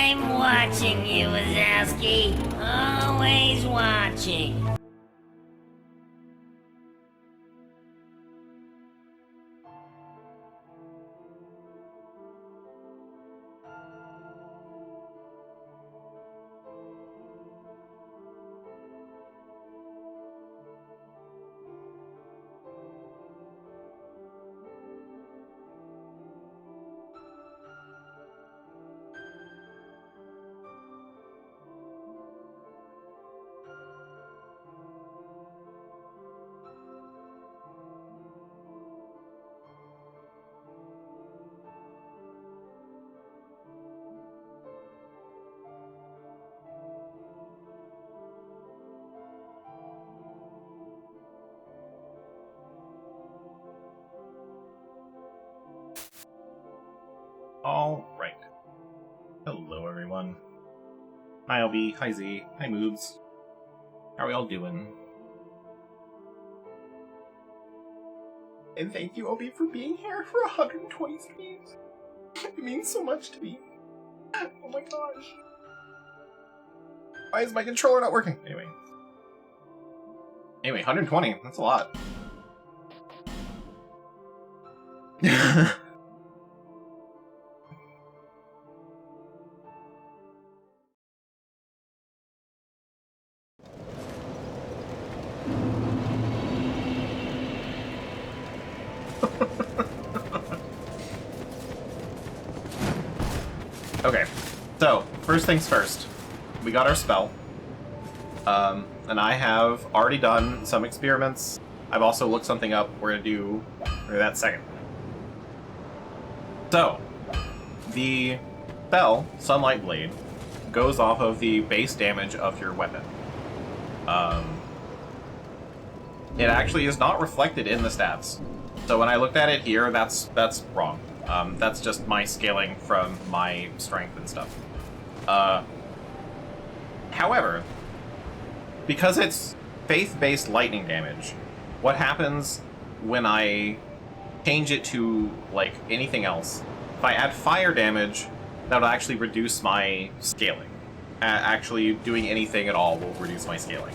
I'm watching you, Wazowski. Always watching. Alright. Hello, everyone. Hi, LB. Hi, Z. Hi, Moobs. How are we all doing? And thank you, Obi, for being here for 120 streams. It means so much to me. Oh my gosh. Why is my controller not working? Anyway, 120. That's a lot. Okay, so, first things first. We got our spell. And I have already done some experiments. I've also looked something up we're going to do for that second. So, the spell, Sunlight Blade, goes off of the base damage of your weapon. It actually is not reflected in the stats. So when I looked at it here, that's wrong. That's just my scaling from my strength and stuff. However, because it's faith-based lightning damage, what happens when I change it to, like, anything else? If I add fire damage, that'll actually reduce my scaling. Actually, doing anything at all will reduce my scaling.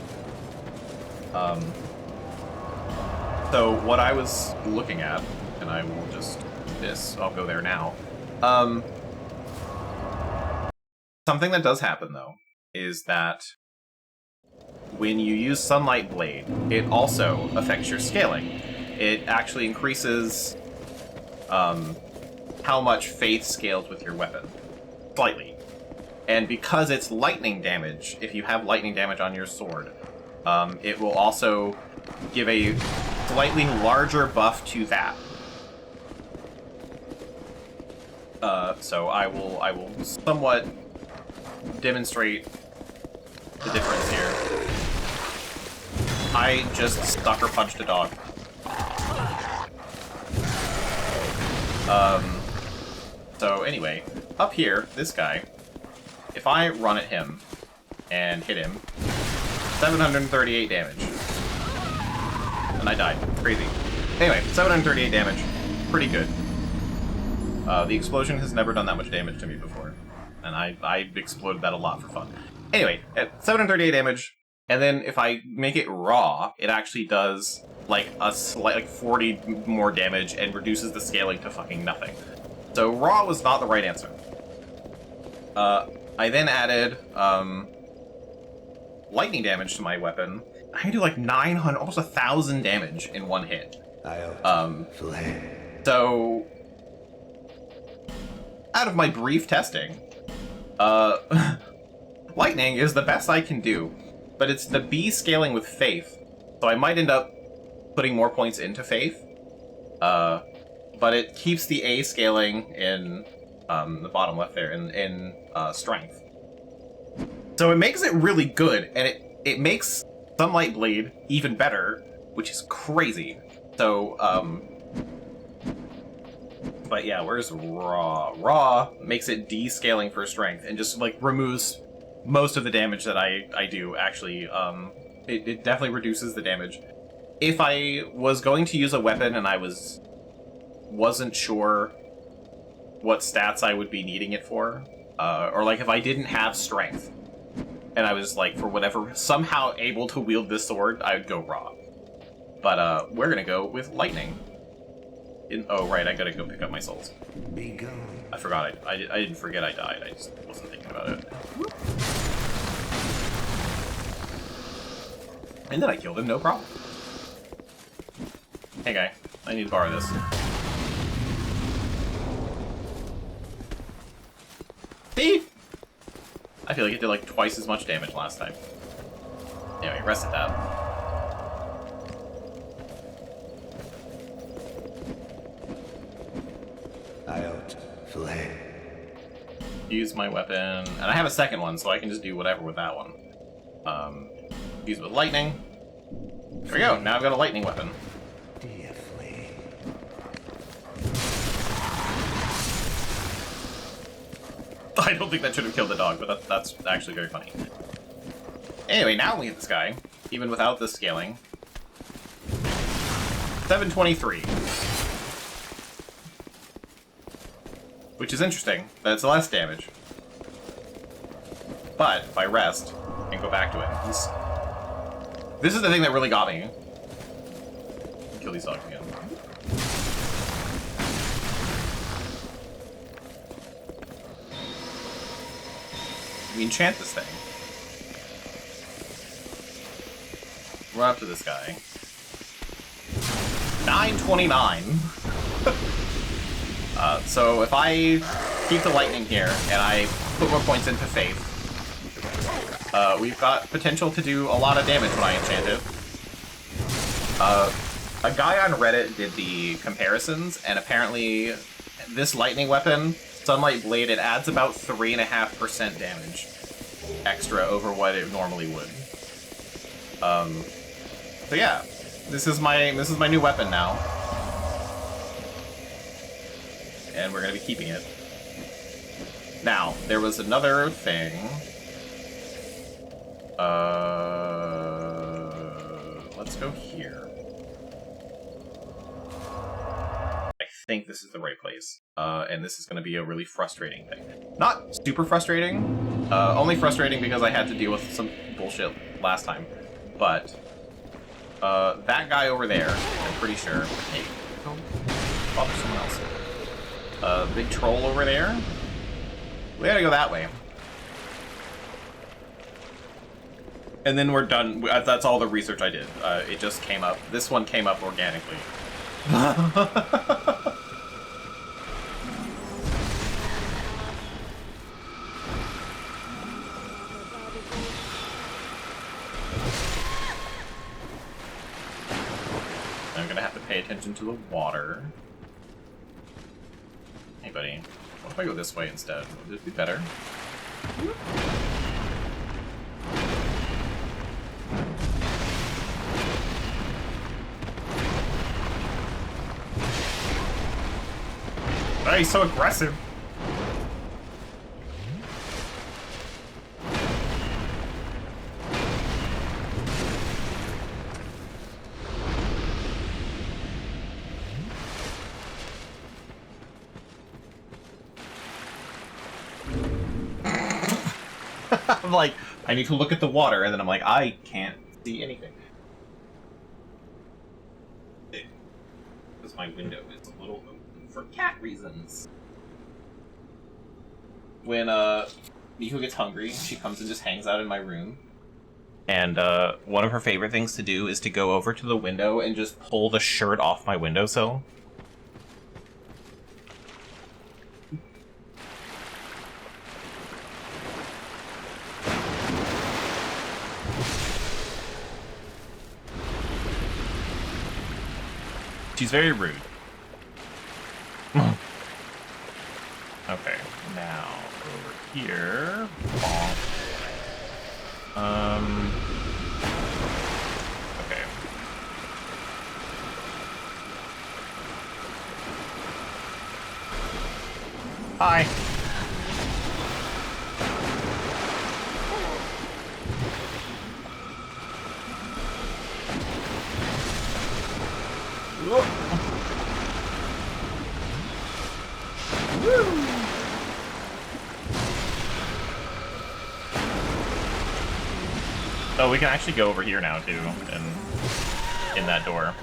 So what I was looking at, and I will just do this, I'll go there now. Something that does happen, though, is that when you use Sunlight Blade, it also affects your scaling. It actually increases how much faith scales with your weapon. Slightly. And because it's lightning damage, if you have lightning damage on your sword, it will also give a slightly larger buff to that. So I will somewhat demonstrate the difference here. I just sucker punched a dog. So anyway, up here, this guy, if I run at him and hit him, 738 damage. And I died. Crazy. Anyway, 738 damage. Pretty good. The explosion has never done that much damage to me before. And I exploded that a lot for fun. Anyway, at 738 damage, and then if I make it raw, it actually does like a slight, like 40 more damage and reduces the scaling to fucking nothing. So raw was not the right answer. I then added lightning damage to my weapon. I can do like 900, almost 1,000 damage in one hit. So out of my brief testing, lightning is the best I can do, but it's the B scaling with faith, so I might end up putting more points into faith, but it keeps the A scaling in the bottom left there, in strength. So it makes it really good, and it makes Sunlight Blade even better, which is crazy. So, but yeah, where's Raw? Raw makes it D-scaling for strength, and just, like, removes most of the damage that I do, actually. It definitely reduces the damage. If I was going to use a weapon and I wasn't sure what stats I would be needing it for, or like if I didn't have strength, and I was like, for whatever, somehow able to wield this sword, I would go raw. But we're gonna go with lightning. Oh right, I gotta go pick up my souls. Be gone. I forgot. I didn't forget I died. I just wasn't thinking about it. And then I killed him, no problem. Hey guy, I need to borrow this. Thief! I feel like it did like twice as much damage last time. Anyway, rest at that. Flame. Use my weapon, and I have a second one, so I can just do whatever with that one. Use it with lightning. There we go. Now I've got a lightning weapon. Dear flame. I don't think that should have killed the dog, but that's actually very funny. Anyway, now we hit this guy, even without the scaling. 723. Which is interesting. That's less damage. But if I rest and go back to it, this is the thing that really got me. Kill these dogs again. We enchant this thing. Run up to this guy. 929. So if I keep the lightning here and I put more points into Faith, we've got potential to do a lot of damage when I enchant it. A guy on Reddit did the comparisons, and apparently this lightning weapon, Sunlight Blade, it adds about 3.5% damage extra over what it normally would. So yeah, this is my new weapon now. And we're going to be keeping it. Now, there was another thing. Let's go here. I think this is the right place. And this is going to be a really frustrating thing. Not super frustrating. Only frustrating because I had to deal with some bullshit last time. But, that guy over there, I'm pretty sure. Hey, don't bother someone else. Big troll over there. We gotta go that way. And then we're done. That's all the research I did. It just came up. This one came up organically. I'm gonna have to pay attention to the water. Hey, buddy. What if I go this way instead? Would it be better? Oh, he's so aggressive. I'm like, I need to look at the water, and then I'm like, I can't see anything. Because my window is a little open for cat reasons. When, Miho gets hungry, she comes and just hangs out in my room. And, one of her favorite things to do is to go over to the window and just pull the shirt off my windowsill. She's very rude. Okay, now over here. Bonk. Okay. Hi. Oh, we can actually go over here now, too, and in that door.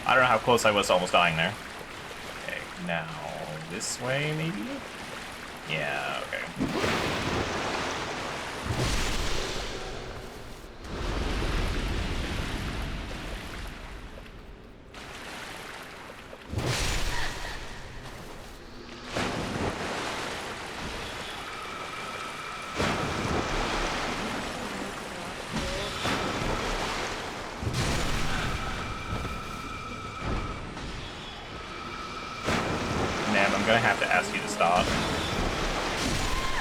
I don't know how close I was to almost dying there. Okay, now this way, maybe? Yeah, okay. Ma'am, I'm gonna have to ask you to stop.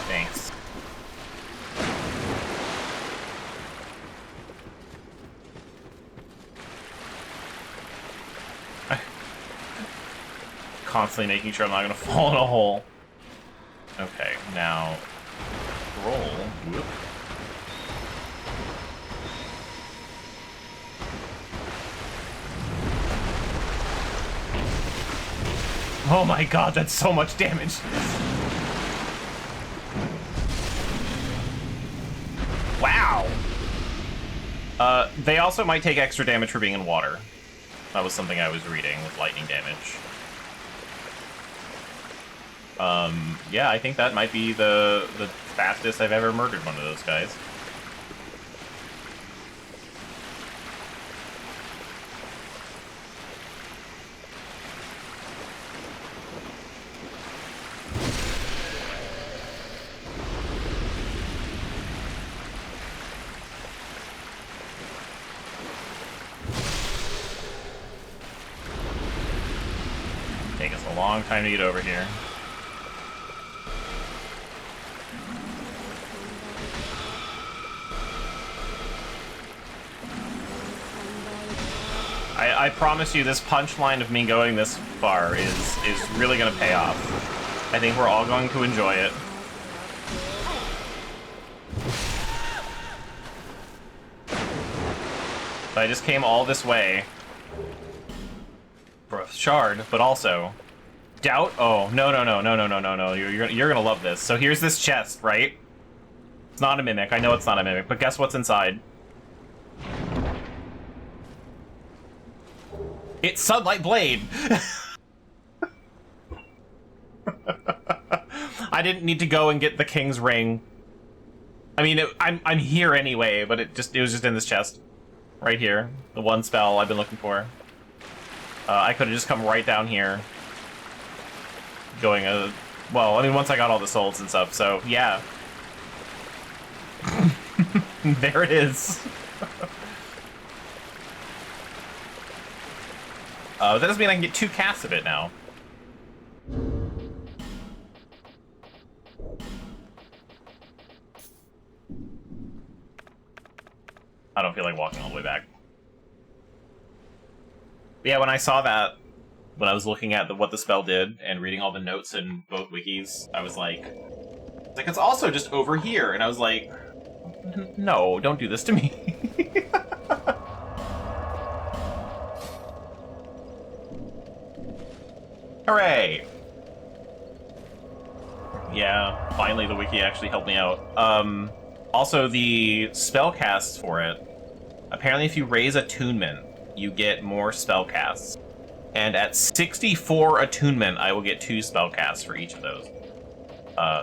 Thanks. Constantly making sure I'm not gonna fall in a hole. Okay, now roll. Whoop. Oh my god, that's so much damage. Wow. They also might take extra damage for being in water. That was something I was reading with lightning damage. Yeah, I think that might be the fastest I've ever murdered one of those guys. Take us a long time to get over here. I promise you, this punchline of me going this far is really gonna pay off. I think we're all going to enjoy it. I just came all this way for a shard, but also doubt. Oh no no no no no no no no! You're gonna love this. So here's this chest, right? It's not a mimic. I know it's not a mimic, but guess what's inside? It's Sunlight Blade! I didn't need to go and get the King's Ring. I mean, I'm here anyway, but it was just in this chest. Right here. The one spell I've been looking for. I could have just come right down here. Going, well, I mean, once I got all the souls and stuff, so, yeah. There it is. That doesn't mean I can get 2 casts of it now. I don't feel like walking all the way back. But yeah, when I saw that, when I was looking at what the spell did and reading all the notes in both wikis, I was like, it's also just over here. And I was like, no, don't do this to me. Hooray! Yeah, finally the wiki actually helped me out. Also, the spell casts for it. Apparently, if you raise attunement, you get more spell casts. And at 64 attunement, I will get 2 spell casts for each of those.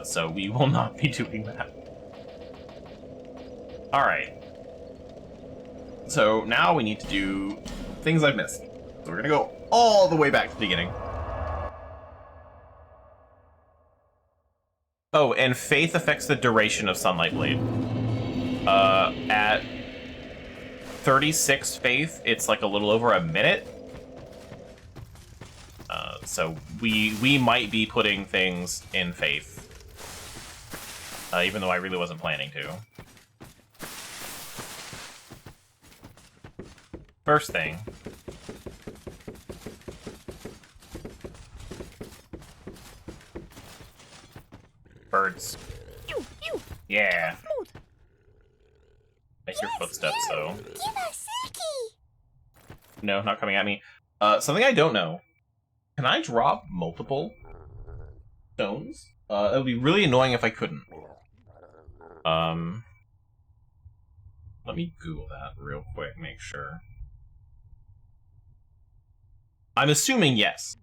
So we will not be doing that. Alright. So now we need to do things I've missed. So we're gonna go all the way back to the beginning. Oh, and Faith affects the duration of Sunlight Blade. At 36 Faith, it's like a little over a minute. So we might be putting things in Faith. Even though I really wasn't planning to. First thing. Birds. Yeah. Make your footsteps, though. No, not coming at me. Something I don't know Can I drop multiple stones? It would be really annoying if I couldn't. Let me Google that real quick, make sure. I'm assuming yes.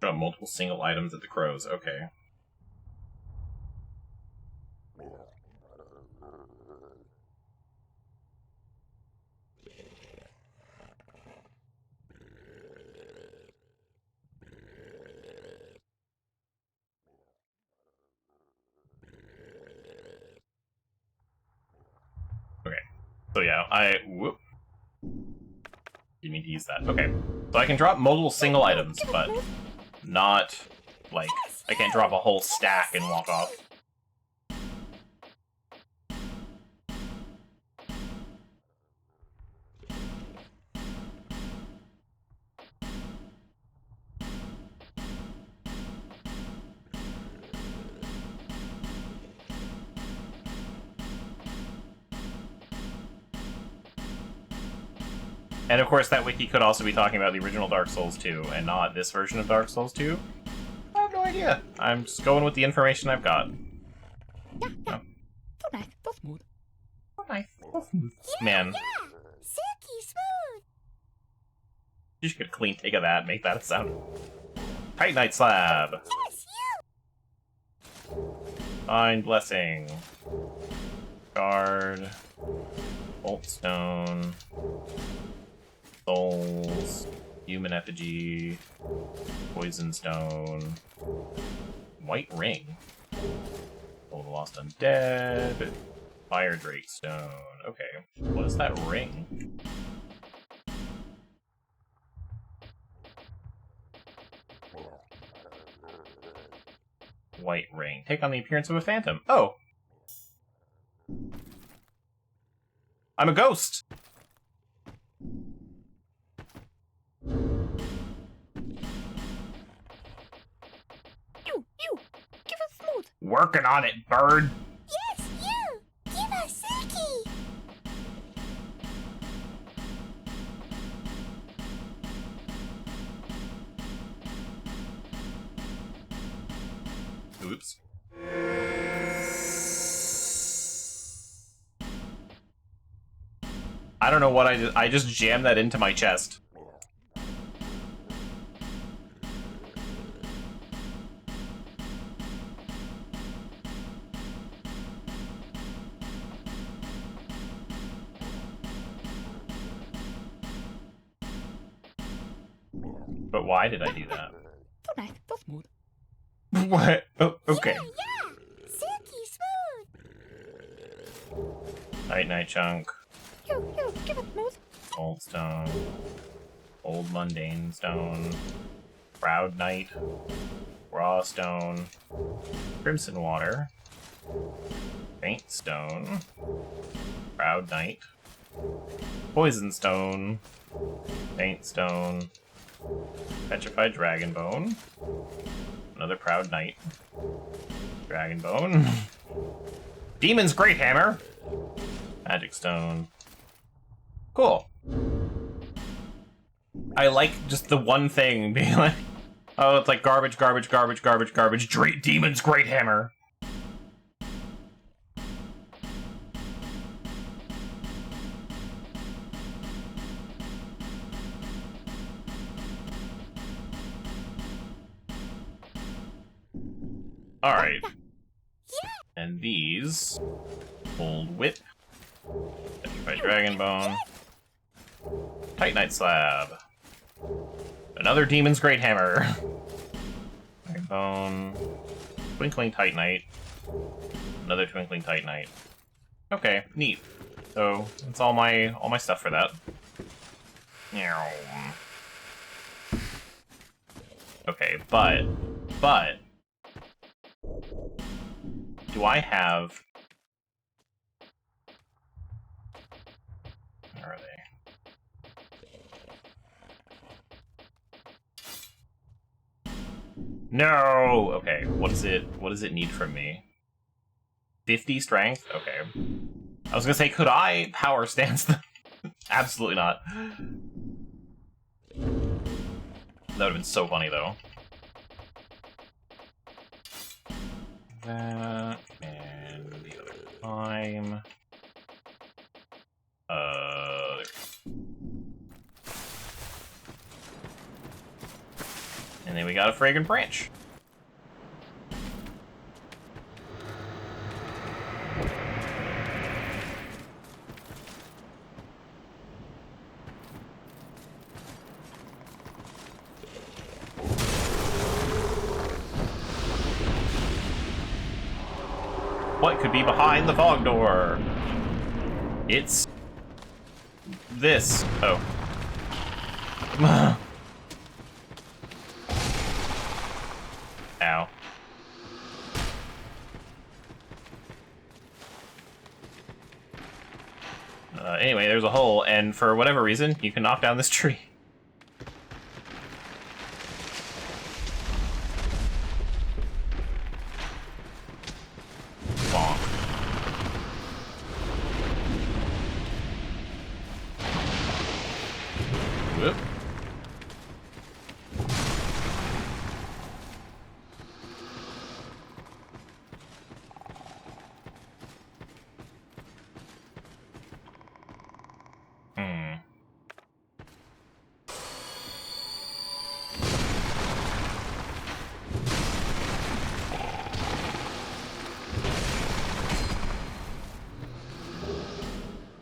Drop multiple single items at the crows, okay. Okay, so yeah, whoop. You need to use that. Okay, so I can drop multiple single items, but not, like, I can't drop a whole stack and walk off. And of course, that wiki could also be talking about the original Dark Souls 2, and not this version of Dark Souls 2. I have no idea. I'm just going with the information I've got. Oh. Man. Silky smooth. You should get a clean take of that and make that a sound. Titanite slab. Yes, you. Find blessing. Guard. Bolt stone. Souls. Human effigy. Poison stone. White ring. Old lost undead. Fire drake stone. Okay. What is that ring? White ring. Take on the appearance of a phantom. Oh! I'm a ghost! You. Give us smooth. Working on it, bird! Yes, you. Give us silky. Oops. I don't know what I did. I just jammed that into my chest. But why did I do that? What? Oh, okay. Yeah. Silky smooth. Night chunk. You. Give us smooth. Old stone. Old mundane stone. Proud knight. Raw stone. Crimson water. Faint stone. Proud knight. Poison stone. Faint stone. Petrified dragon bone. Another proud knight. Dragon bone. Demon's great hammer. Magic stone. Cool. I like just the one thing being like, oh, it's like garbage. Demon's great hammer. Alright. And these. Old whip. Petrified dragon bone. Titanite slab. Another demon's great hammer. Dragon bone. Twinkling titanite. Another twinkling titanite. Okay, neat. So that's all my stuff for that. Okay, but do I have... Where are they? No! Okay, what does it need from me? 50 strength? Okay. I was gonna say, could I power stance them? Absolutely not. That would have been so funny, though. That, and the other time... there. And then we got a fragrant branch. What could be behind the fog door? It's... this. Oh. Ow. Anyway, there's a hole, and for whatever reason, you can knock down this tree. Bonk. Whoop.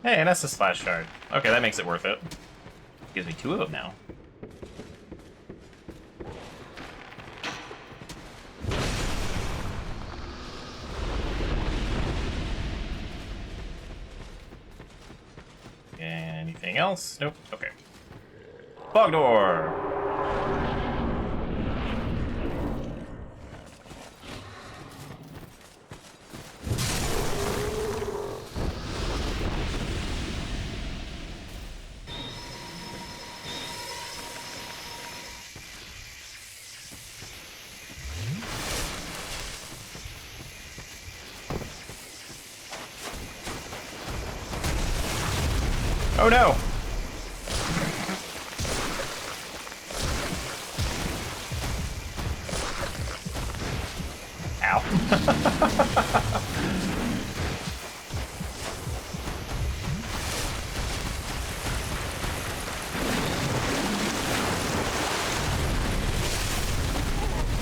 Hey, and that's a splash card. Okay, that makes it worth it. Gives me 2 of them now. Anything else? Nope. Okay. Fog door! Oh no! Ow.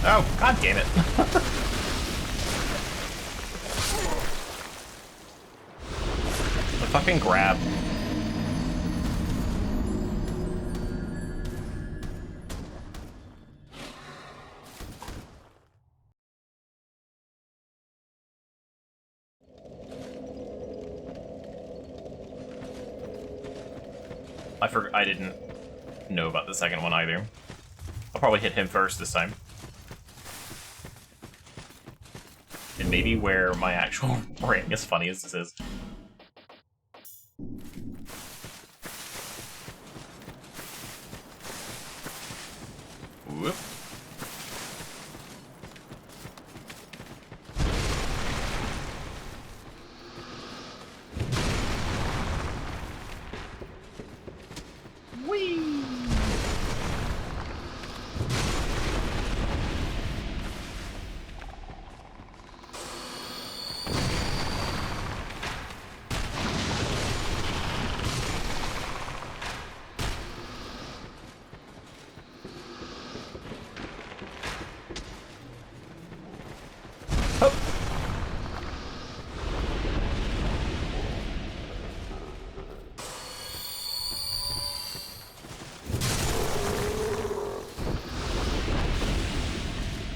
Oh, god damn it. The fucking grab. I didn't know about the second one either. I'll probably hit him first this time. And maybe where my actual ring, as funny as this is. Whoop.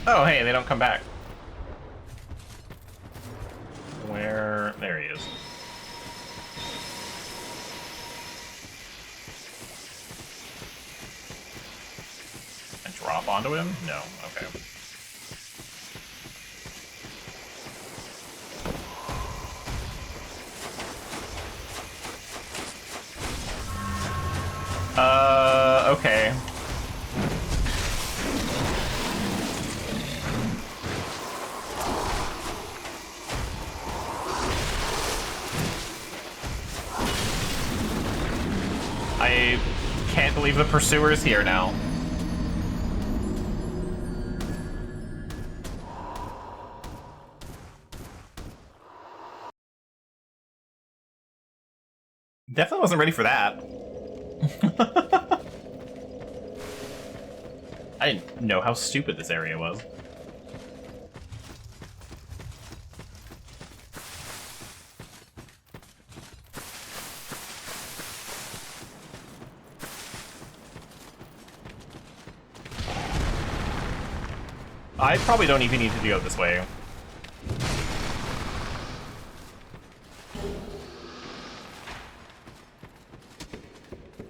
Oh, hey, they don't come back. Where? There he is. And drop onto him? No, okay. Okay. believe the pursuer's here now. Definitely wasn't ready for that. I didn't know how stupid this area was. I probably don't even need to go this way.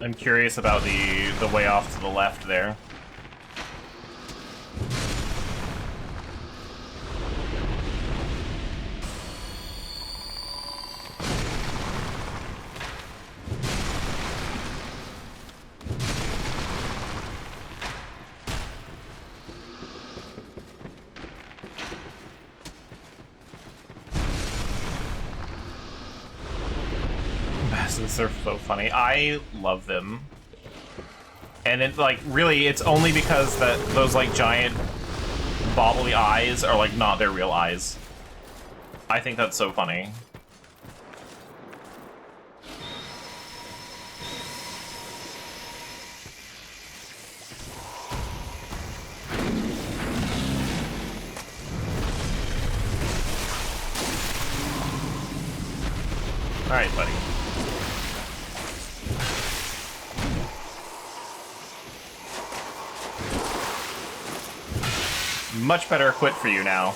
I'm curious about the way off to the left there. They're so funny. I love them. And it's like, really, it's only because that those like giant bobbly eyes are like not their real eyes. I think that's so funny. All right, buddy. Much better equipped for you now.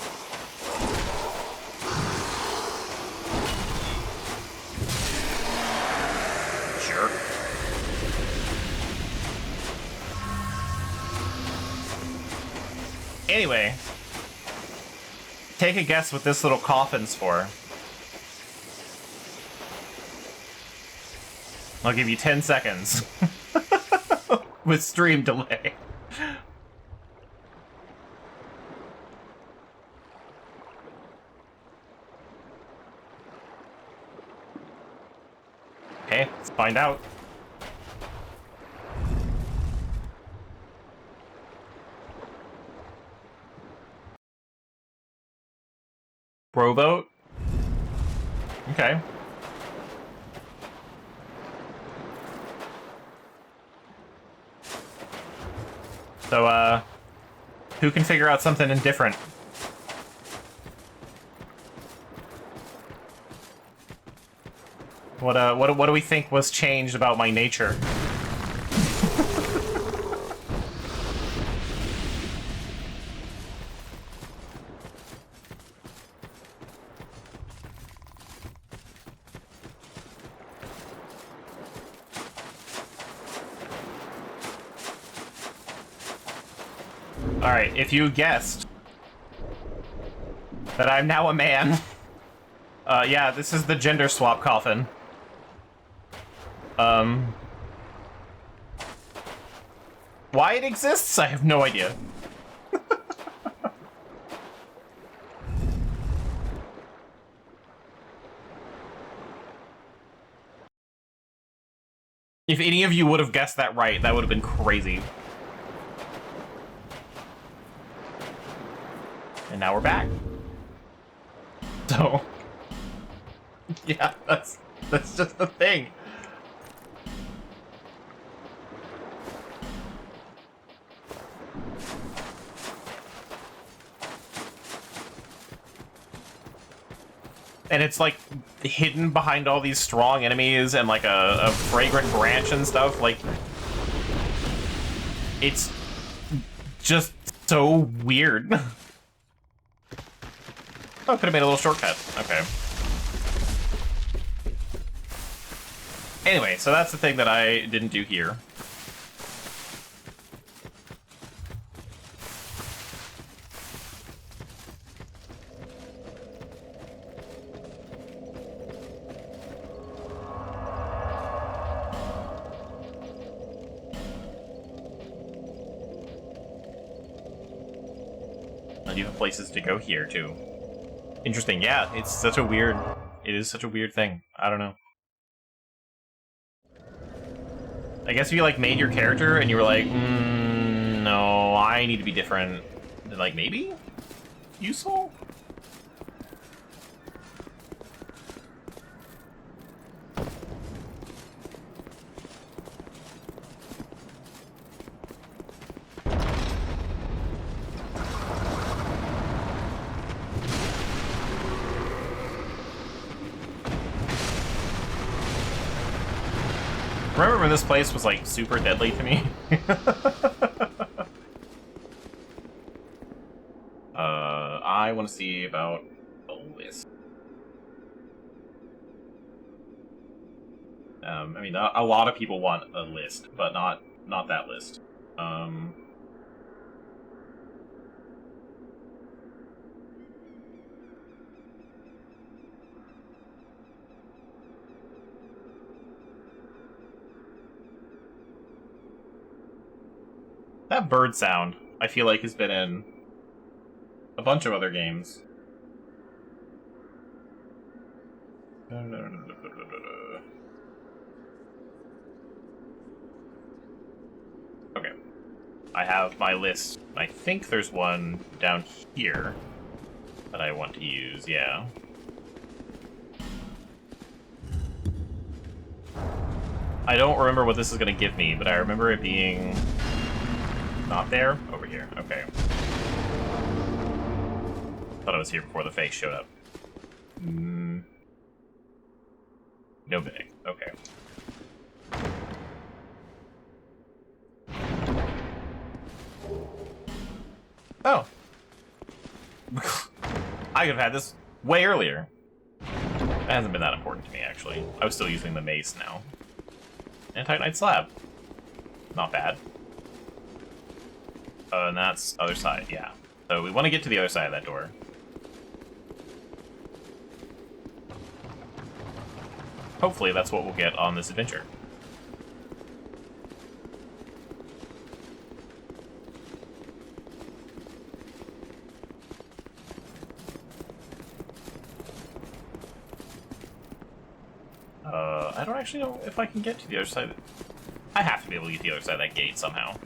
Sure. Anyway, take a guess what this little coffin's for. I'll give you 10 seconds. With stream delay. Okay, let's find out. Rowboat? Okay. So, who can figure out something different? What do we think was changed about my nature? Alright, if you guessed that I'm now a man, yeah, this is the gender swap coffin. Why it exists, I have no idea. If any of you would have guessed that right, that would have been crazy. And now we're back. So, yeah, that's just the thing. And it's like hidden behind all these strong enemies and like a fragrant branch and stuff. Like, it's just so weird. Oh, could have made a little shortcut. Okay. Anyway, so that's the thing that I didn't do here. And you have places to go here, too. Interesting, yeah, it is such a weird thing. I don't know. I guess if you, like, made your character and you were like, no, I need to be different, then, like, maybe? Useful? Remember when this place was, like, super deadly to me? I want to see about the list. I mean, a lot of people want a list, but not that list. That bird sound, I feel like, has been in a bunch of other games. Okay. I have my list. I think there's one down here that I want to use, yeah. I don't remember what this is going to give me, but I remember it being... not there? Over here. Okay. Thought I was here before the face showed up. No big. Okay. Oh. I could have had this way earlier. That hasn't been that important to me, actually. I was still using the mace now. Anti-Knight Slab. Not bad. And that's other side, yeah. So we want to get to the other side of that door. Hopefully that's what we'll get on this adventure. I don't actually know if I can get to the other side. I have to be able to get to the other side of that gate somehow.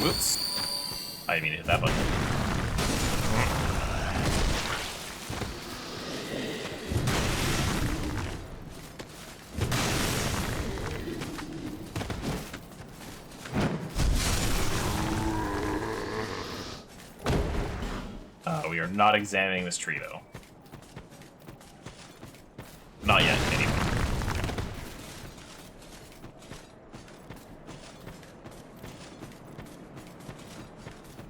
Whoops. I didn't mean to hit that button. We are not examining this tree, though. Not yet, anyway.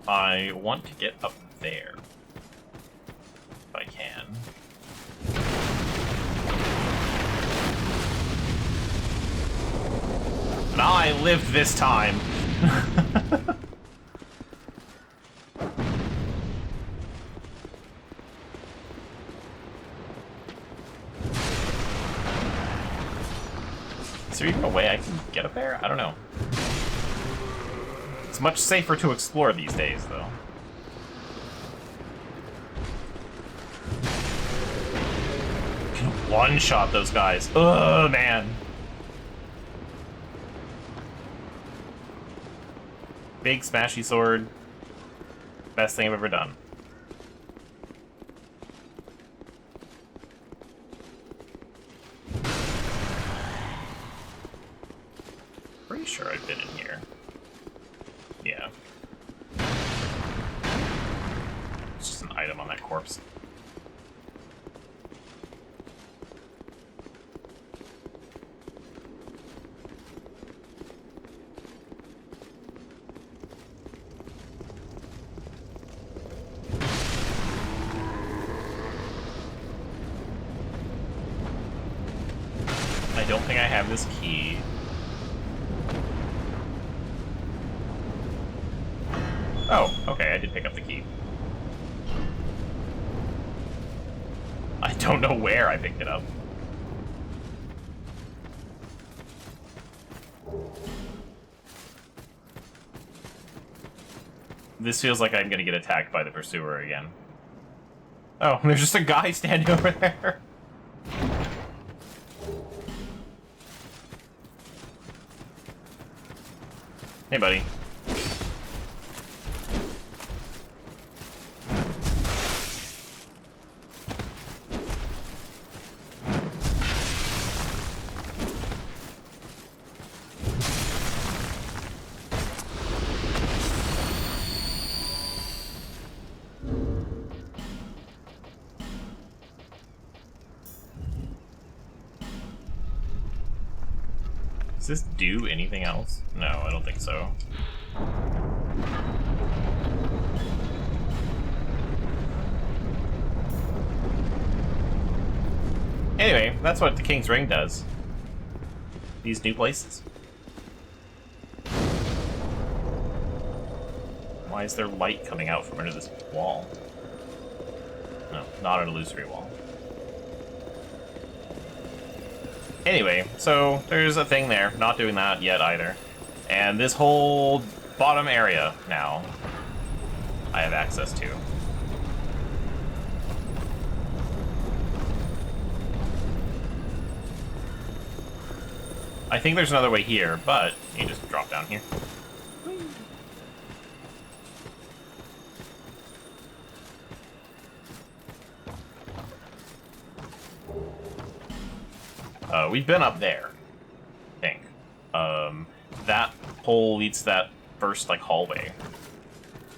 I want to get up there. If I can. And I lived this time! Is there even a way I can get up there? I don't know. It's much safer to explore these days, though. You can one-shot those guys. Ugh, man. Big smashy sword. Best thing I've ever done. Pretty sure I've been in here. Yeah. It's just an item on that corpse. I don't think I have this key. Oh, okay, I did pick up the key. I don't know where I picked it up. This feels like I'm gonna get attacked by the pursuer again. Oh, there's just a guy standing over there. Hey, buddy. Does this do anything else? No, I don't think so. Anyway, that's what the King's Ring does. These new places. Why is there light coming out from under this wall? No, not an illusory wall. Anyway, so there's a thing there. Not doing that yet either. And this whole bottom area now I have access to. I think there's another way here, but you just drop down here. We've been up there, I think. That hole leads to that first, like, hallway,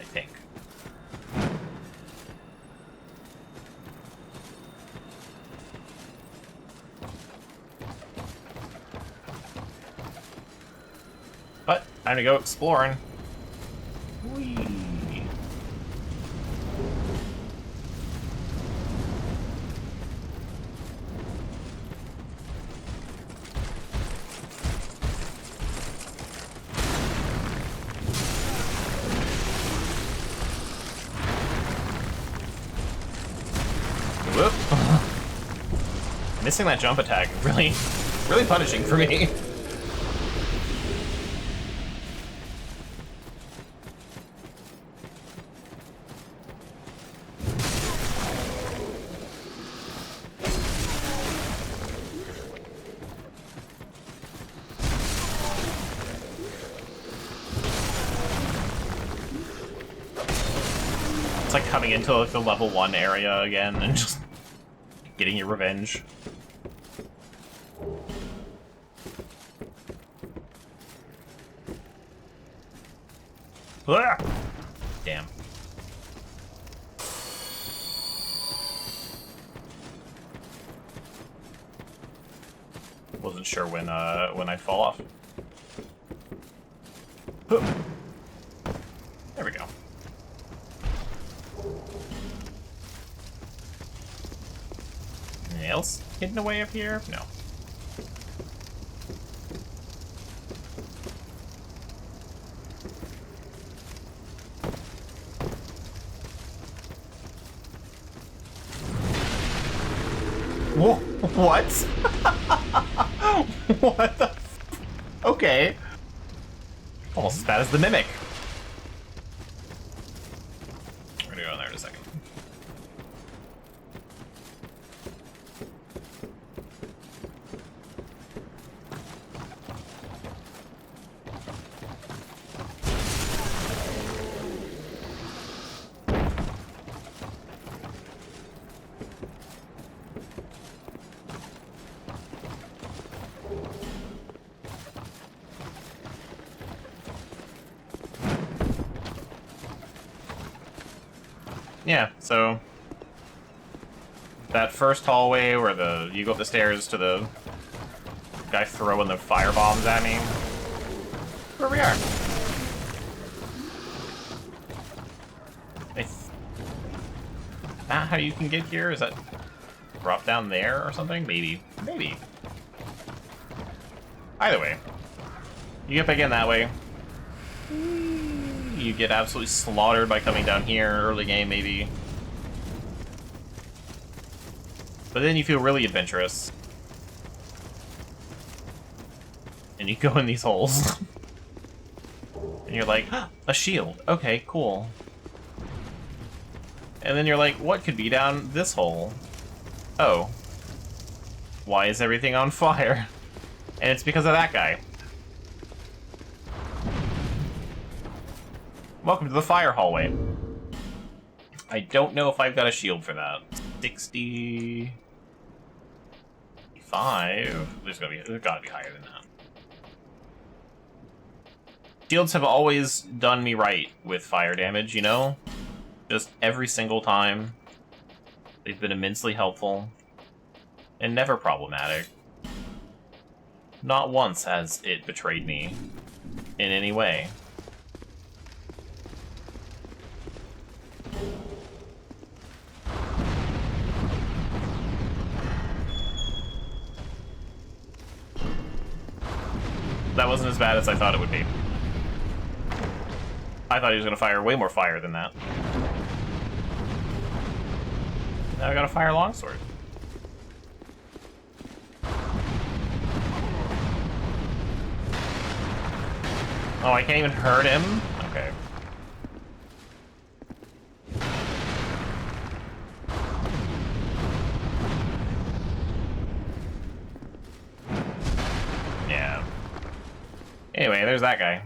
I think. But, time to go exploring. Whee! Whoop. Missing that jump attack, really punishing for me. It's like coming into like the level 1 area again and just getting your revenge. Ah! Damn. Wasn't sure when I'd fall off. Huh. There we go. Anything else hidden away up here? No. Whoa, what? What the f— okay. Almost as bad as the Mimic. We're gonna go in there in a second. Yeah, so that first hallway where you go up the stairs to the guy throwing the fire bombs at me. Where we are. Is that how you can get here? Is that drop down there or something? Maybe. Maybe. Either way. You get back in that way. You get absolutely slaughtered by coming down here early game, maybe. But then you feel really adventurous. And you go in these holes. And you're like, a shield. Okay, cool. And then you're like, what could be down this hole? Oh. Why is everything on fire? And it's because of that guy. Welcome to the fire hallway. I don't know if I've got a shield for that. 65. There's gotta be higher than that. Shields have always done me right with fire damage, you know? Just every single time. They've been immensely helpful. And never problematic. Not once has it betrayed me in any way. That wasn't as bad as I thought it would be. I thought he was going to fire way more fire than that. Now I got a fire longsword. Oh, I can't even hurt him? Okay. Yeah. Anyway, there's that guy.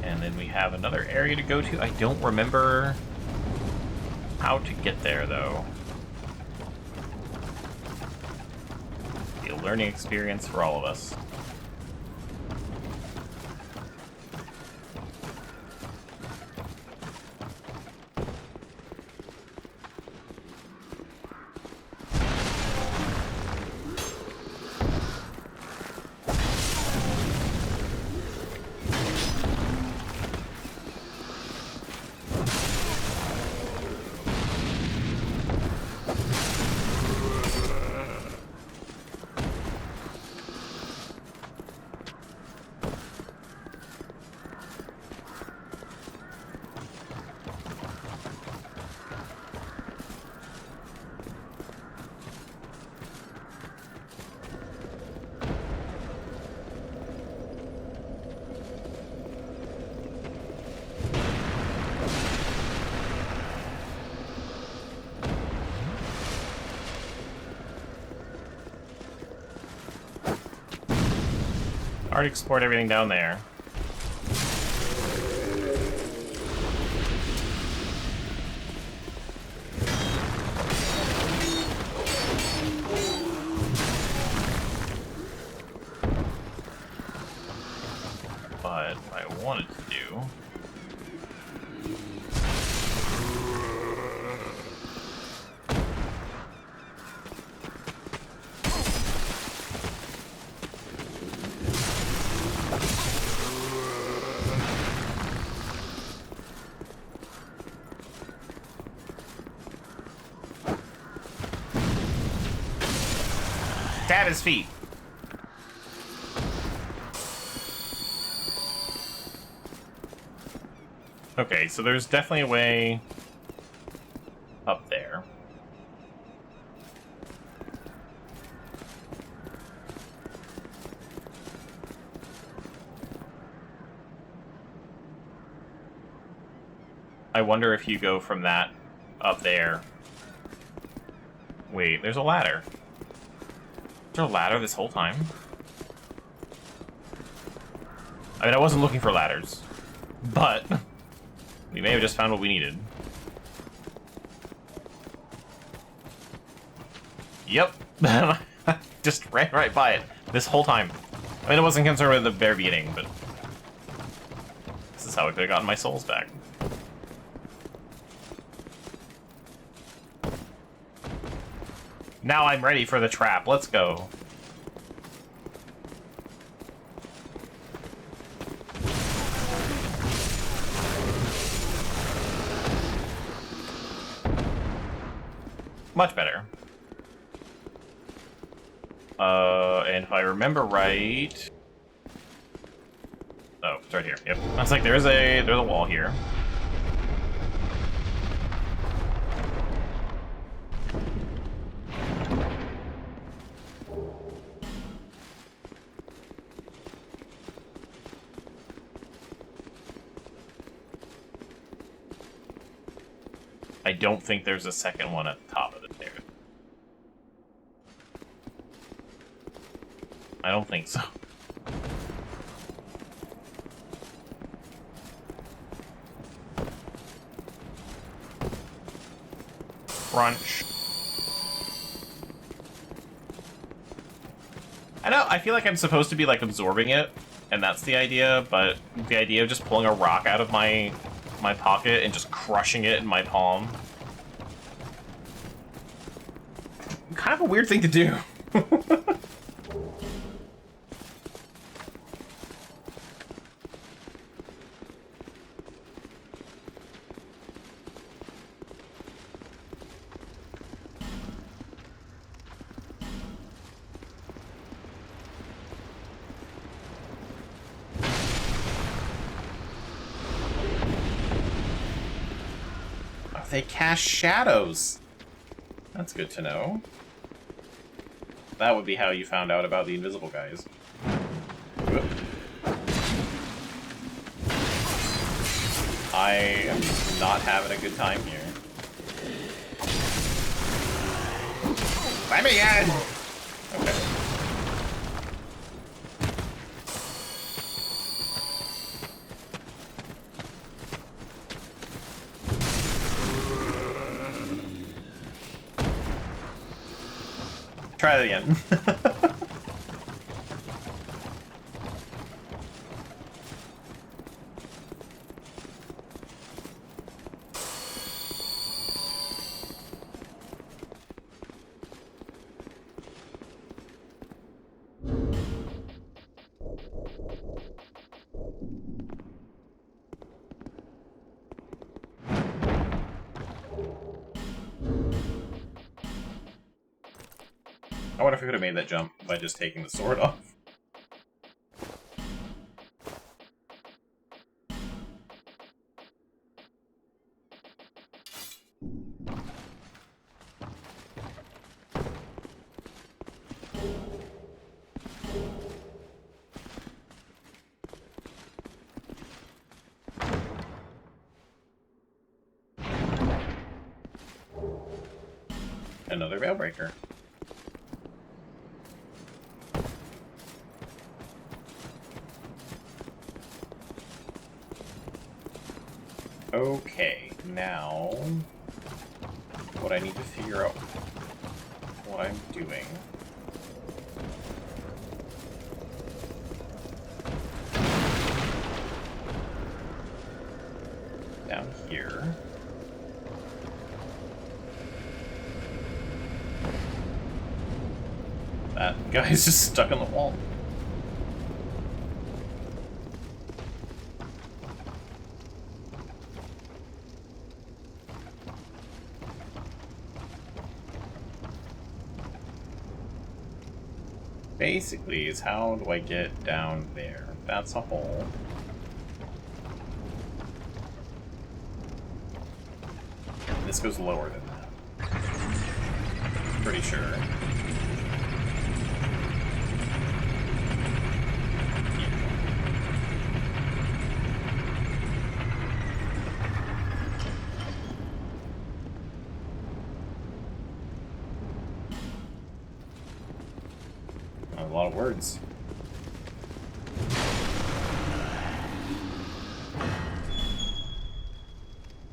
And then we have another area to go to. I don't remember how to get there, though. Be a learning experience for all of us. Already explored everything down there. But what I wanted to do... stab his feet. Okay, so there's definitely a way up there. I wonder if you go from that up there. Wait, there's a ladder. Is there a ladder this whole time? I mean, I wasn't looking for ladders, but we may have just found what we needed. Yep. Just ran right by it this whole time. I mean, I wasn't concerned with the very beginning, but this is how I could have gotten my souls back. Now I'm ready for the trap. Let's go. Much better. And if I remember right... Oh, it's right here. Yep. I was like, there's a wall here. I don't think there's a second one at the top of the stairs. I don't think so. Crunch. I feel like I'm supposed to be, like, absorbing it, and that's the idea, but the idea of just pulling a rock out of my pocket and just crushing it in my palm. Kind of a weird thing to do. They cast shadows. That's good to know. That would be how you found out about the invisible guys. Whoop. I am not having a good time here. Let me in! Okay. Try that again. I wonder if we could have made that jump by just taking the sword off. Another veil breaker. Okay, now what I need to figure out what I'm doing. Down here. That guy's just stuck on the wall. Basically, is how do I get down there? That's a hole. This goes lower than that. Pretty sure. A lot of words.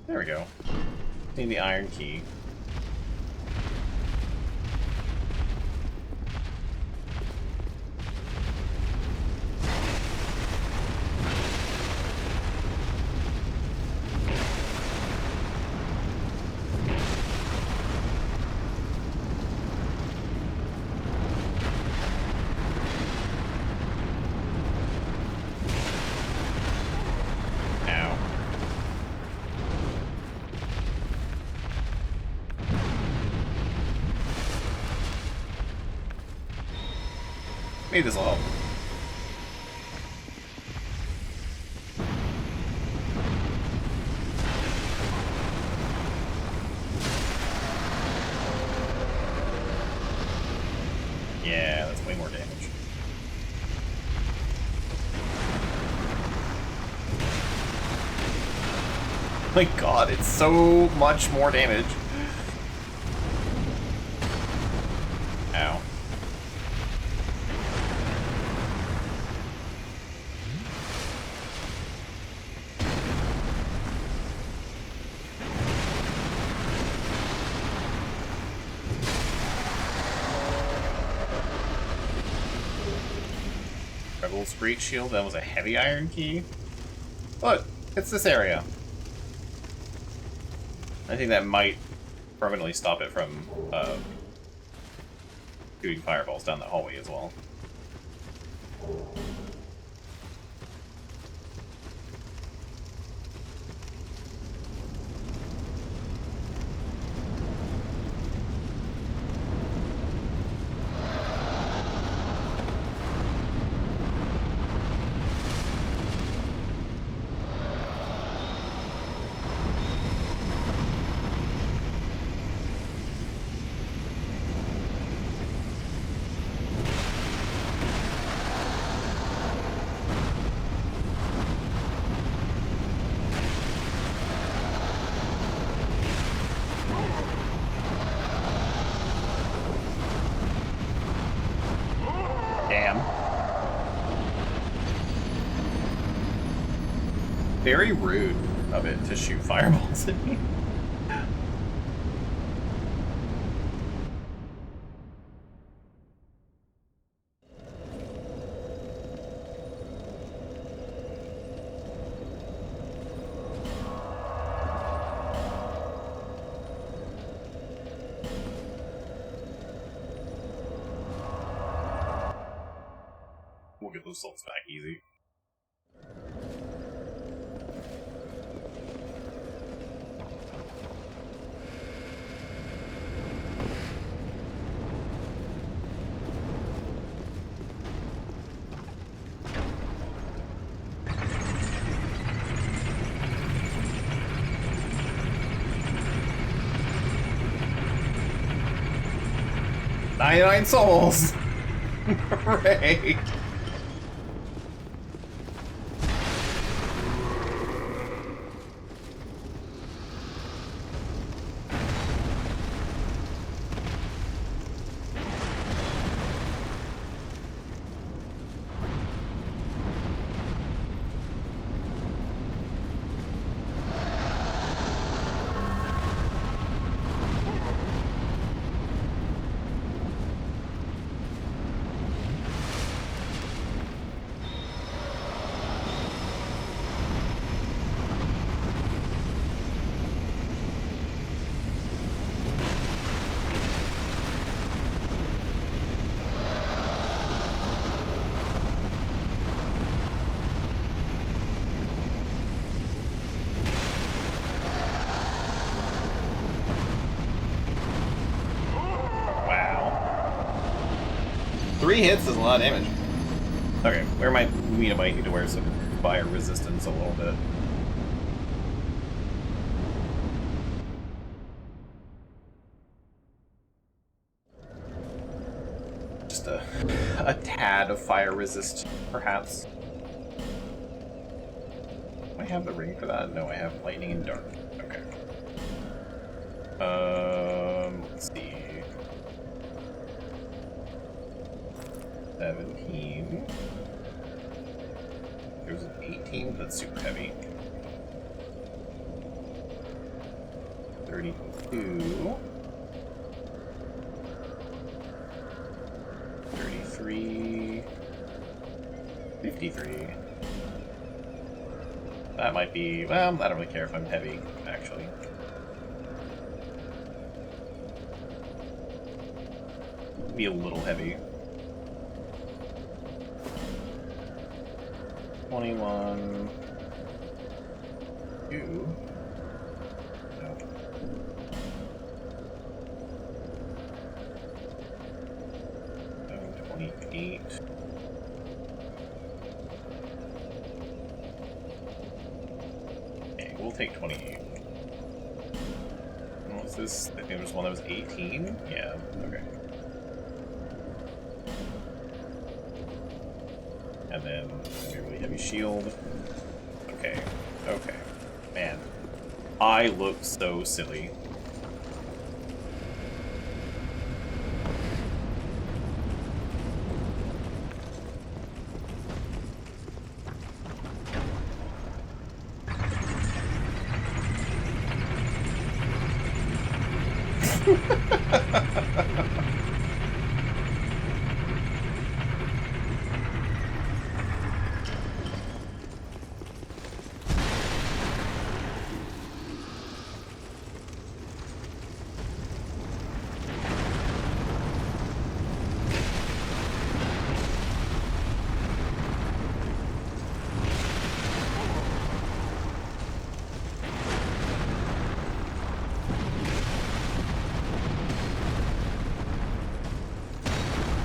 There we go. Need the iron key. Maybe this will help. Yeah, that's way more damage. My god, it's so much more damage. Ow. Rebel's Breach Shield, that was a heavy iron key. Look, it's this area. I think that might permanently stop it from shooting fireballs down the hallway as well. Damn. Very rude of it to shoot fireballs at me. We'll get those salts back easy. $99 souls! Hooray! Wow. 3 hits is a lot of damage. Okay, where might we might need to wear some fire resistance a little bit. Just a tad of fire resist, perhaps. Do I have the ring for that? No, I have lightning and dark. Okay. Let's see. 17. There's an 18, that's super heavy. 32. 33. 53. That might be, well, I don't really care if I'm heavy, actually. Be a little heavy. 21. 2. No. 28. 28. Okay, we'll take 28. What was this? I think there was one that was 18? Yeah, okay. And then a really heavy shield. Okay, okay. Man, I look so silly.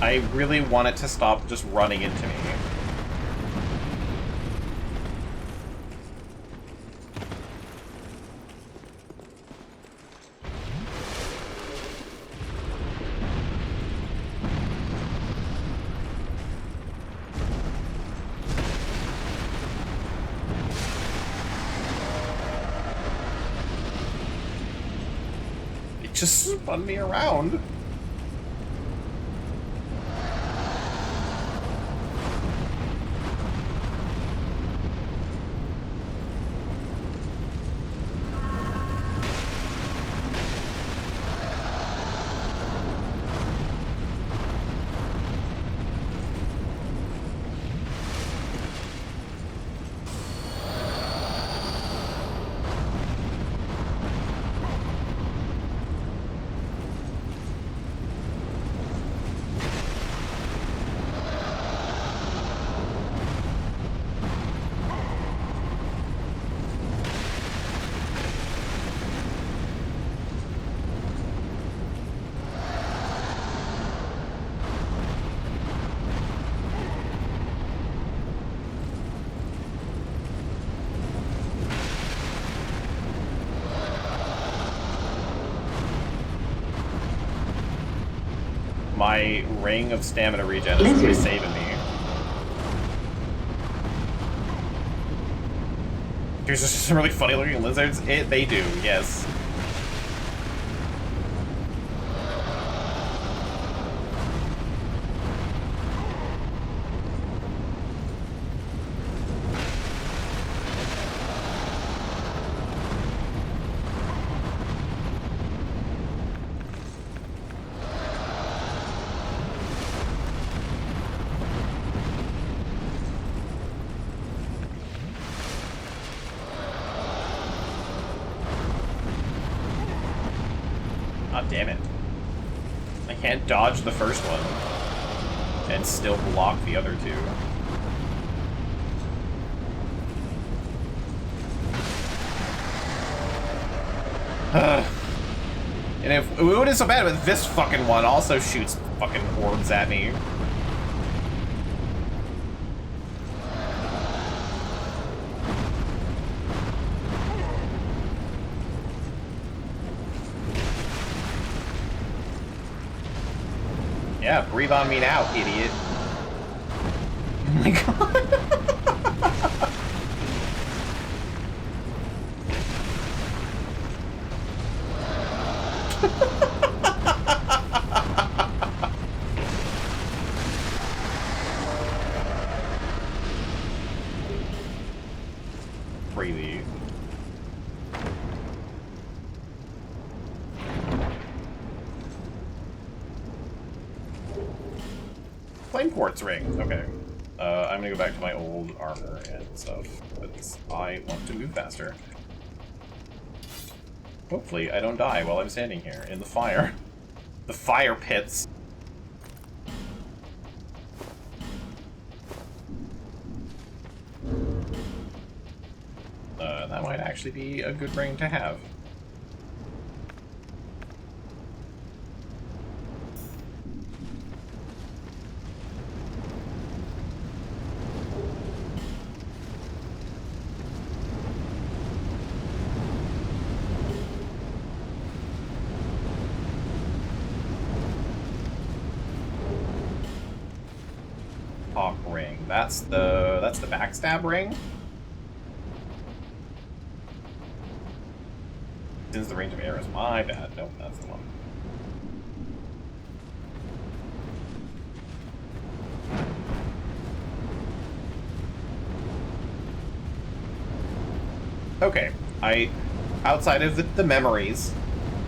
I really want it to stop just running into me. It just spun me around. My ring of stamina regen is really saving me. Here's just some really funny looking lizards. They do, yes. Damn it. I can't dodge the first one and still block the other two. And if it wouldn't so bad, but this fucking one also shoots fucking orbs at me. Yeah, breathe on me now, idiot. Oh my god. Freely. Flame quartz ring. Okay. I'm gonna go back to my old armor and stuff, because I want to move faster. Hopefully, I don't die while I'm standing here in the fire. The fire pits. That might actually be a good ring to have. That's the backstab ring. Since the range of arrows, my bad. Nope, that's the one. Okay, outside of the memories,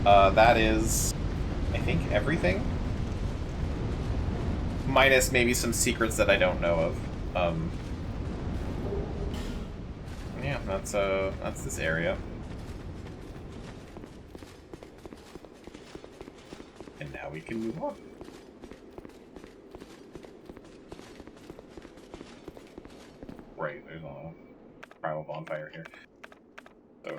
that is, I think, everything. Minus maybe some secrets that I don't know of. Yeah, that's this area. And now we can move on. Right, there's a primal bonfire here. So...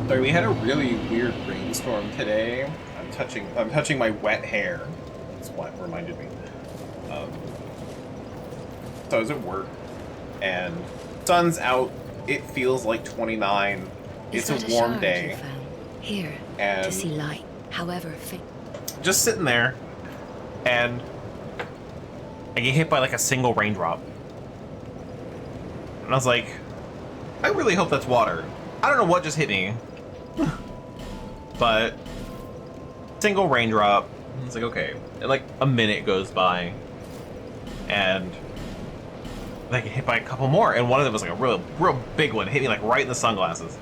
Sorry, we had a really weird rainstorm today. I'm touching my wet hair. That's what reminded me. So I was at work, and sun's out. It feels like 29. It's a warm day. Here, and to see light, however faint. Just sitting there, and I get hit by like a single raindrop. And I was like, I really hope that's water. I don't know what just hit me. But single raindrop. It's like, okay. And like a minute goes by, and I get hit by a couple more, and one of them was like a real big one. Hit me like right in the sunglasses.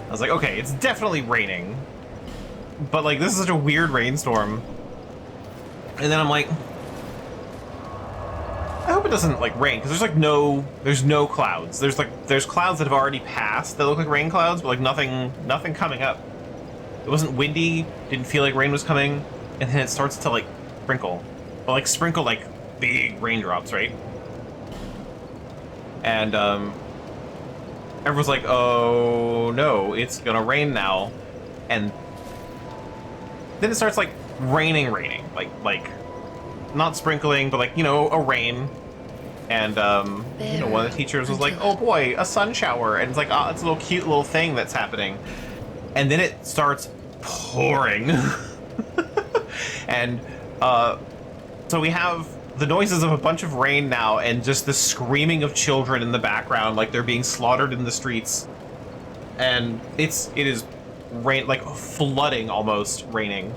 I was like, okay, it's definitely raining, but like this is such a weird rainstorm. And then I'm like, I hope it doesn't like rain, because there's no clouds. There's clouds that have already passed that look like rain clouds, but like nothing coming up. It wasn't windy, didn't feel like rain was coming, and then it starts to like sprinkle. But like sprinkle like big raindrops, right? And everyone's like, oh no, it's gonna rain now. And then it starts like raining. Like not sprinkling, but like, you know, a rain. And you know, one of the teachers was like, oh boy, a sun shower. And it's like, oh, it's a little cute little thing that's happening. And then it starts pouring. And so we have the noises of a bunch of rain now, and just the screaming of children in the background, like they're being slaughtered in the streets. And it is rain, like flooding almost, raining.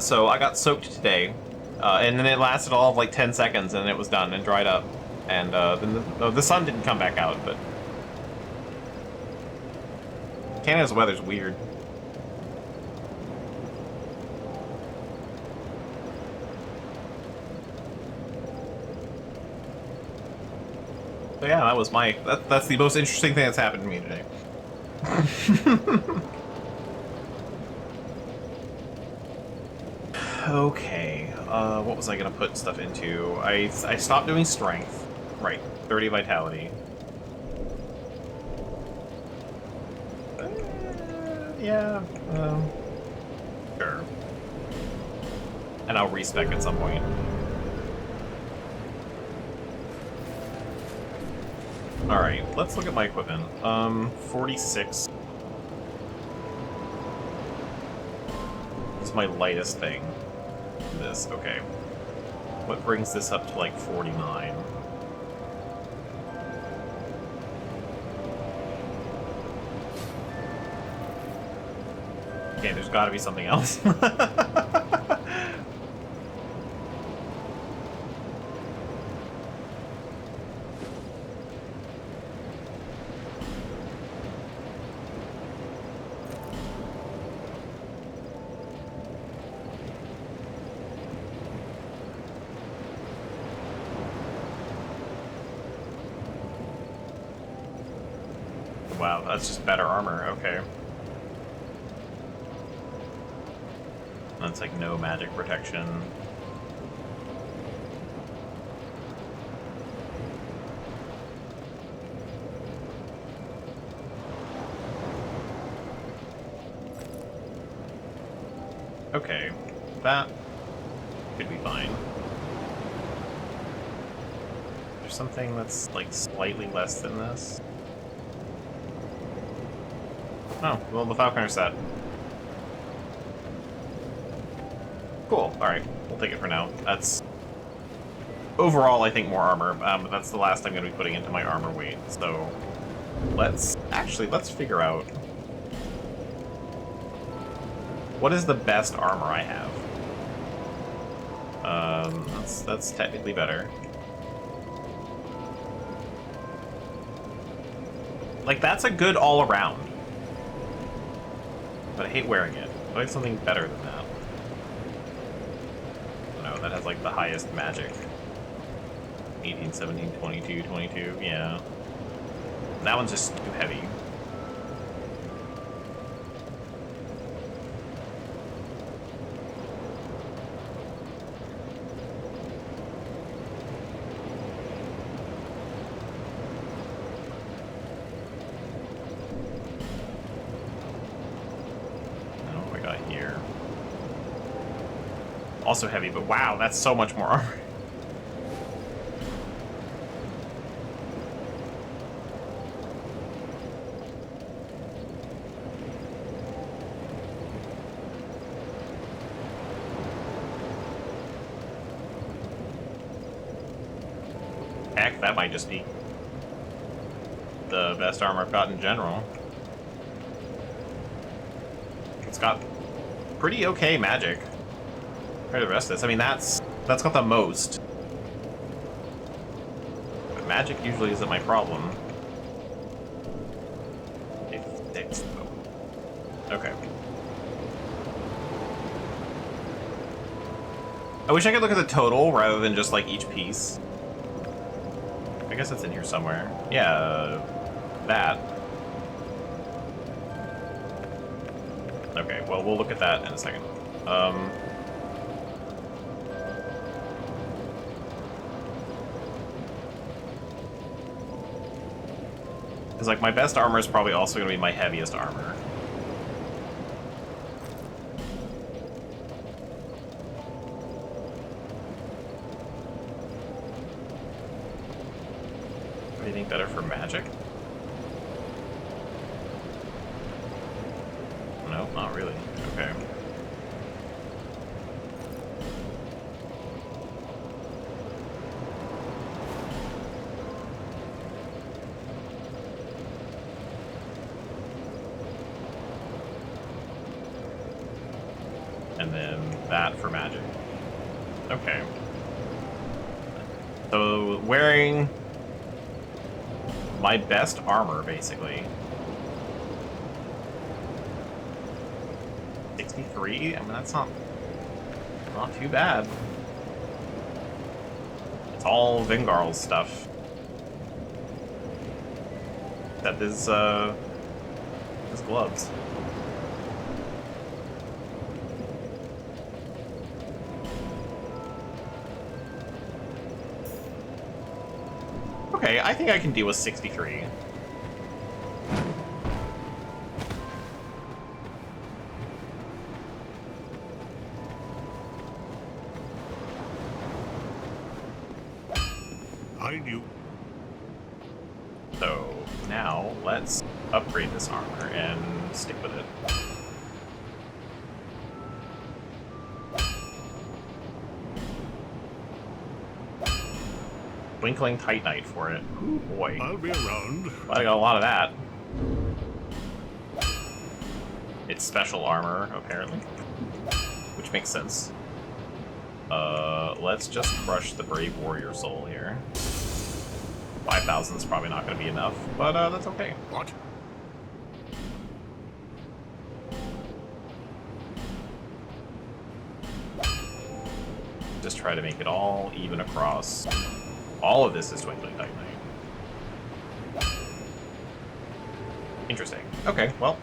So I got soaked today, and then it lasted all of like 10 seconds, and it was done and dried up. And then the sun didn't come back out, but Canada's weather's weird. So yeah, that was that's the most interesting thing that's happened to me today. Okay, what was I gonna put stuff into? I stopped doing strength. Right, 30 vitality. Yeah, sure. And I'll respec at some point. Alright, let's look at my equipment. 46. This is my lightest thing. This, okay. What brings this up to like 49? Okay, there's gotta be something else. Wow, that's just better armor, okay. That's like no magic protection. Okay, that could be fine. There's something that's like slightly less than this. Oh, well, the Falconer set. Cool. All right, we'll take it for now. That's overall, I think, more armor. But that's the last I'm going to be putting into my armor weight. So let's figure out what is the best armor I have. That's technically better. Like, that's a good all around. But I hate wearing it. I like something better than that. No, that has like the highest magic. 18, 17, 22, 22, yeah. That one's just too heavy. Also heavy, but wow, that's so much more armor. Heck, that might just be the best armor I've got in general. It's got pretty okay magic. Compared to the rest of this, I mean, that's got the most. But magic usually isn't my problem. If it's though. Okay. I wish I could look at the total rather than just like each piece. I guess it's in here somewhere. Yeah, that. Okay, well, we'll look at that in a second. Because, like, my best armor is probably also going to be my heaviest armor. Anything better for magic? No, not really. Okay. And then that for magic. Okay. So, wearing my best armor, basically. 63? I mean, that's not too bad. It's all Vingarl's stuff. Except his gloves. Okay, I think I can deal with 63. I knew. So, now, let's upgrade this armor and stick with it. Twinkling Titanite for it. Ooh, boy. I'll be around. Well, I got a lot of that. It's special armor, apparently. Which makes sense. Let's just crush the Brave Warrior Soul here. 5,000 is probably not going to be enough, but that's okay. What? Just try to make it all even across. All of this is Twinkling Titanite. Interesting. Okay, well.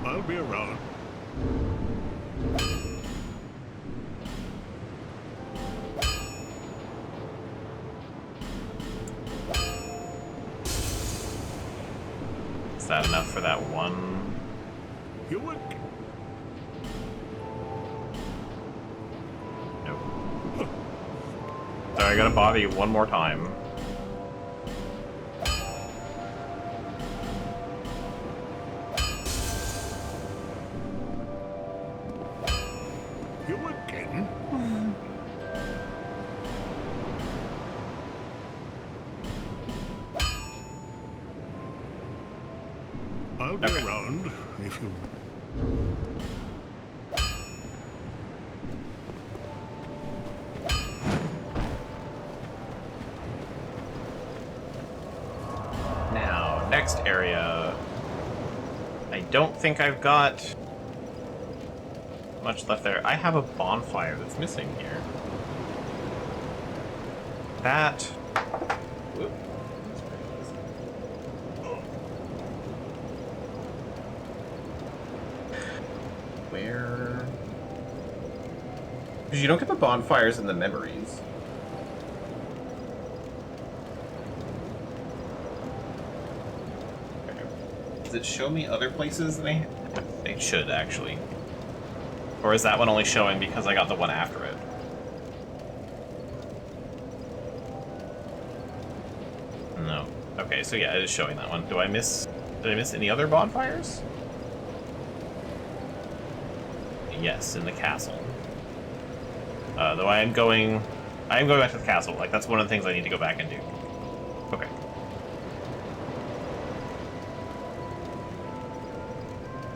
I'll be around. Is that enough for that one? You would. Nope. So I gotta bother you one more time. You again? I'll be Okay. around if you. Now, next area. I don't think I've got much left there. I have a bonfire that's missing here. That. Whoop. Where? Because you don't get the bonfires in the memories. Okay. Does it show me other places they should actually? Or is that one only showing because I got the one after it? No. Okay, so yeah, it is showing that one. Did I miss any other bonfires? Yes, in the castle. Though I am going back to the castle. Like, that's one of the things I need to go back and do. Okay.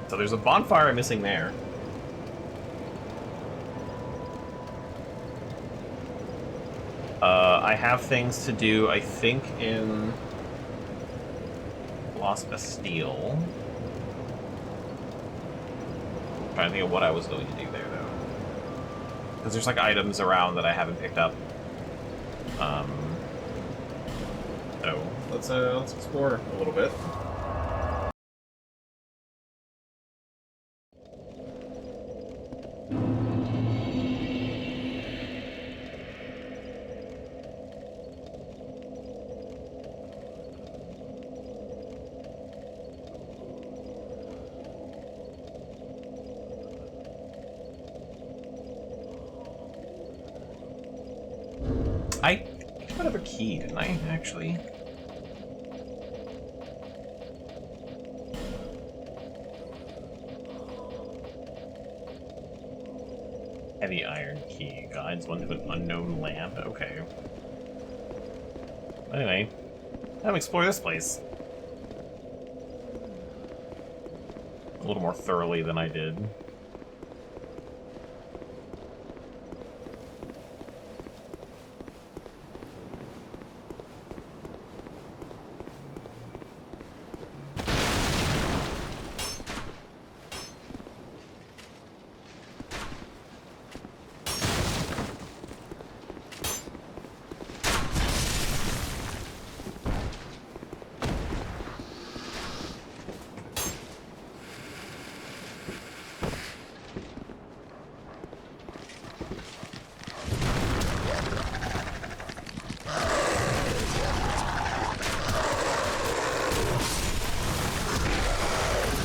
So there's a bonfire I'm missing there. I have things to do, I think, in Las Bastille. I'm trying to think of what I was going to do there, though. Because there's, like, items around that I haven't picked up. So, let's explore a little bit. I picked up a key, didn't I, actually? Heavy iron key. Guides one to an unknown land. Okay. Anyway, I'll explore this place. A little more thoroughly than I did.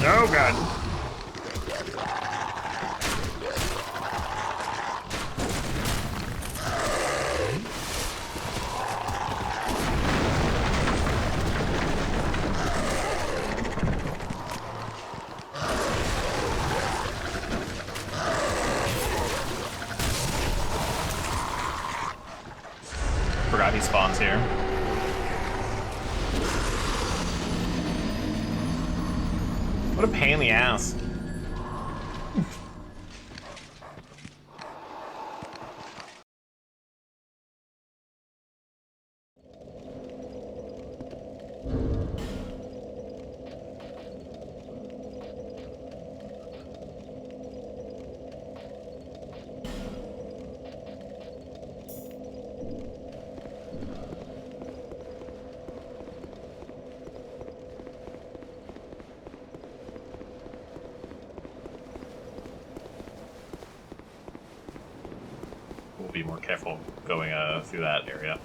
Oh God! Forgot he spawns here. What a pain in the ass. We'll be more careful going through that area.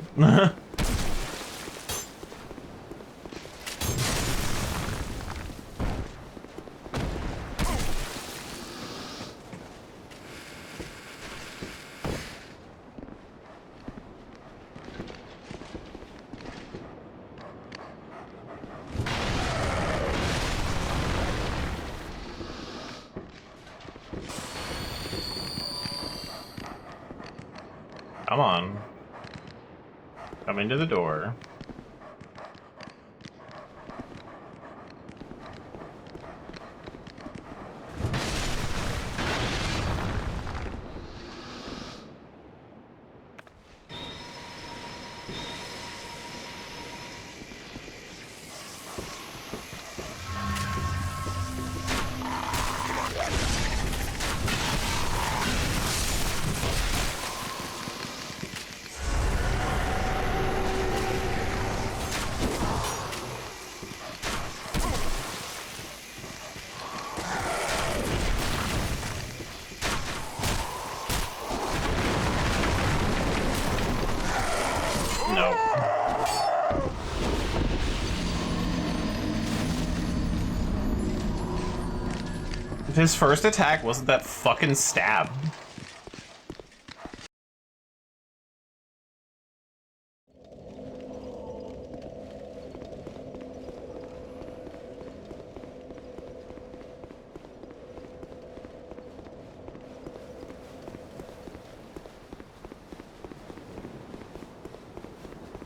Come on. Come into the door. No. His first attack wasn't that fucking stab.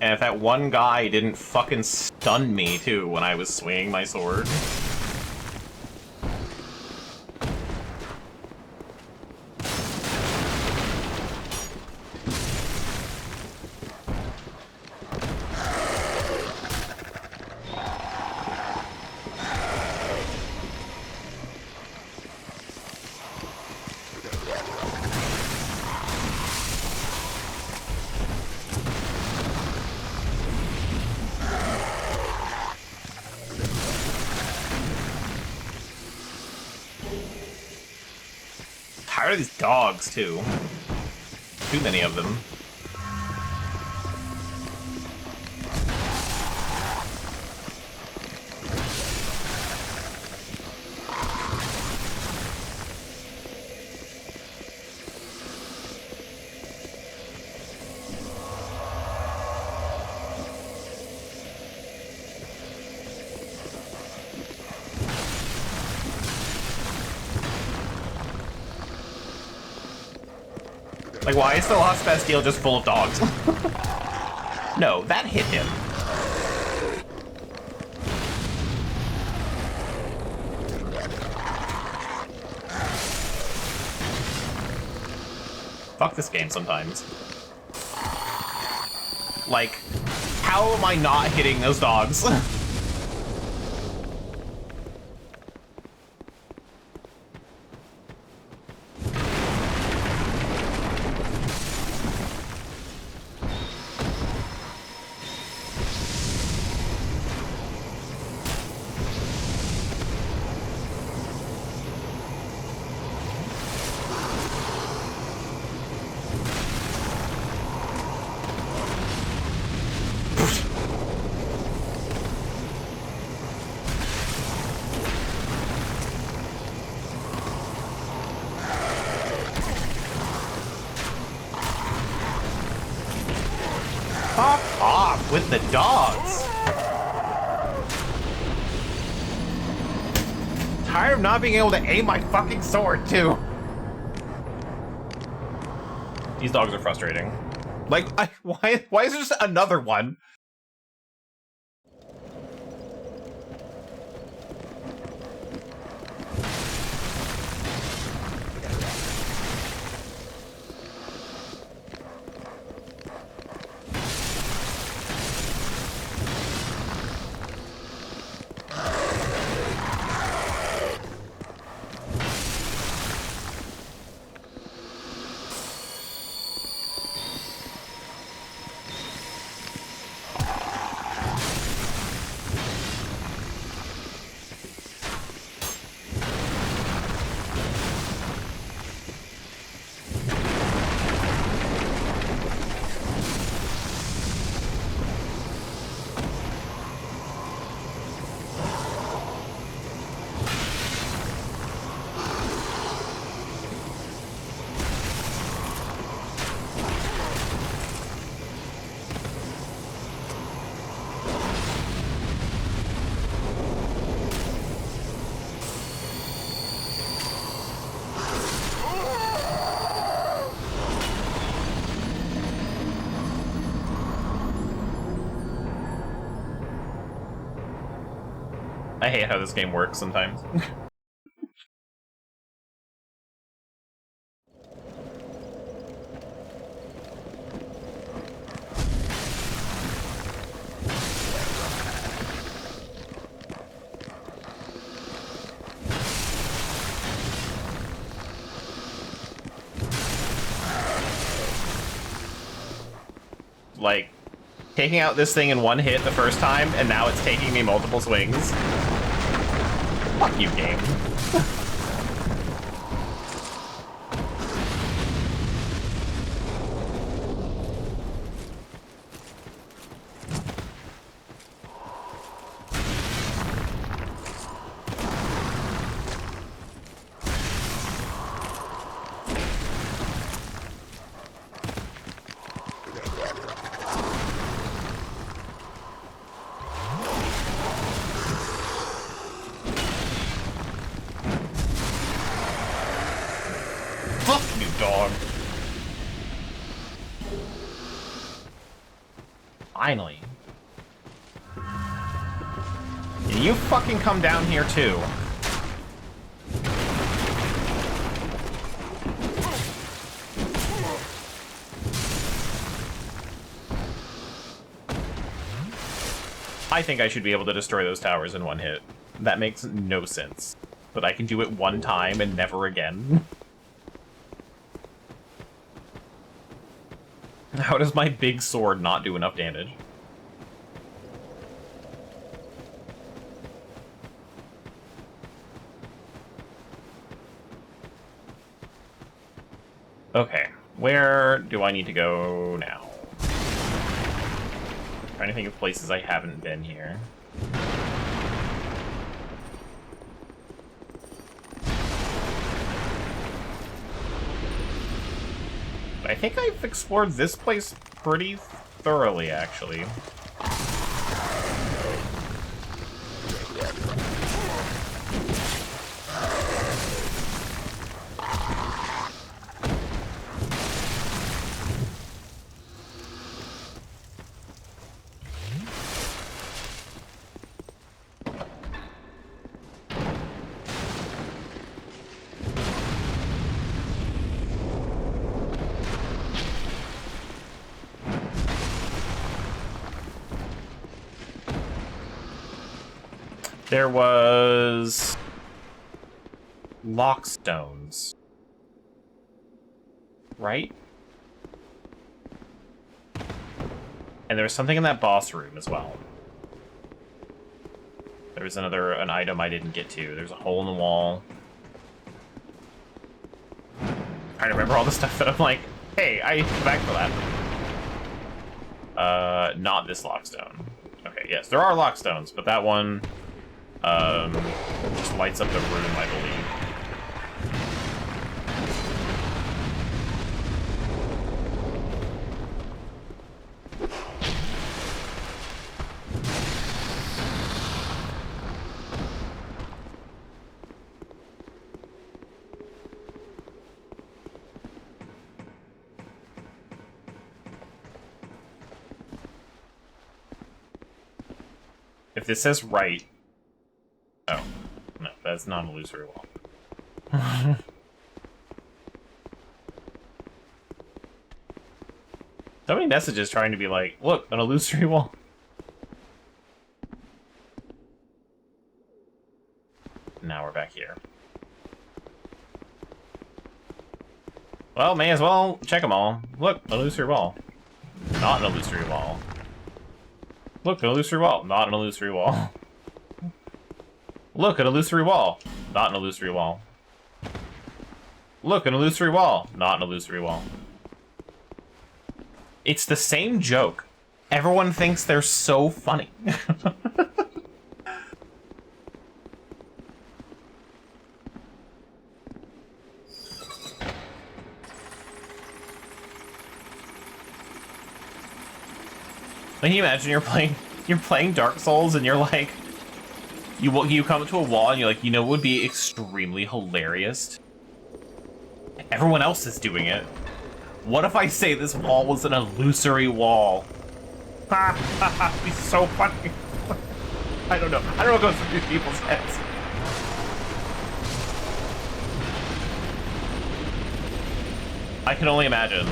And if that one guy didn't fucking stun me, too, when I was swinging my sword. Tired of these dogs, too. Too many of them. Like, why is the Lost Bastille just full of dogs? No, that hit him. Fuck this game sometimes. Like, how am I not hitting those dogs? Fuck off with the dogs. Tired of not being able to aim my fucking sword, too. These dogs are frustrating. Like, why is there just another one? I hate how this game works sometimes. Like, taking out this thing in one hit the first time, and now it's taking me multiple swings. Fuck you, game. Dog. Finally. And you fucking come down here too. I think I should be able to destroy those towers in one hit. That makes no sense. But I can do it one time and never again. How does my big sword not do enough damage? Okay, where do I need to go now? Trying to think of places I haven't been here. I think I've explored this place pretty thoroughly, actually. There was lockstones, right? And there was something in that boss room as well. There was an item I didn't get to. There's a hole in the wall. I'm trying to remember all the stuff that I'm like, hey, I need to come back for that. Not this lockstone. Okay, yes, there are lockstones, but that one just lights up the room, I believe. If this says right... Oh. No, that's not an illusory wall. So many messages trying to be like, look, an illusory wall. Now we're back here. Well, may as well check them all. Look, an illusory wall. Not an illusory wall. Look, an illusory wall. Not an illusory wall. Look, an illusory wall. Not an illusory wall. Look, an illusory wall. Not an illusory wall. It's the same joke. Everyone thinks they're so funny. Can you imagine you're playing Dark Souls and you're like, you come to a wall and you're like, you know what would be extremely hilarious? Everyone else is doing it. What if I say this wall was an illusory wall? Ha ha ha, it's so funny. I don't know. I don't know what goes through these people's heads. I can only imagine.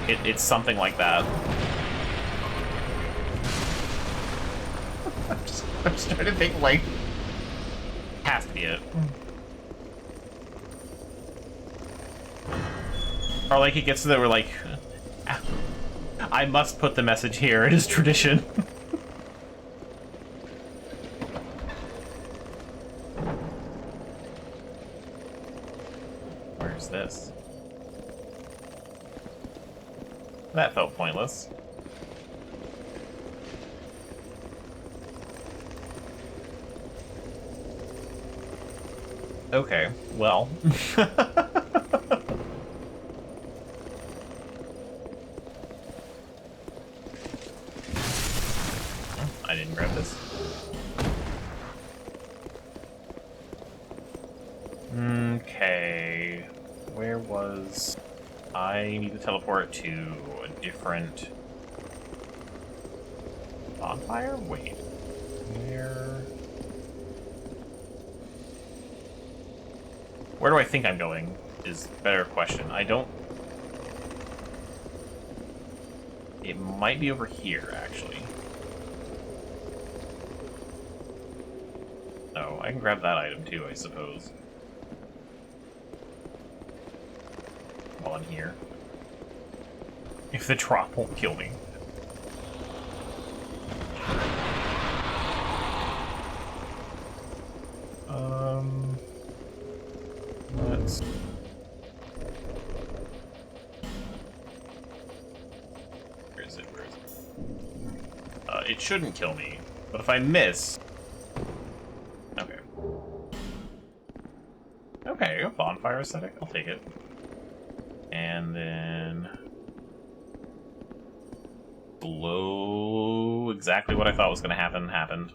It's something like that. I'm just trying to think, like... Has to be it. Or like he gets to there, we're like... I must put the message here, it is tradition. Where's this? That felt pointless. Okay, well. I didn't grab this. Okay. Where was... I need to teleport to a different... bonfire? Wait. Where do I think I'm going is a better question. I don't... It might be over here, actually. Oh, I can grab that item too, I suppose. While I'm here. If the drop won't kill me. Let's... Where is it? Where is it? It shouldn't kill me, but if I miss... Okay. Okay, a bonfire aesthetic. I'll take it. And then... Blow... Exactly what I thought was going to happen, happened.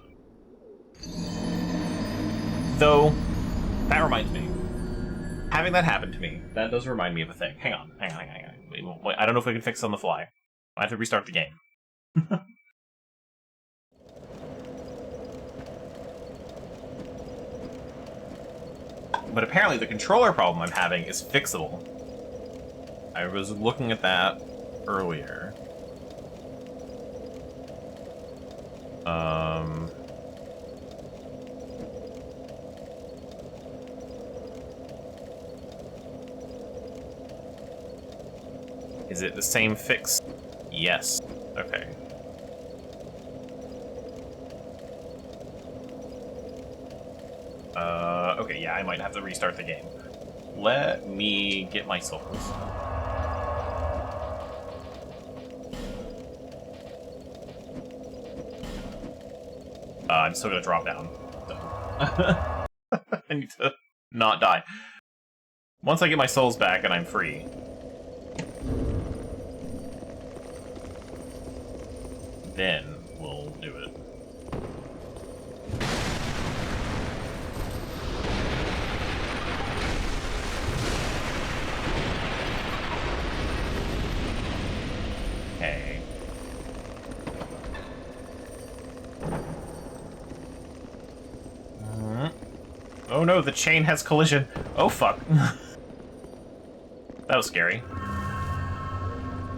Though, that reminds me. Having that happen to me, that does remind me of a thing. Hang on. Wait, I don't know if we can fix it on the fly. I have to restart the game. But apparently the controller problem I'm having is fixable. I was looking at that earlier. Is it the same fix? Yes. Okay. Okay, yeah, I might have to restart the game. Let me get my souls. I'm still gonna drop down. I need to not die. Once I get my souls back and I'm free. Then we'll do it. Okay. Oh no, the chain has collision. Oh fuck. That was scary.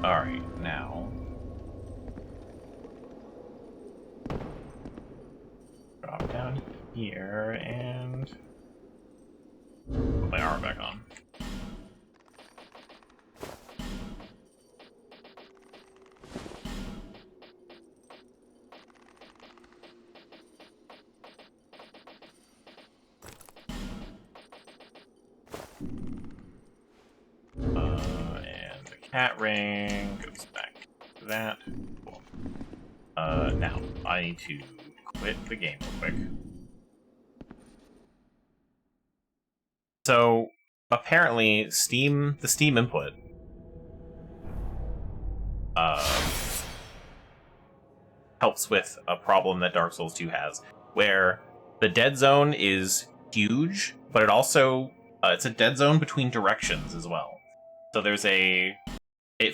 Alright, now. Drop down here and put my armor back on. And the cat ring goes back to that. Cool. Now I need to quit the game real quick. So apparently, the Steam input, helps with a problem that Dark Souls 2 has, where the dead zone is huge, but it also it's a dead zone between directions as well. So there's it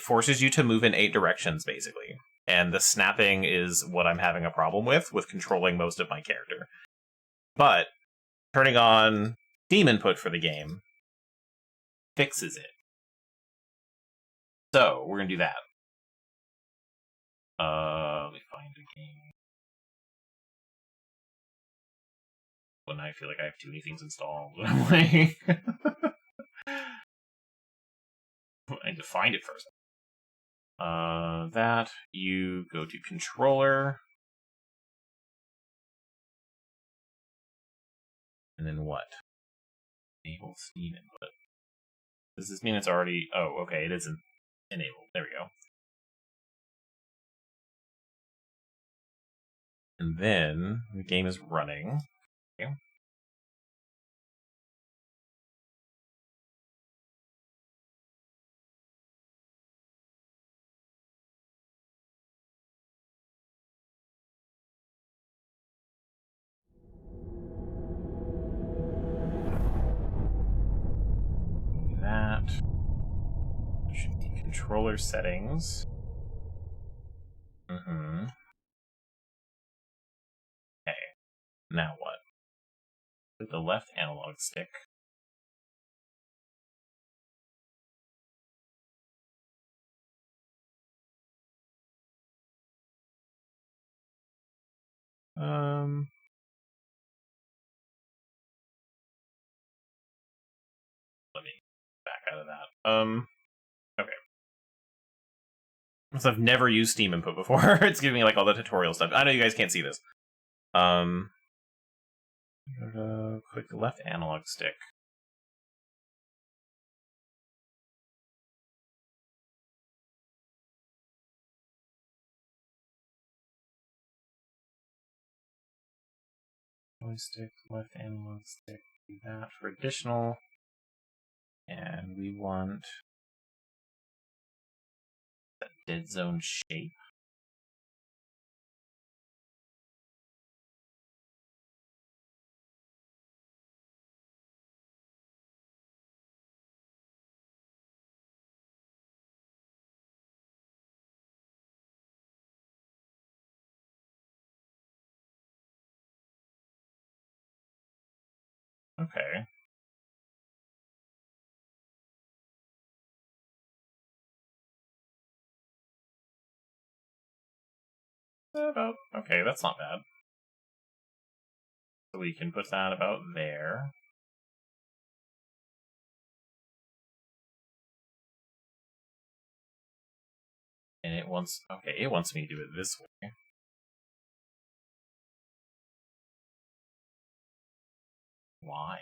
forces you to move in 8 directions basically, and the snapping is what I'm having a problem with controlling most of my character. But turning on Steam input for the game fixes it. So we're gonna do that. Let me find a game. When I feel like I have too many things installed. I'm like, I need to find it first. That you go to controller, and then what? Enable Steam input. Does this mean it's already? Oh, okay, it isn't enabled. There we go. And then the game is running. Okay. That should be controller settings. Mm-hmm. Okay. Now what? With the left analog stick. Let me back out of that. Okay. Since I've never used Steam input before, it's giving me like all the tutorial stuff. I know you guys can't see this. Click the left analog stick. Joystick, left analog stick, do that for additional. And we want that dead zone shape. Okay. Okay, that's not bad. So we can put that about there. And it wants, okay, it wants me to do it this way. Why?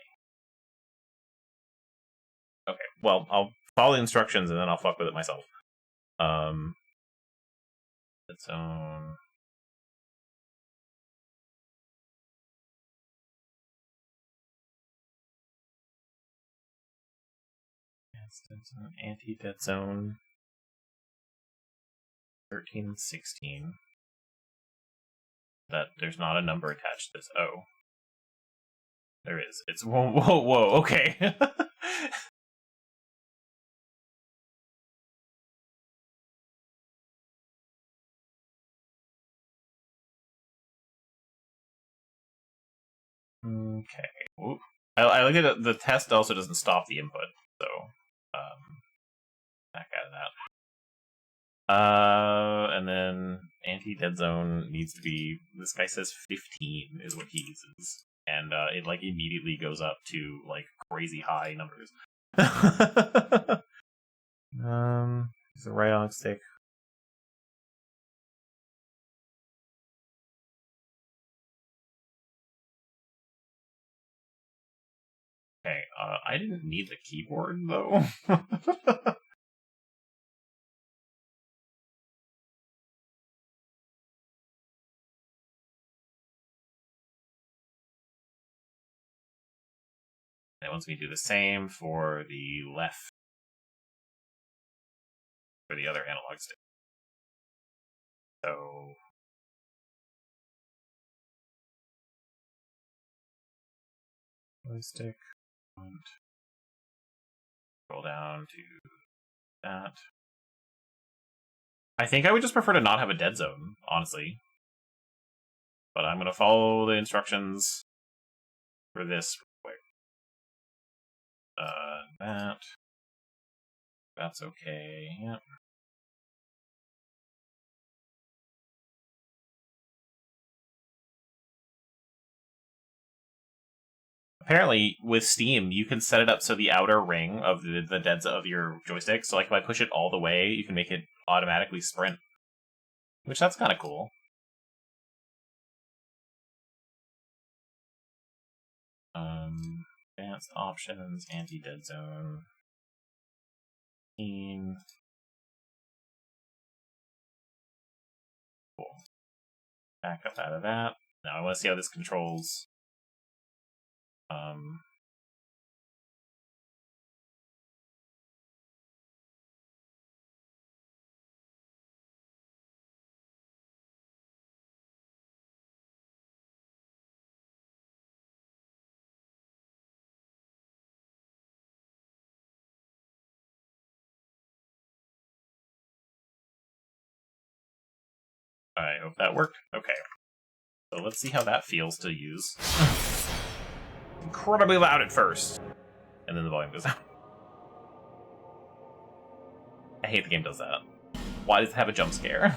Okay, well, I'll follow the instructions and then I'll fuck with it myself. Its own. Anti-dead zone 13 and 16. That there's not a number attached to this. Oh. There is. It's whoa, whoa, whoa, okay. Okay. Ooh. I like it. The test also doesn't stop the input, so back out of that. And then anti-dead zone needs to be. This guy says 15 is what he uses, and it like immediately goes up to like crazy high numbers. Is the right on stick. Okay, I didn't need the keyboard, though. It wants me to do the same for the left, for the other analog stick. So... joystick, scroll down to that. I think I would just prefer to not have a dead zone, honestly. But I'm gonna follow the instructions for this real quick. That's okay. Yep. Apparently, with Steam, you can set it up so the outer ring of the dead zone of your joystick. So, like, if I push it all the way, you can make it automatically sprint, which that's kind of cool. Advanced options, anti-dead zone. Cool. Back up out of that. Now I want to see how this controls. I hope that worked. Okay. So let's see how that feels to use. Incredibly loud at first. And then the volume goes down. I hate the game does that. Why does it have a jump scare?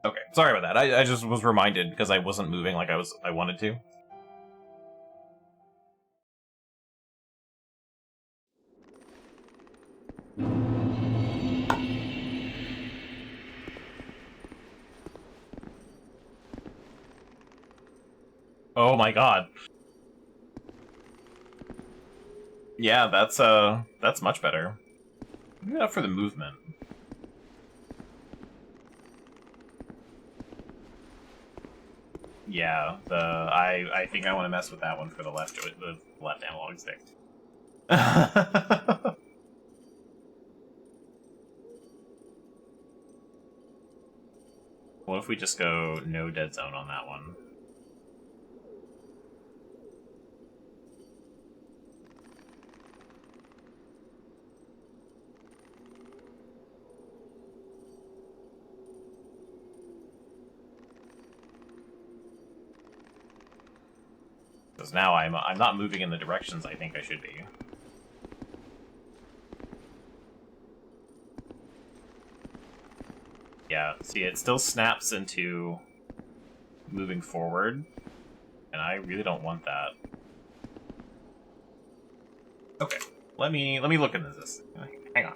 Okay, sorry about that. I just was reminded because I wasn't moving like I wanted to. Oh my god. Yeah, that's much better. Maybe not for the movement. Yeah, I think I want to mess with that one for the left analog stick. What if we just go no dead zone on that one? Because now I'm not moving in the directions I think I should be. Yeah, see, it still snaps into moving forward, and I really don't want that. Okay, let me look into this. Hang on.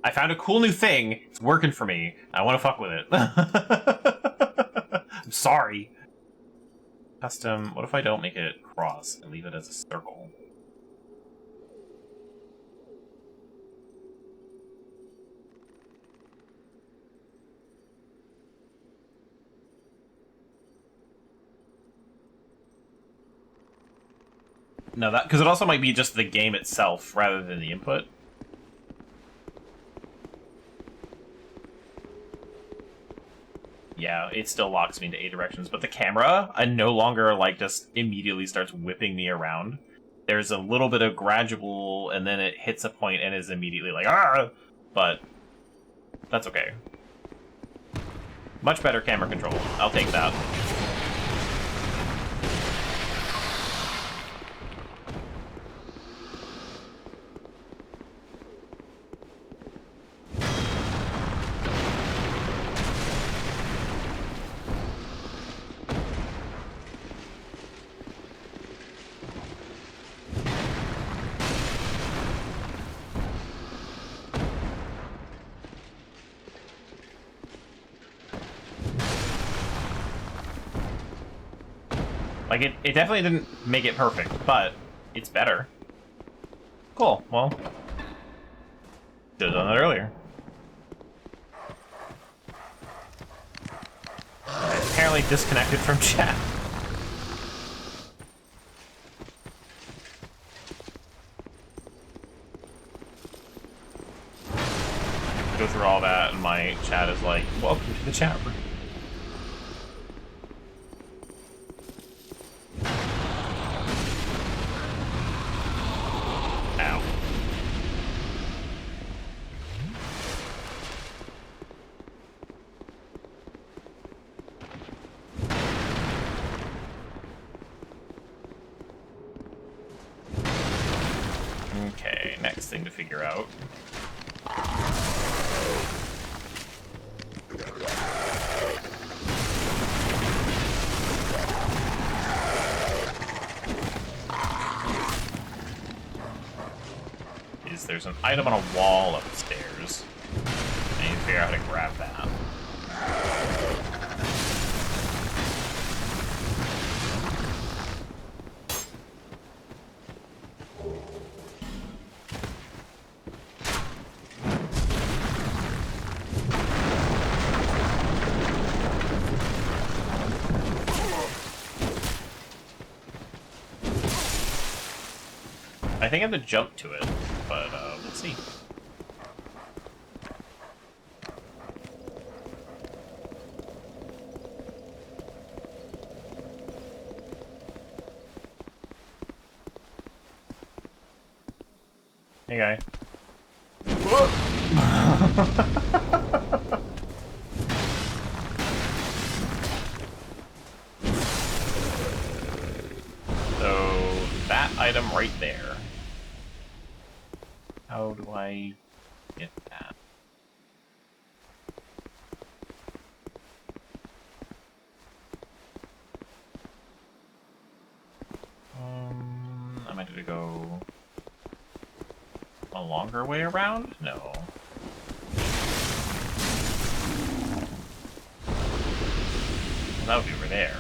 I found a cool new thing. It's working for me. I want to fuck with it. I'm sorry. Custom, what if I don't make it cross and leave it as a circle? No, that because it also might be just the game itself rather than the input. Yeah, it still locks me into 8 directions, but the camera, I no longer, like, just immediately starts whipping me around. There's a little bit of gradual, and then it hits a point and is immediately like, ah! But that's okay. Much better camera control. I'll take that. Like, it definitely didn't make it perfect, but it's better. Cool, well, should've done that earlier. Apparently disconnected from chat. Go through all that, and my chat is like, welcome to the chat room. figure out. Is there's an item on a wall upstairs. I need to figure out how to grab that. I think I have to jump to it, but let's see. Hey, guy. So, that item right there. How do I get that? I might have to go a longer way around? No. That would be over there.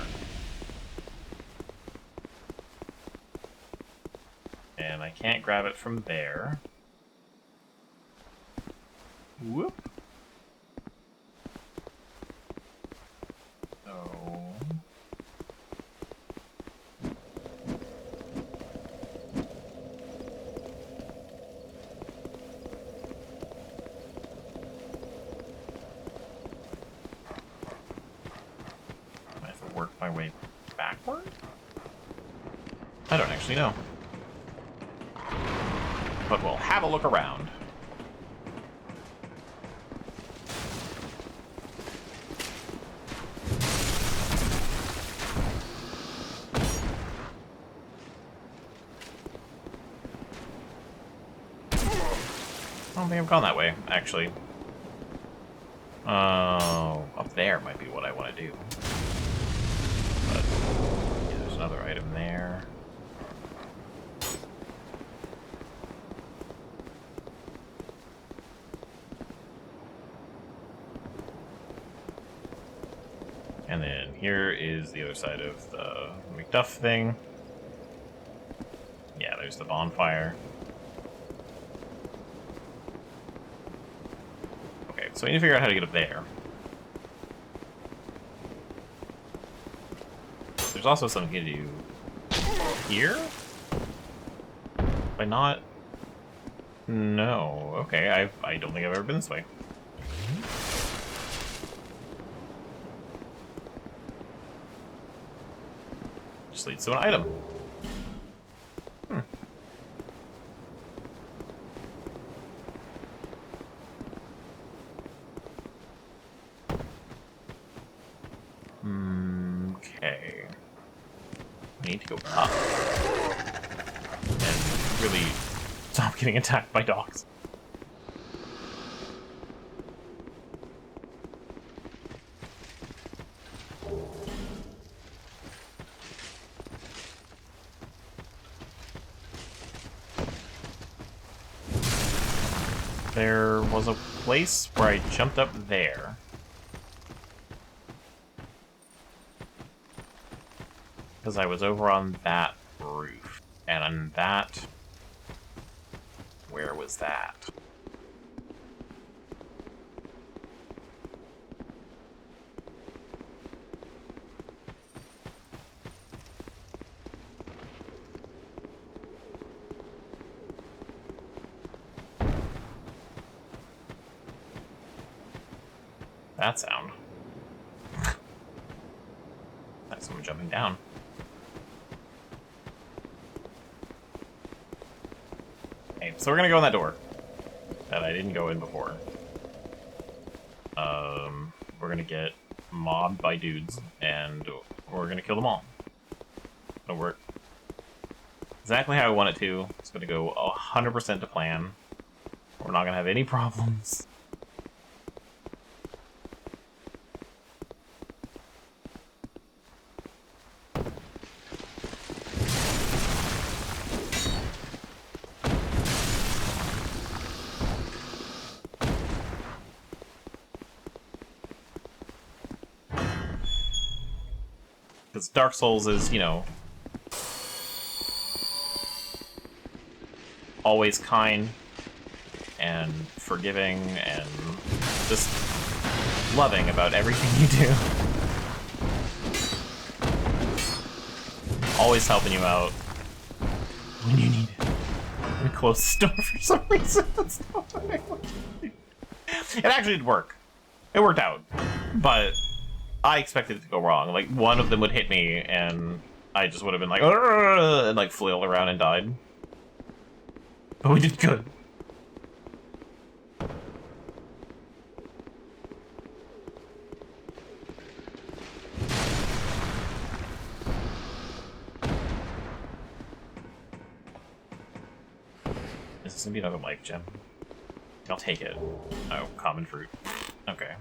And I can't grab it from there. Whoop. So... I have to work my way backward? I don't actually know. But we'll have a look around. I don't think I've gone that way, actually. Oh, up there might be what I want to do. But yeah, there's another item there. And then here is the other side of the McDuff thing. Yeah, there's the bonfire. Okay, so I need to figure out how to get up there. There's also something to do here? By not... No. Okay, I don't think I've ever been this way. Just leads to an item. Okay. I need to go up. And really stop getting attacked by dogs. There was a place where I jumped up there. Because I was over on that roof. And on that... Where was that? That sound. That's someone jumping down. Okay, so we're gonna go in that door that I didn't go in before. We're gonna get mobbed by dudes, and we're gonna kill them all. It'll work exactly how I want it to. It's gonna go 100% to plan. We're not gonna have any problems. Because Dark Souls is, you know, always kind and forgiving and just loving about everything you do. Always helping you out when you need it. We closed the door for some reason. That's not what I wanted to do. It actually did work. It worked out. But I expected it to go wrong. Like, one of them would hit me, and I just would have been like, "Argh!" and like flailed around and died. But we did good. Is this gonna be another life gem? I'll take it. Oh, common fruit. Okay.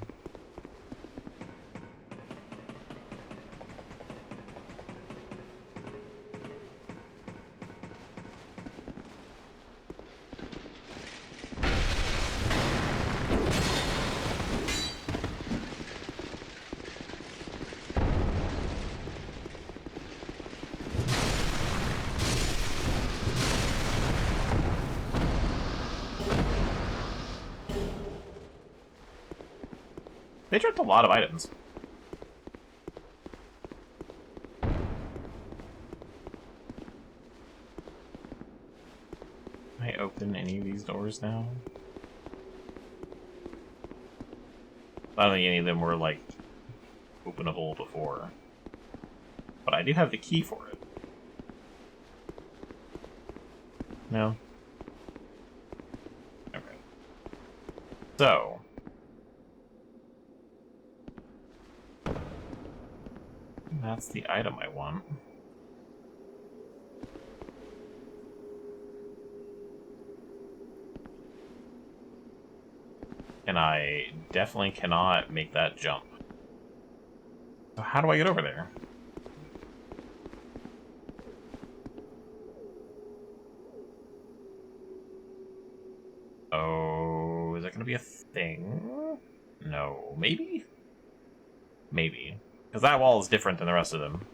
They dropped a lot of items. Can I open any of these doors now? I don't think any of them were, like, openable before. But I do have the key for it. No? Okay. So... that's the item I want. And I definitely cannot make that jump. So how do I get over there? Oh, is that gonna be a thing? No, maybe? Maybe. Because that wall is different than the rest of them.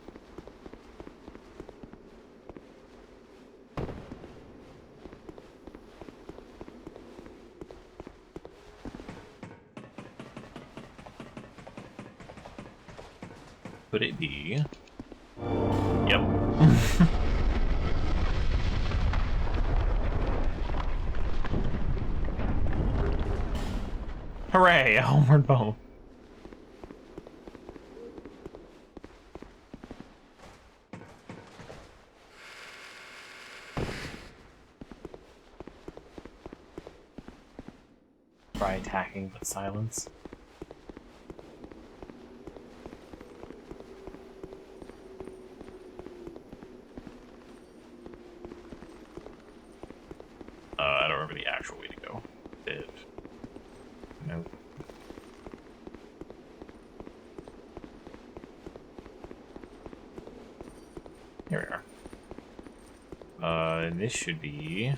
Could it be? Yep. Hooray! A homeward bone. Try attacking with silence. I don't remember the actual way to go. Nope. Here we are. And this should be...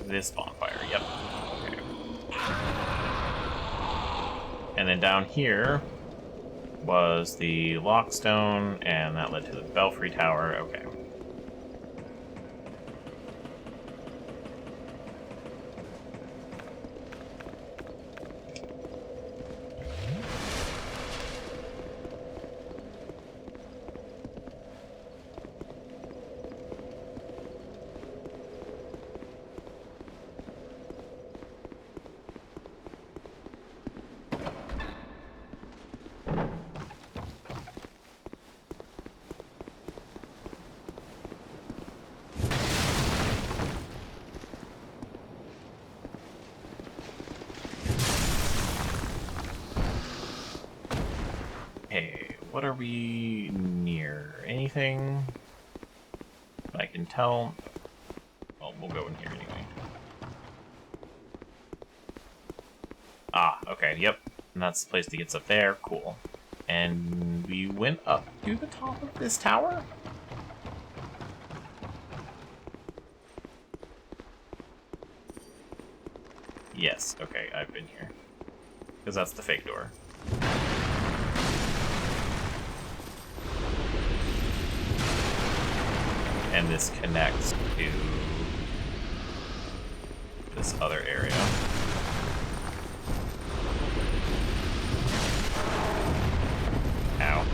this bonfire, yep. Okay. And then down here was the lockstone, and that led to the belfry tower. Okay. what are we near? Anything I can tell? Well, we'll go in here anyway. Ah, okay, yep. And that's the place that gets up there. Cool. And we went up to the top of this tower? Yes, okay, I've been here. Because that's the fake door. And this connects to this other area. Ow.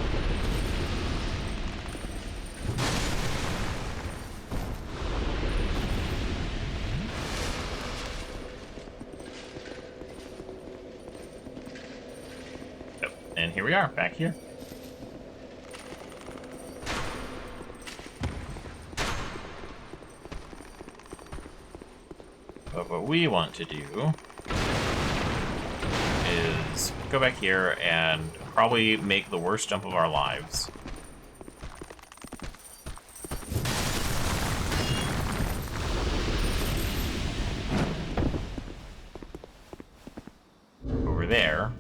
Yep. And here we are, back here. But what we want to do is go back here and probably make the worst jump of our lives. Over there.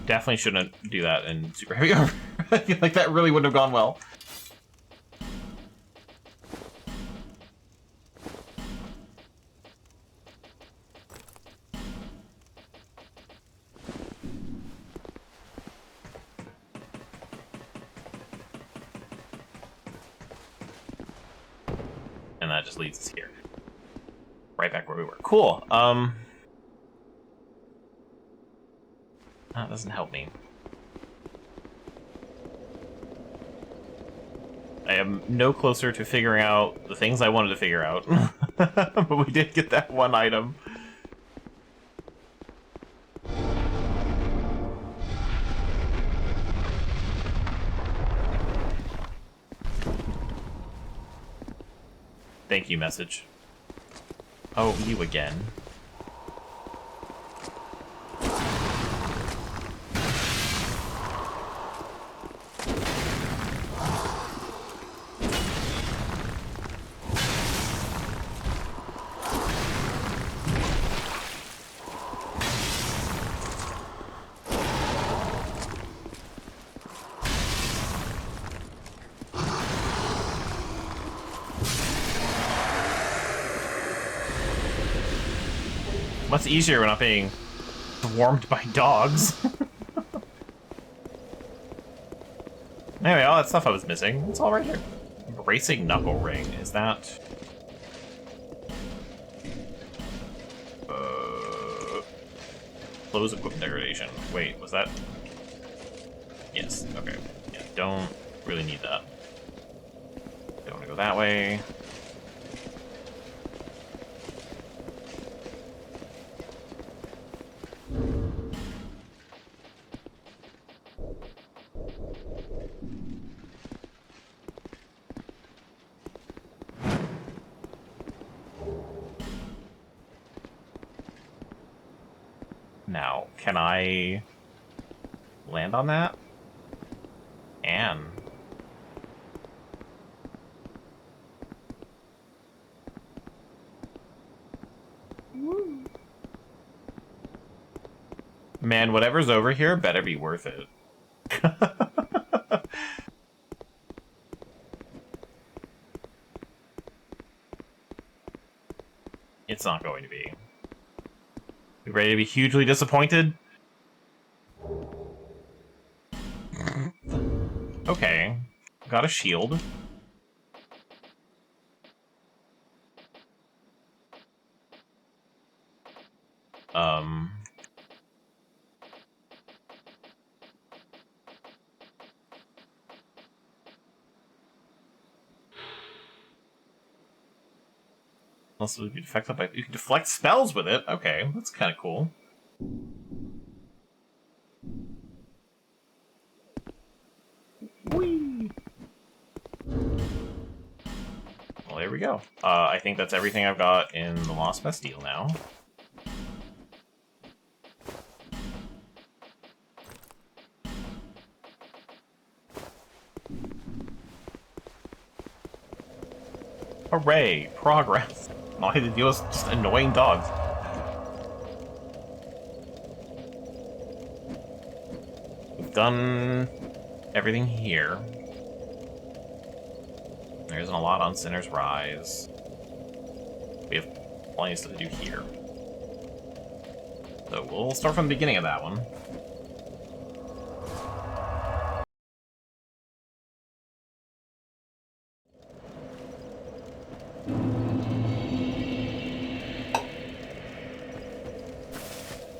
Definitely shouldn't do that in Super Heavy Armor. I feel like that really wouldn't have gone well. And that just leads us here. Right back where we were. Cool. That doesn't help me. I am no closer to figuring out the things I wanted to figure out. But we did get that one item. Thank you, message. Oh, you again. Much easier when not being swarmed by dogs. Anyway, all that stuff I was missing, it's all right here. Bracing knuckle ring, is that... Close equipment degradation. Wait, was that... Yes, okay. Yeah, don't really need that. Don't want to go that way. Now, can I land on that? And man, whatever's over here better be worth it. It's not going to be. You ready to be hugely disappointed? Okay. Got a shield. Also, you can deflect spells with it. Okay, that's kind of cool. Whee! Well, there we we go. I think that's everything I've got in the Lost Bastille now. Hooray! Progress! All I had to deal with just annoying dogs. We've done everything here. There isn't a lot on Sinner's Rise. We have plenty of stuff to do here. So we'll start from the beginning of that one.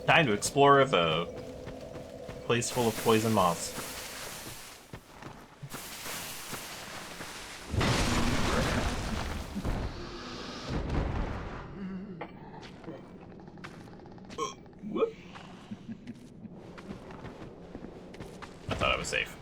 Time to explore the place full of poison moths. Whoop. I thought I was safe.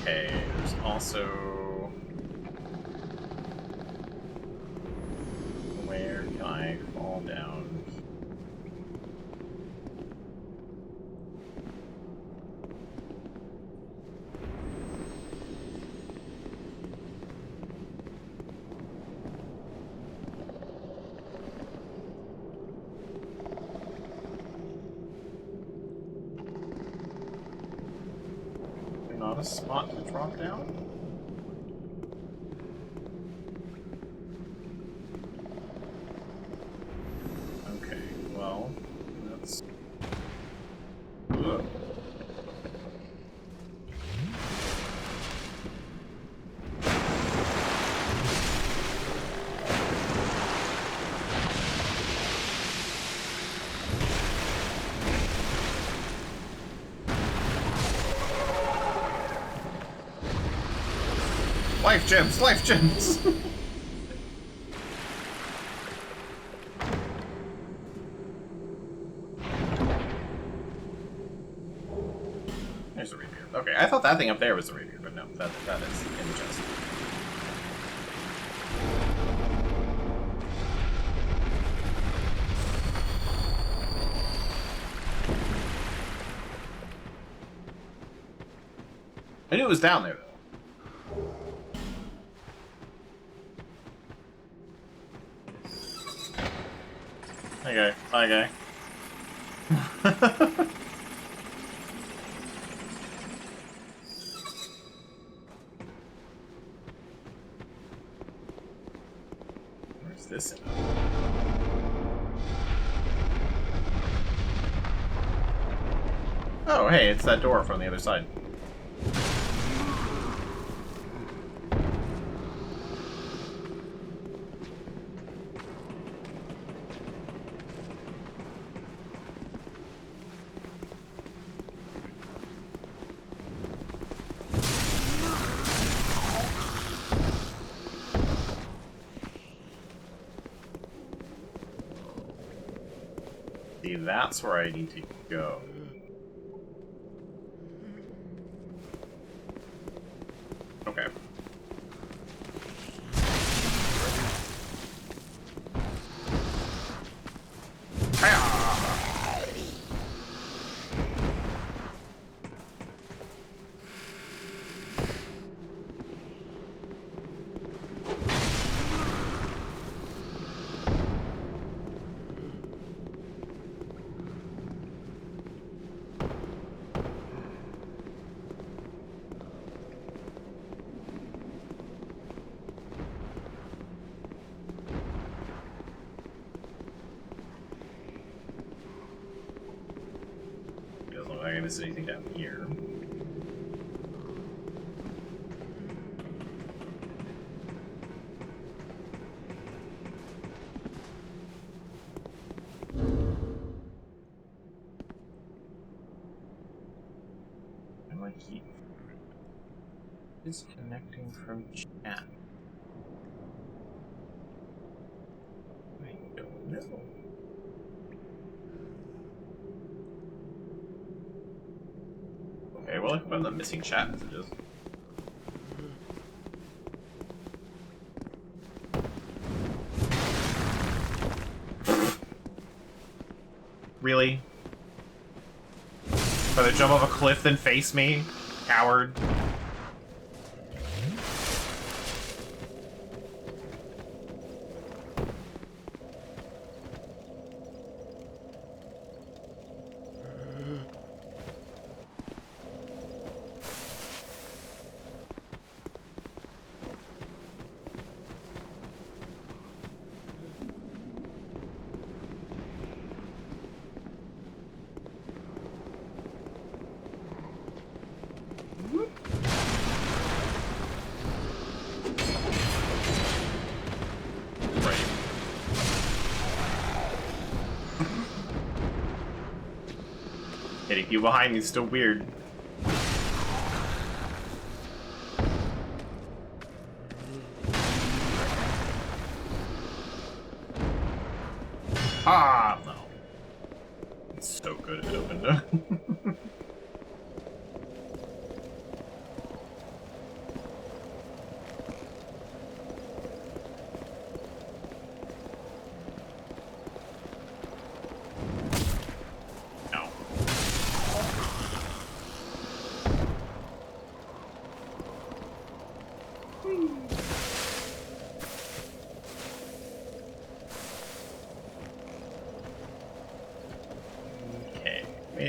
Okay, there's also... Where can I fall down? Not a spot to drop down? Okay, well, that's... Ugh. Life gems! Life gems! There's a rapier. Okay, I thought that thing up there was a rapier, but no, that is in the chest. I knew it was down there, though. Okay, bye guy. Where's this in? Oh, hey, it's that door from the other side. See, that's where I need to go. Okay. I didn't miss anything down here. Keep disconnecting from chat. I don't know. Okay, well, I found the missing chat messages. Really? Rather jump off a cliff than face me? Coward. Hitting you behind me is still weird. Ah, no. It's so good at open door.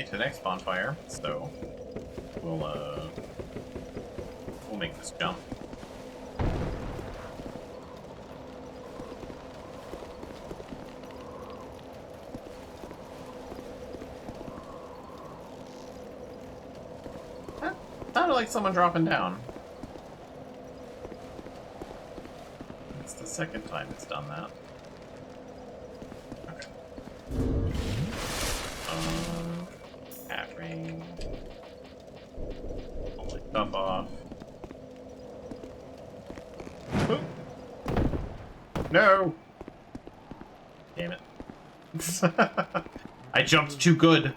To the next bonfire, so we'll make this jump. That sounded like someone dropping down. It's the second time it's done that. Okay. Ring. Pull my stuff off. Oop. No! Damn it. I jumped too good.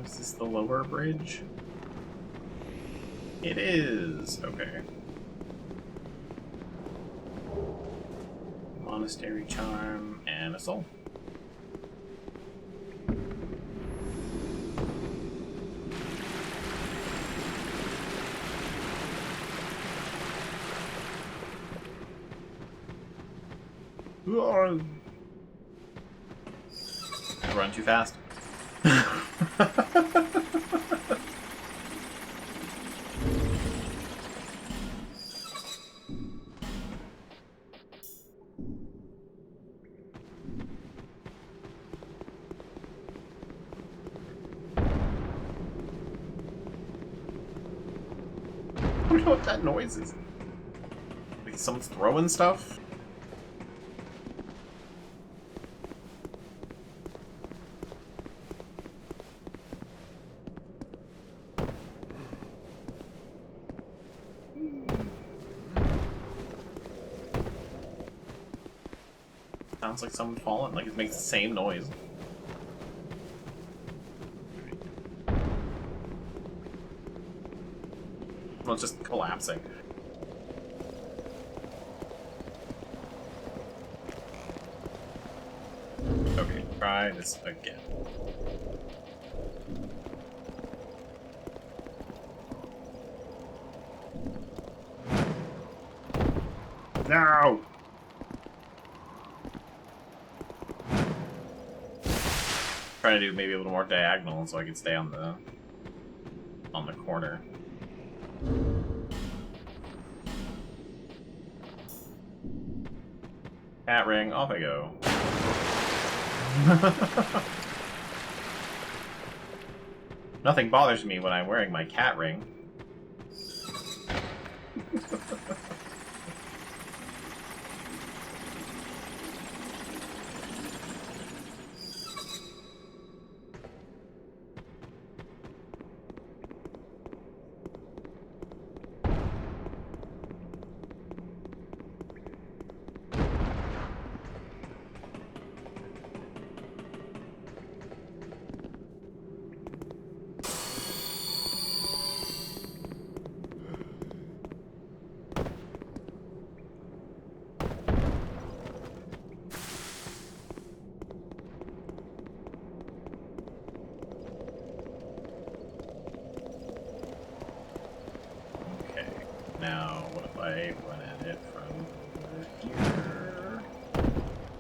Is this the lower bridge? It is. Okay. Monastery charm and a soul. I run too fast. I don't know what that noise is. Like someone's throwing stuff? Sounds like someone falling, like it makes the same noise. Well, it's just collapsing. Okay, try this again. No! Trying to do maybe a little more diagonal so I can stay on the corner. Cat ring, off I go. Nothing bothers me when I'm wearing my cat ring. Now, what if I run at it from over here?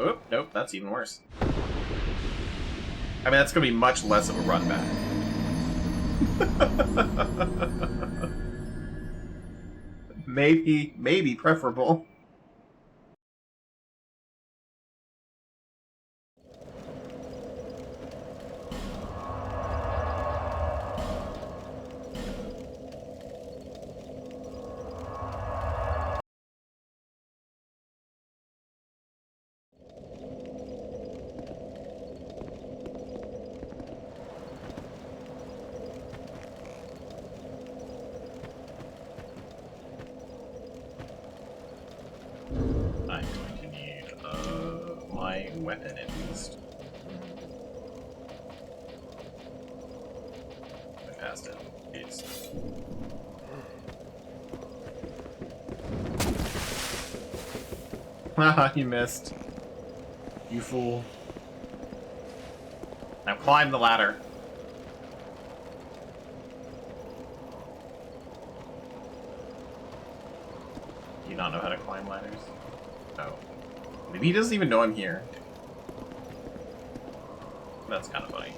Oh, nope, that's even worse. I mean, that's going to be much less of a run back. Maybe preferable. I'm going to need my weapon at least. I passed it. It's... Haha, you missed. You fool. Now climb the ladder. Do you not know how to climb ladders? Oh. Maybe he doesn't even know I'm here. That's kind of funny.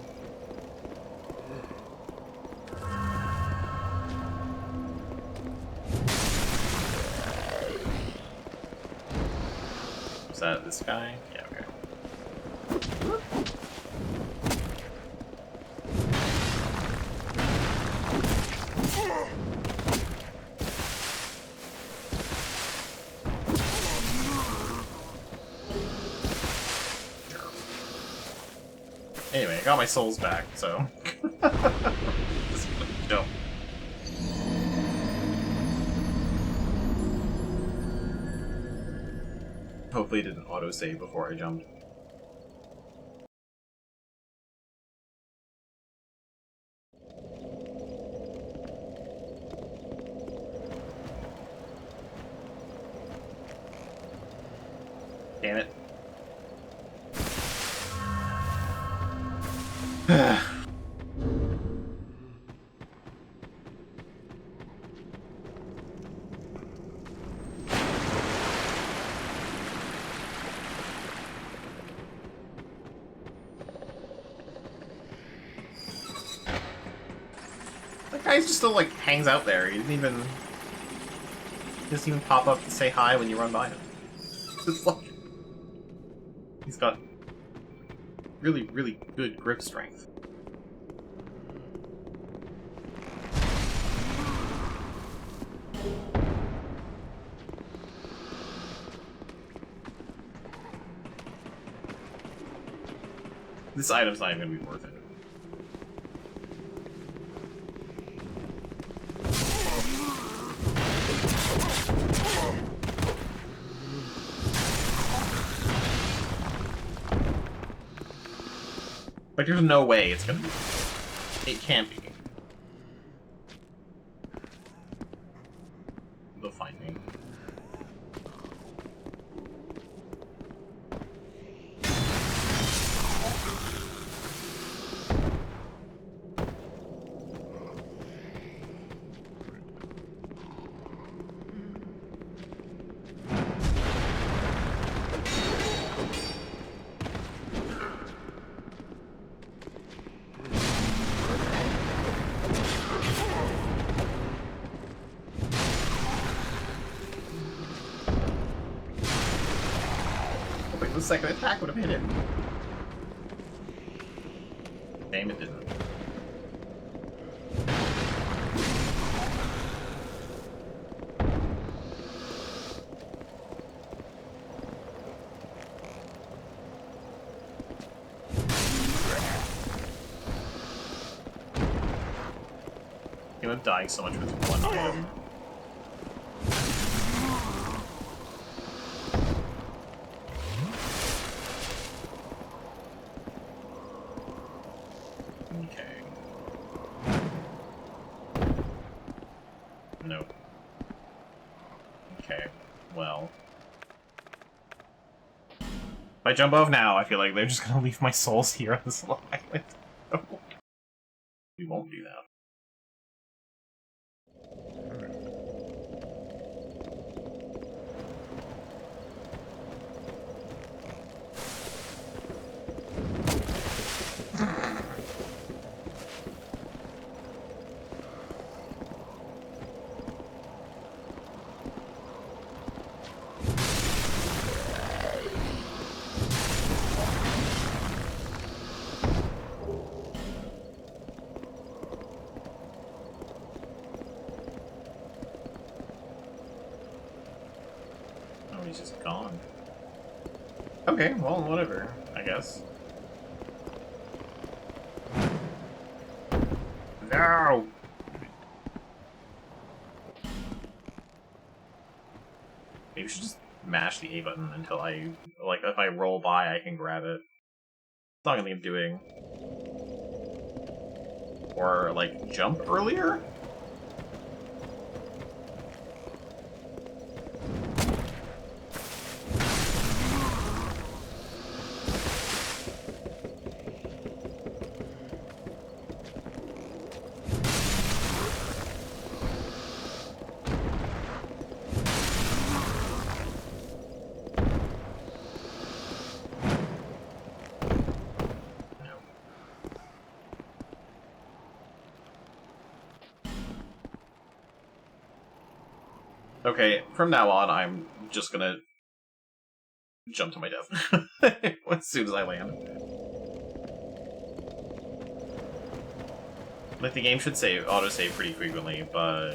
Is that this guy? Yeah, okay. Anyway, I got my souls back, so... Just jump. Hopefully it didn't autosave before I jumped. Damn it. That guy just still like hangs out there. He doesn't even pop up to say hi when you run by him. It's like he's got really, really good grip strength. This item's not even gonna be worth it. Like, there's no way it's gonna be. It can't be. They'll find me. second attack would have hit it. Damn, it didn't. I'm dying so much with one item. Okay. Nope. Okay, well. If I jump off now, I feel like they're just gonna leave my souls here on this little island. We won't do that. He's just gone. Okay, well, whatever, I guess. No! Maybe we should just mash the A button until I, like, if I roll by, I can grab it. That's not gonna think I'm doing. Or, like, jump earlier? Okay, from now on, I'm just gonna jump to my death as soon as I land. Like, the game should save, auto-save pretty frequently, but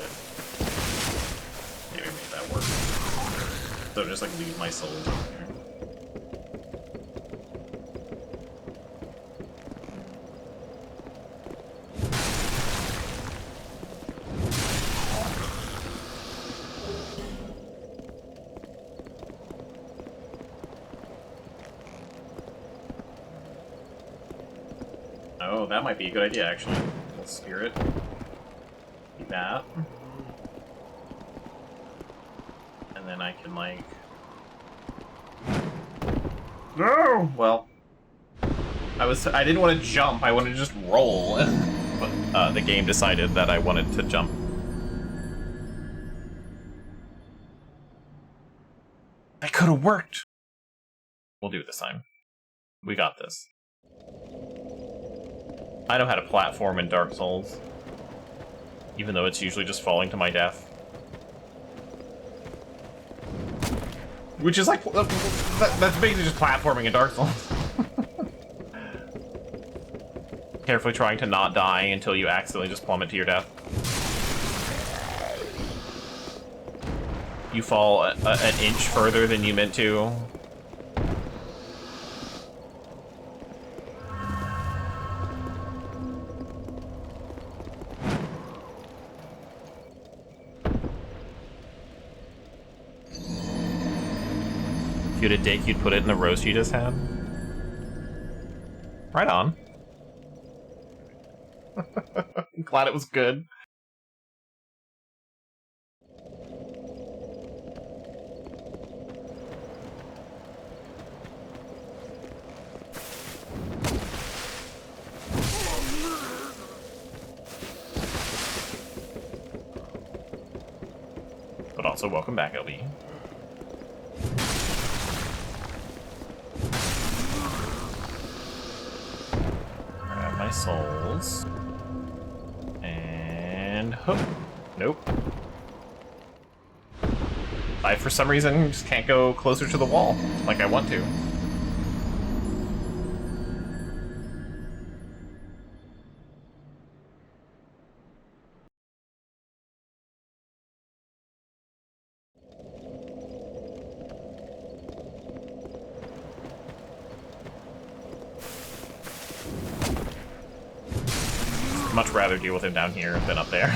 maybe make that work. So just, like, leave my soul down there. Oh, that might be a good idea, actually. Little spirit. Like that. And then I can, like... No! Well... I didn't want to jump, I wanted to just roll. But the game decided that I wanted to jump. That could have worked! We'll do it this time. We got this. I know how to platform in Dark Souls, even though it's usually just falling to my death. Which is like, that's basically just platforming in Dark Souls. Carefully trying to not die until you accidentally just plummet to your death. You fall an inch further than you meant to. If you had a dick, you'd put it in the roast you just had? Right on. I'm glad it was good. But also, welcome back, LB. Grab my souls. And hook. Nope. I, for some reason, just can't go closer to the wall like I want to. Much rather deal with him down here than up there.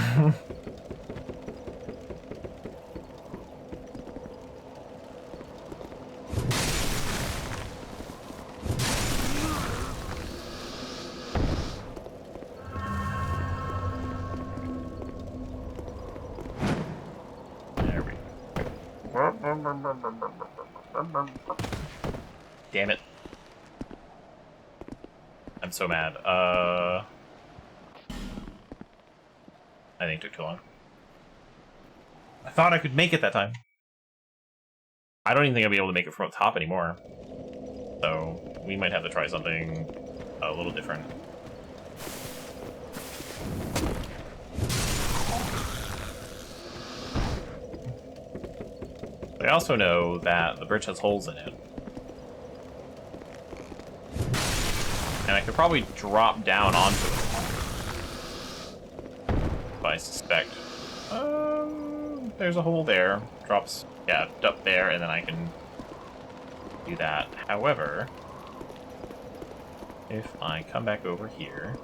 There we go. Damn it. I'm so mad. I think it took too long. I thought I could make it that time. I don't even think I'll be able to make it from up top anymore. So, we might have to try something a little different. But I also know that the bridge has holes in it. And I could probably drop down onto it. But I suspect. There's a hole there. Drops, yeah, up there, and then I can do that. However, if I come back over here.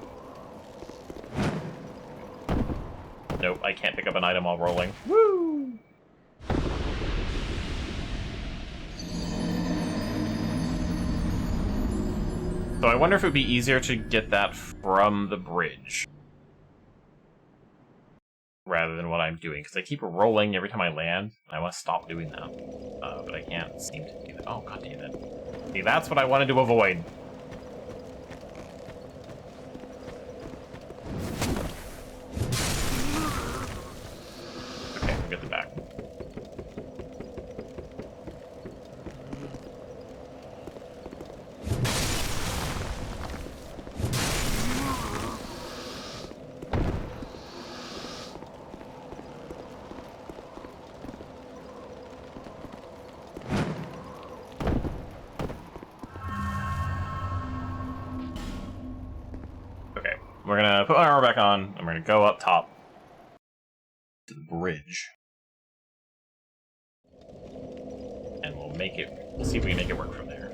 Nope, I can't pick up an item while rolling. Woo! So I wonder if it would be easier to get that from the bridge rather than what I'm doing, because I keep rolling every time I land, and I want to stop doing that. But I can't seem to do that. Oh, god damn it. See, that's what I wanted to avoid. Okay, we'll get them back. We're gonna put my armor back on, and we're gonna go up top to the bridge. And we'll see if we can make it work from there.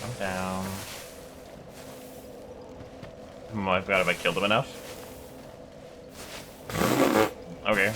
Come down. I forgot if I killed him enough. Okay.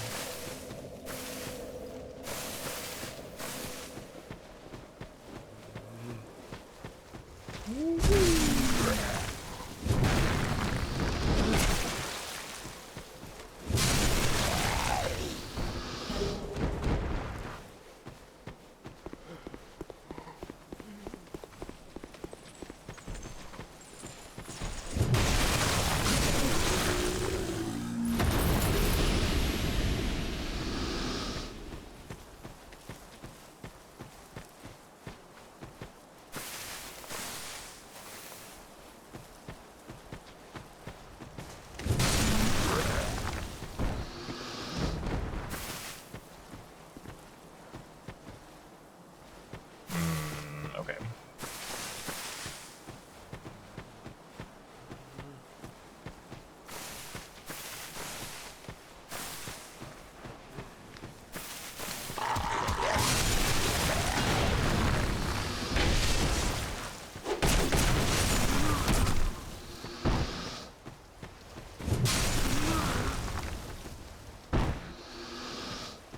Okay.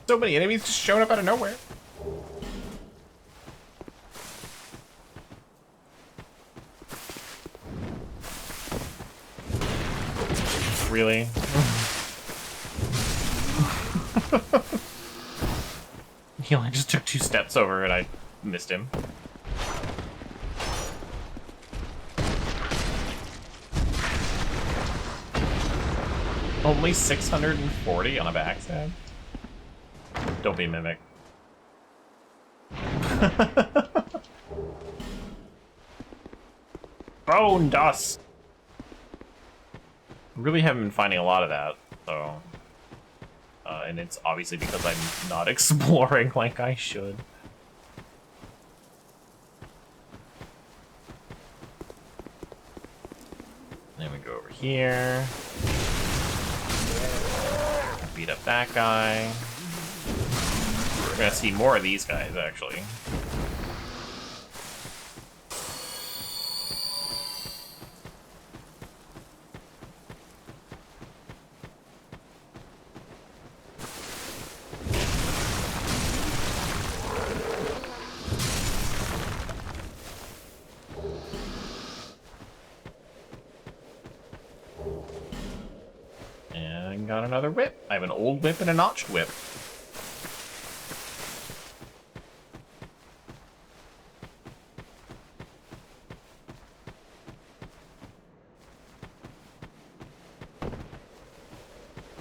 So many enemies just showing up out of nowhere. Really? He only just took 2 steps over and I missed him. Only 640 on a backstab? Don't be a mimic. Bone dust! Really haven't been finding a lot of that, so... and it's obviously because I'm not exploring like I should. Then we go over here. Beat beat up that guy. We're gonna see more of these guys, actually. And got another whip. I have an old whip and a notched whip.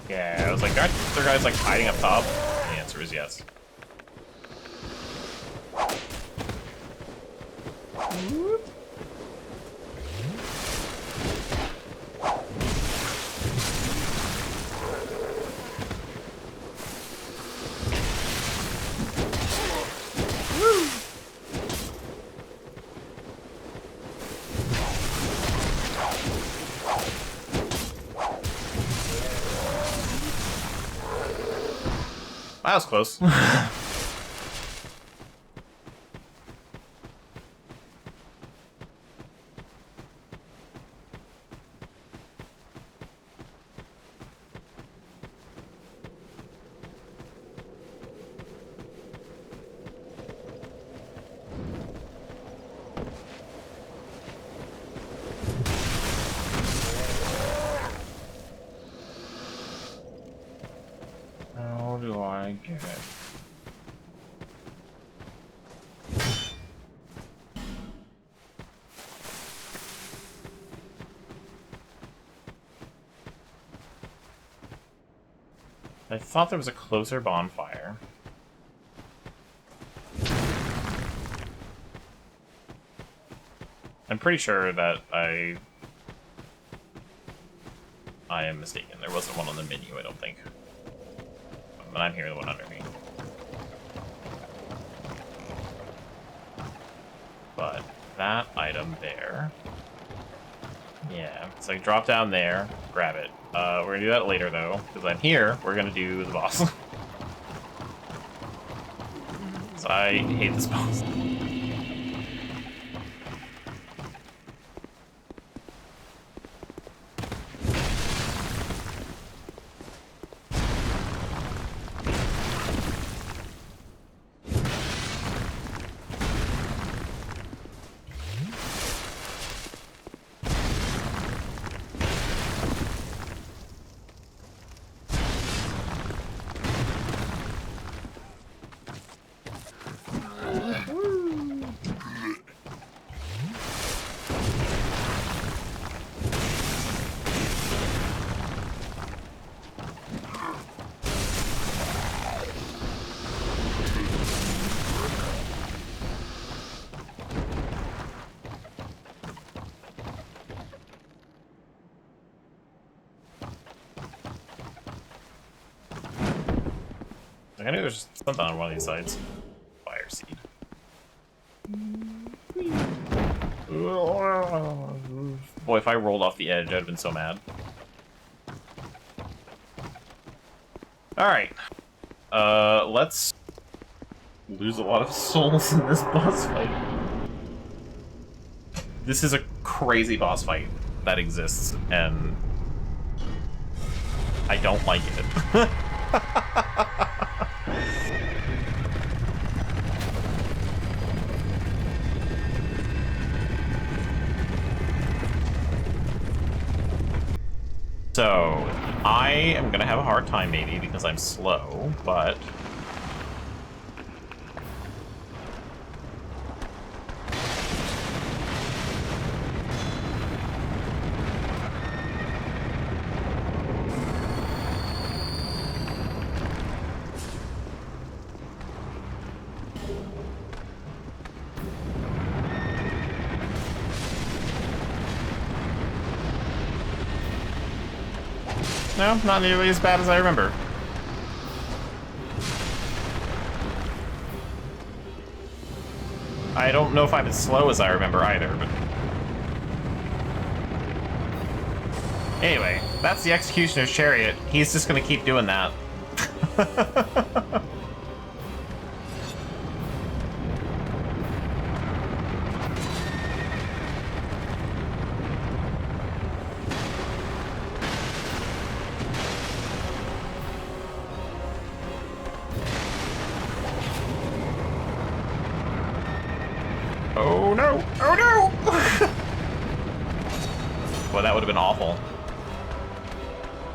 Yeah, I was like, aren't there guys like hiding up top? And the answer is yes. That was close. How do I get it? I thought there was a closer bonfire. I'm pretty sure that I am mistaken. There wasn't one on the menu, I don't think. But I'm here, the one under me. But that item there. Yeah, so I drop down there, grab it. We're gonna do that later though, because I'm here, we're gonna do the boss. So I hate this boss. I knew there was something on one of these sides. Fire seed. Boy, if I rolled off the edge, I'd have been so mad. Alright. Let's lose a lot of souls in this boss fight. This is a crazy boss fight that exists, and I don't like it. So, I am gonna have a hard time maybe because I'm slow, but... No, not nearly as bad as I remember. I don't know if I'm as slow as I remember either, but... Anyway, that's the Executioner's Chariot. He's just gonna keep doing that Oh no! Oh no! Well, that would have been awful.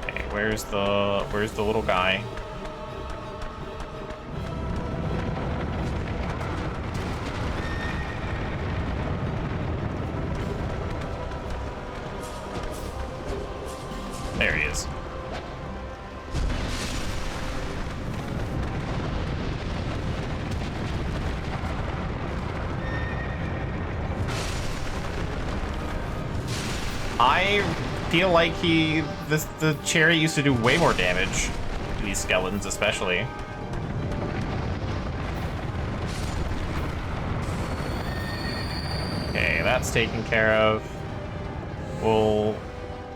Okay, where's the little guy? There he is. I feel like the cherry used to do way more damage to these skeletons, especially. Okay, that's taken care of. We'll,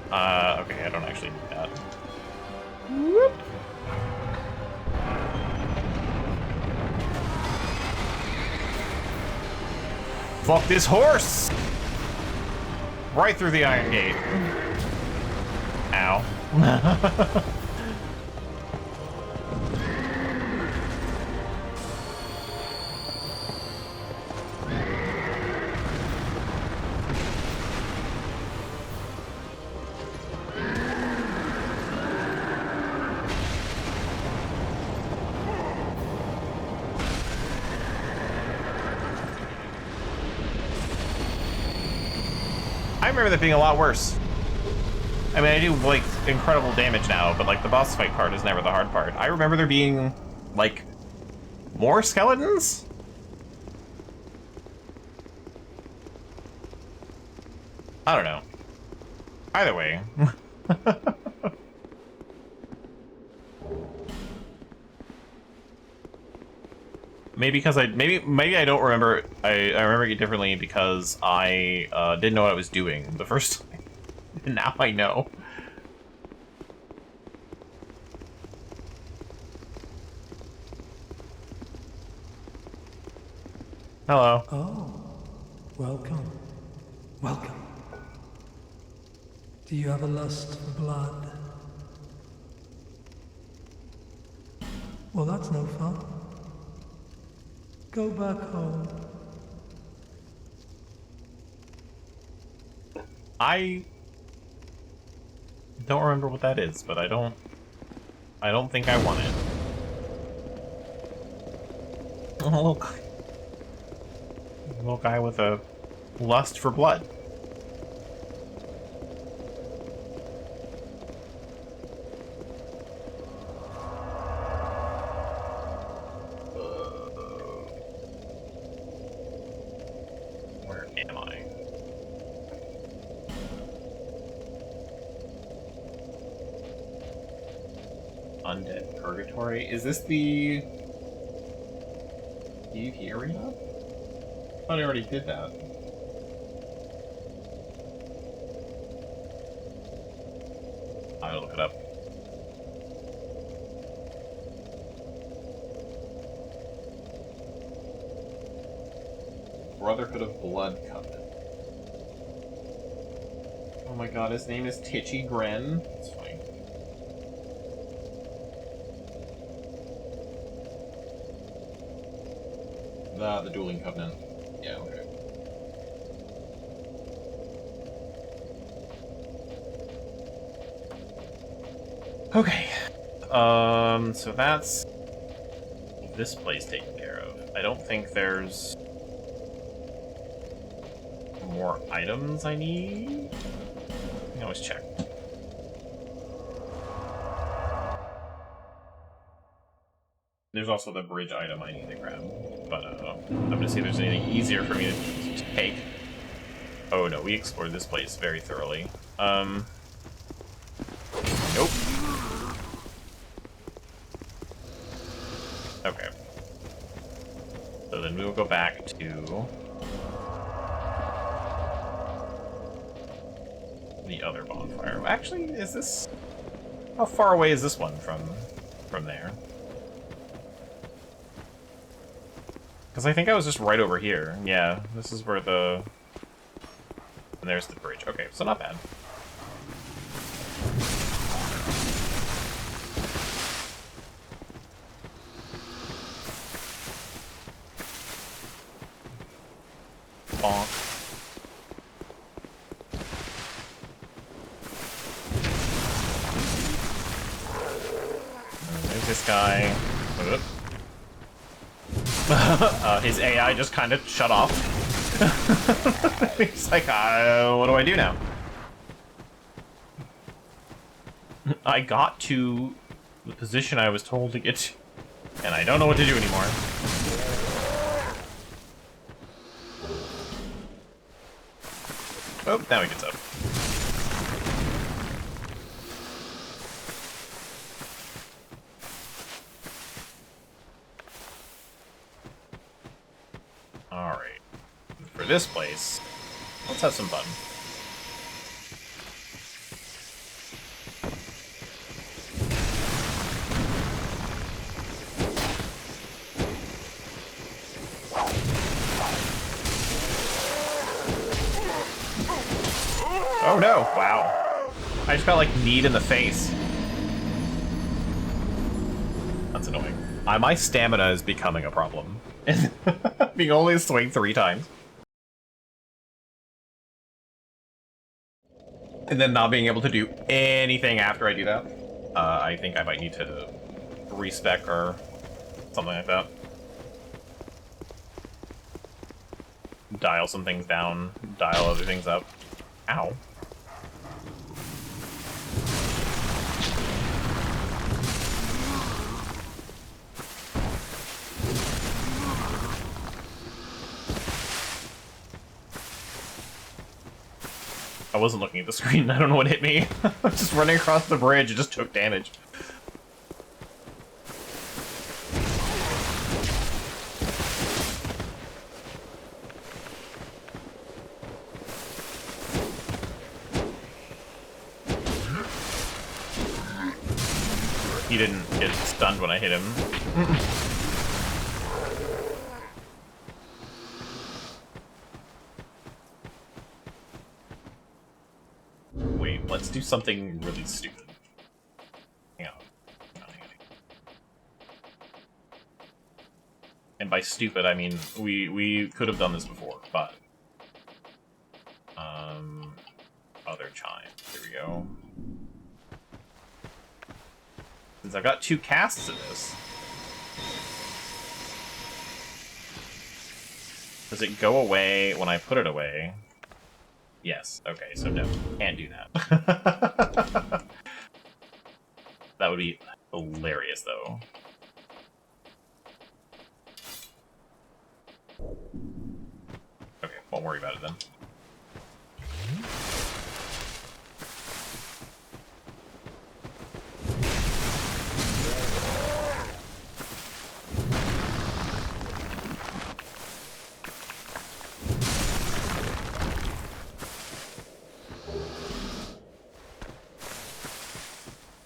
okay, I don't actually need that. Whoop. Fuck this horse! Right through the iron gate. Ow. I remember that being a lot worse. I mean, I do, like, incredible damage now, but, like, the boss fight part is never the hard part. I remember there being, like, more skeletons? I don't know. Either way. Maybe because maybe I don't remember. I remember it differently because I didn't know what I was doing the first time. And now I know. Hello. Oh, welcome. Welcome. Do you have a lust for blood? Well, that's no fun. Go back home. I don't remember what that is, but I don't think I want it. Oh, little guy with a lust for blood. Where am I? Undead Purgatory? Is this the PvP arena? I thought I already did that. I'll look it up. Brotherhood of Blood Covenant. Oh my god, his name is Titchy Gren. That's funny. The Dueling Covenant. Yeah, okay. Okay. So that's this place taken care of. I don't think there's more items I need. I can always check. There's also the bridge item I need to grab, but I'm gonna see if there's anything easier for me to take. Oh no, we explored this place very thoroughly. Nope. Okay. So then we will go back to the other bonfire. Actually, is this... How far away is this one from there? Because I think I was just right over here. Yeah, this is where the... And there's the bridge. Okay, so not bad. Bonk. And there's this guy. Whoop. His AI just kind of shut off. He's like, what do I do now? I got to the position I was told to get to, and I don't know what to do anymore. Oh, now he gets up. Alright. For this place, let's have some fun. Oh no! Wow. I just got like kneed in the face. That's annoying. My stamina is becoming a problem. Being only swing 3 times. And then not being able to do anything after I do that. I think I might need to respec or something like that. Dial some things down, dial other things up. Ow. I wasn't looking at the screen, I don't know what hit me. I was just running across the bridge, it just took damage. He didn't get stunned when I hit him. Wait, let's do something really stupid. Hang on. And by stupid, I mean we could have done this before, but other chime. Here we go. Since I've got 2 casts of this, does it go away when I put it away? Yes. Okay, so no, can't do that. That would be hilarious, though. Okay, won't worry about it then.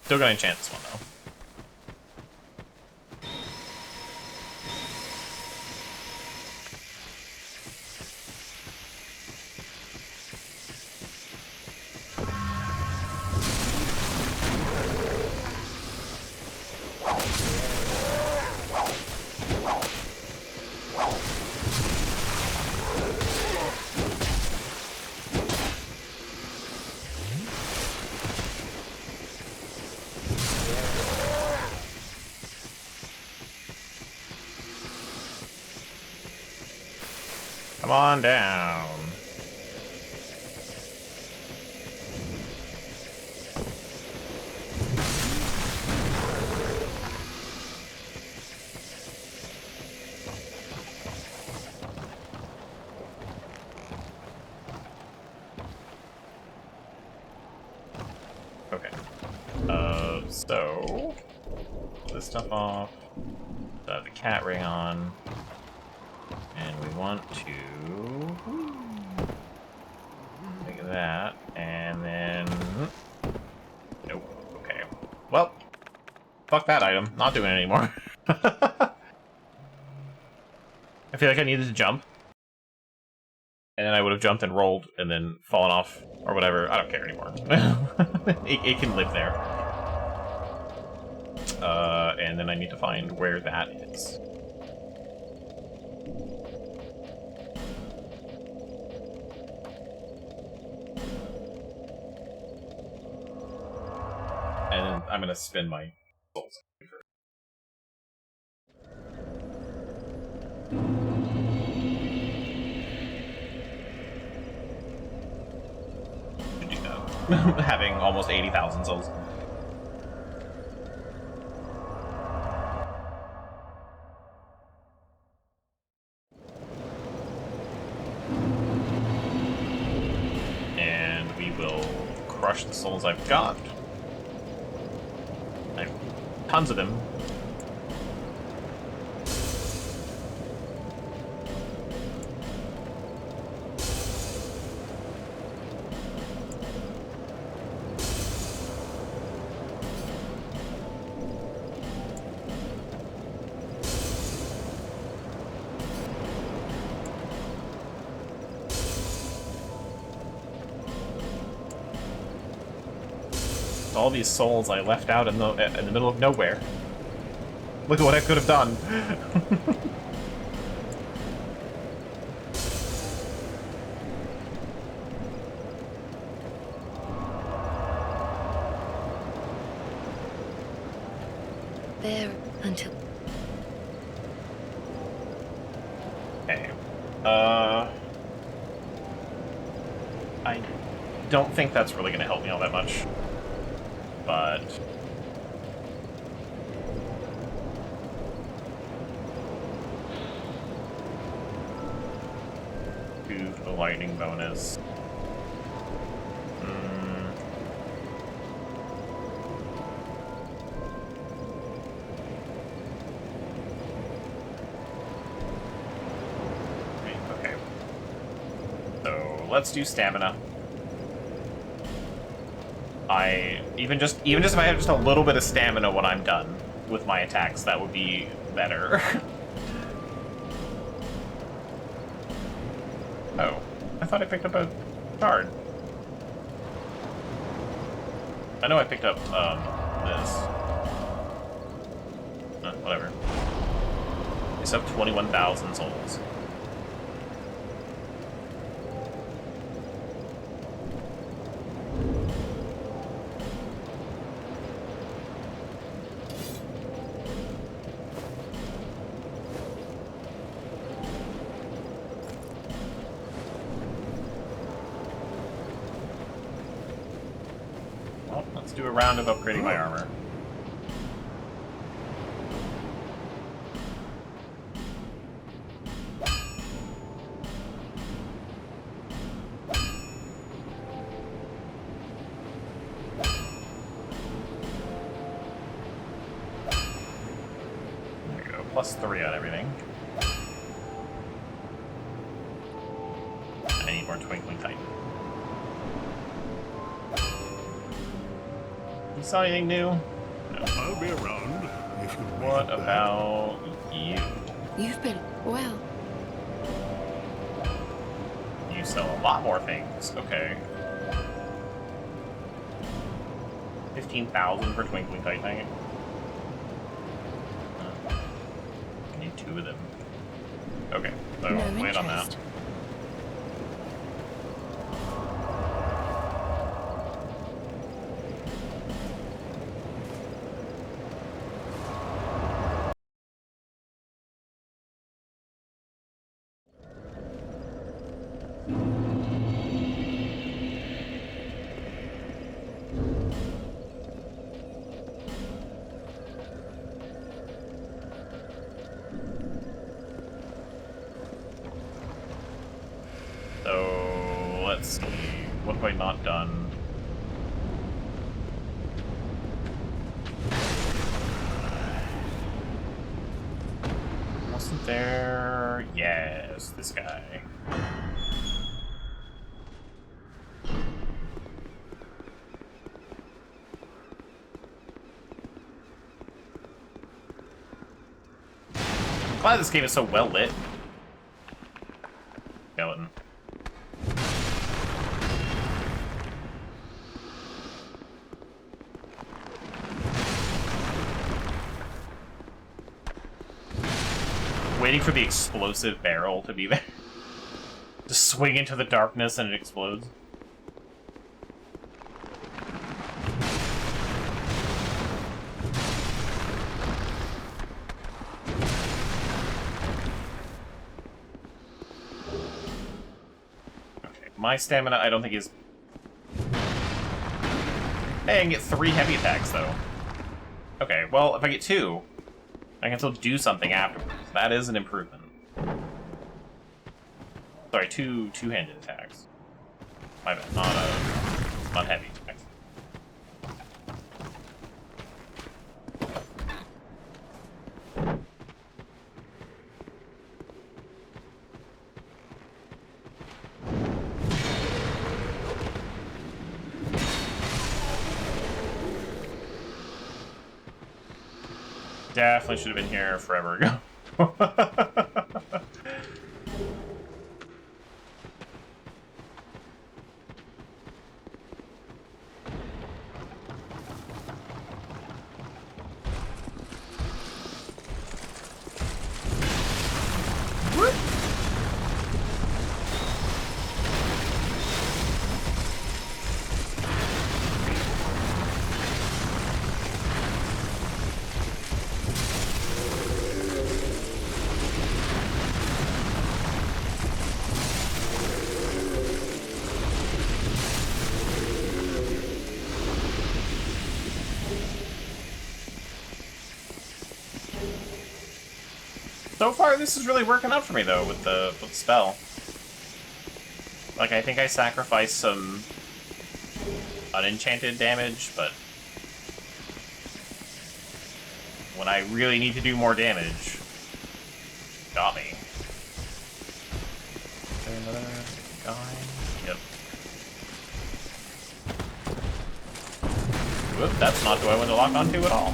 Still gonna enchant this one, though. Come on down. Okay. So pull this stuff off. Have the cat ring on. And we want to take that, and then nope. Okay. Well, fuck that item. Not doing it anymore. I feel like I needed to jump. And then I would have jumped and rolled and then fallen off or whatever. I don't care anymore. it can live there. And then I need to find where that is. And then I'm gonna spin my souls. To do that. Having almost 80,000 souls. And we will crush the souls I've got. I have tons of them. All these souls I left out in the middle of nowhere. Look at what I could have done. There until... Okay. I don't think that's really going to help me all that much. But... do the lightning bonus. Okay. So let's do stamina. Even just if I have just a little bit of stamina when I'm done with my attacks, that would be better. Oh, I thought I picked up a card. I know I picked up this. Whatever. It's up 21,000 souls. Let's do a round of upgrading my armor. There we go, +3 on everything. I need more Twinkling Titan. You saw anything new? No. I'll be around if you What need that. about you? You've been... well... You sell a lot more things. Okay. 15,000 for Twinkling Titan. I need 2 of them. Okay, so No I'll wait on that. interest. So let's see. What have I not done? Wasn't there? Yes, this guy. I'm glad this game is so well lit. waiting for the explosive barrel to be there. Just swing into the darkness and it explodes. Okay, my stamina I don't think is... Hey, I can get 3 heavy attacks though. Okay, well, if I get 2, I can still do something afterwards. That is an improvement. Sorry, two-handed attacks. My bad, not heavy attacks. Definitely should have been here forever ago. So far, this is really working out for me, though, with the spell. Like, I think I sacrificed some unenchanted damage, but when I really need to do more damage, got me. Is there another guy? Yep. Whoop, that's not who I want to lock onto at all.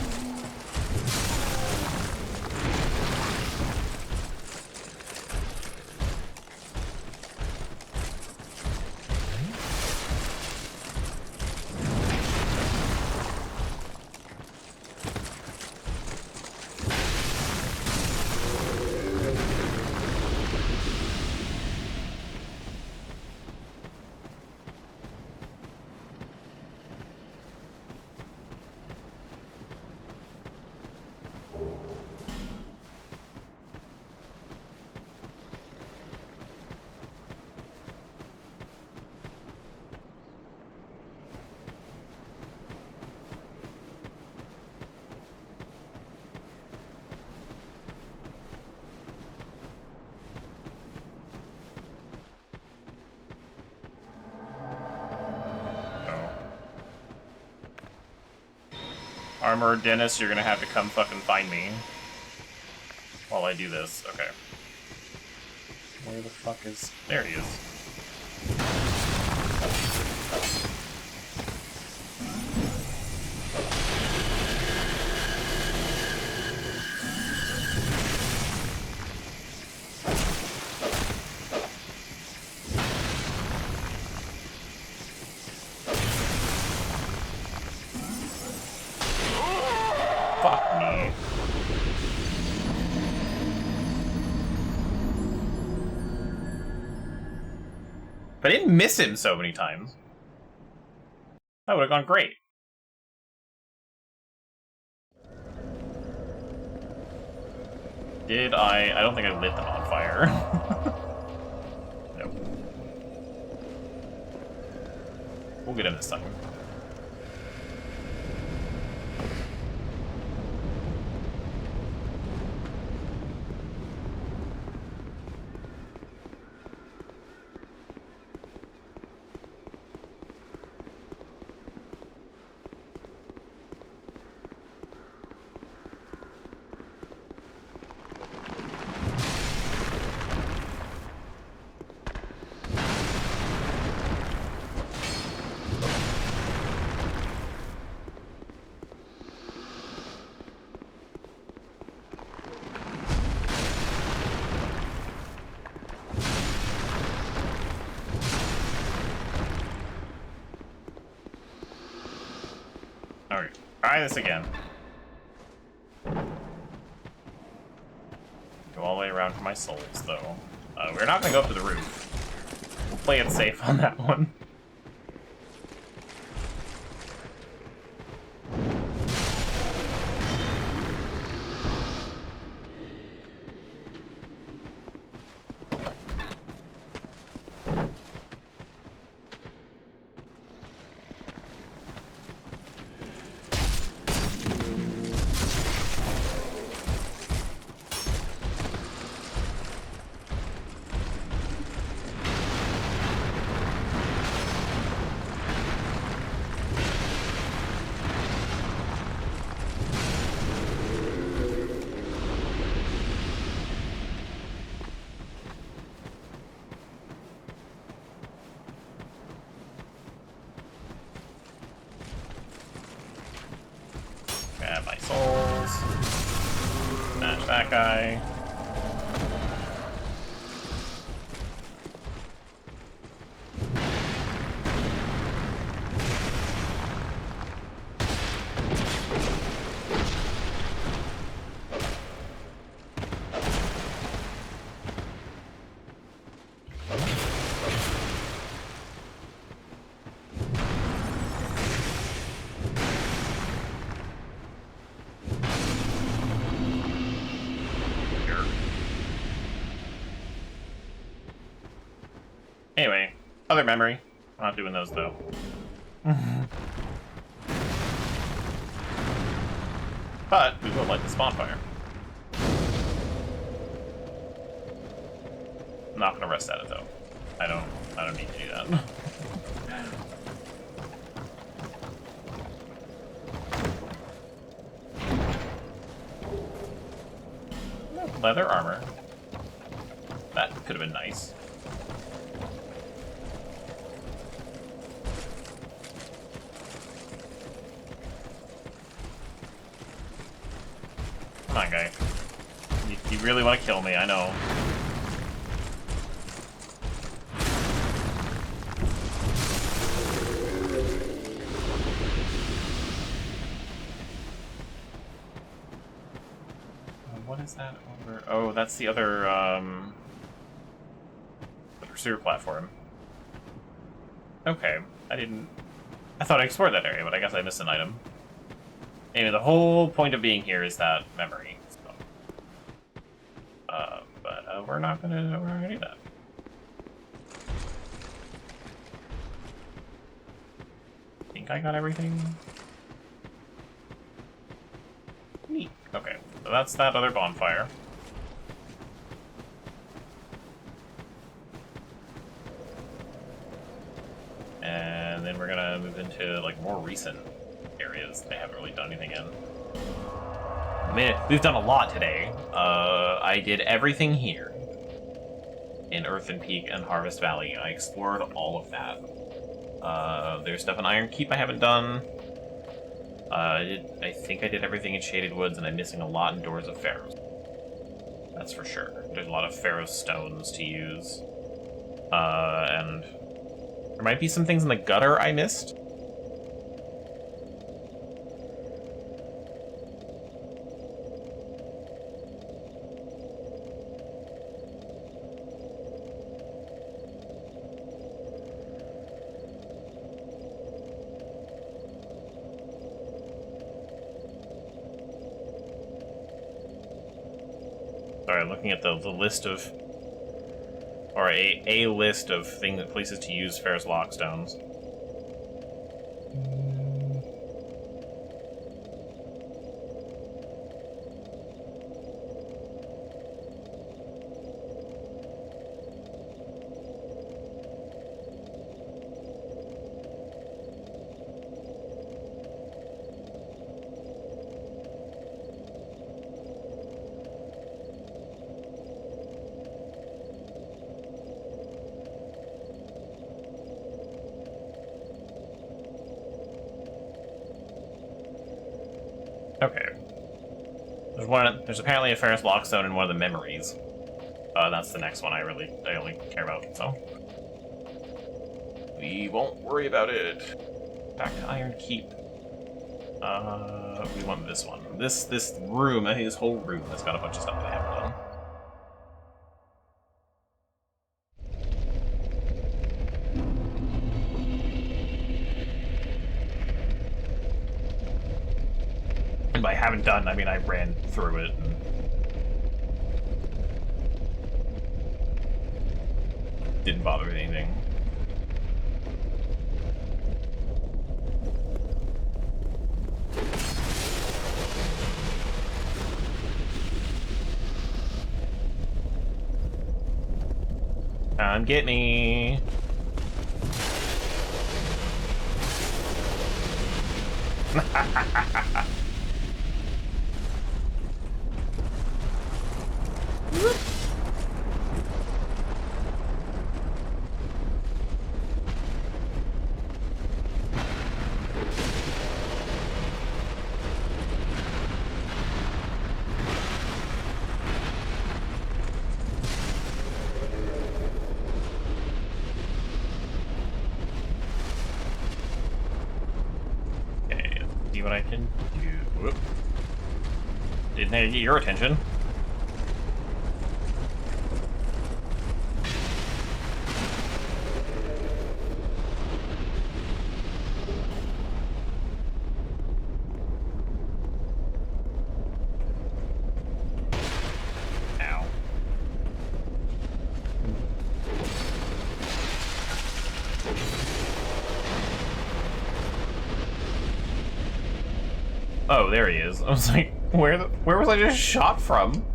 Armored Dennis, you're gonna have to come fucking find me while I do this. Okay. Where the fuck is... There he is. Fuck me. If I didn't miss him so many times, that would have gone great. Did I? I don't think I lit them on fire. Nope. We'll get him this time. Alright, try this again. Go all the way around around for my souls, though. We're not gonna go up to the roof. We'll play it safe on that one. Grab my souls. Smash that guy. Anyway, other memory. I'm not doing those though. But we will light the spawn fire. I'm not gonna rest at it though. I don't need to do that. Leather armor. That could have been nice. Come on, guy. You really want to kill me, I know. What is that over? Oh, that's the other pursuer platform. Okay, I thought I explored that area, but I guess I missed an item. Anyway, the whole point of being here is that memory. So. But we're not gonna do that. I think I got everything. Neat. Okay, so that's that other bonfire. And then we're gonna move into like more recent areas they haven't really done anything in. I mean, we've done a lot today. I did everything here in Earthen Peak and Harvest Valley. I explored all of that. There's stuff in Iron Keep I haven't done. I think I did everything in Shaded Woods, and I'm missing a lot in Doors of Pharaohs. That's for sure. There's a lot of Pharaoh stones to use. And there might be some things in the gutter I missed. Sorry, looking at the list of, or a list of places to use Ferrous Lockstones. Okay. There's apparently a Ferrous Lockstone in one of the memories. That's the next one I only care about, so. We won't worry about it. Back to Iron Keep. We want this one. This room, I think this whole room has got a bunch of stuff that I haven't done. run. I mean, I ran through it. And... didn't bother with anything. Come get me. See what I can do. Whoop. Didn't I get your attention? Ow. Oh, there he is. I was like, where was I just shot from?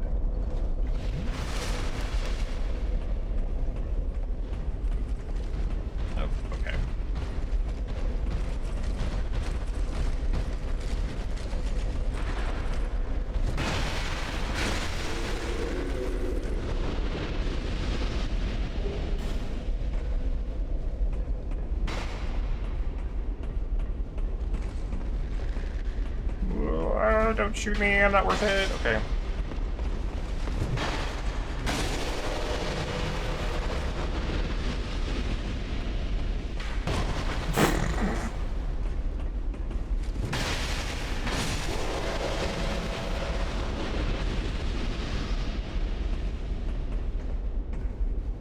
Oh, okay. Don't shoot me, I'm not worth it. Okay.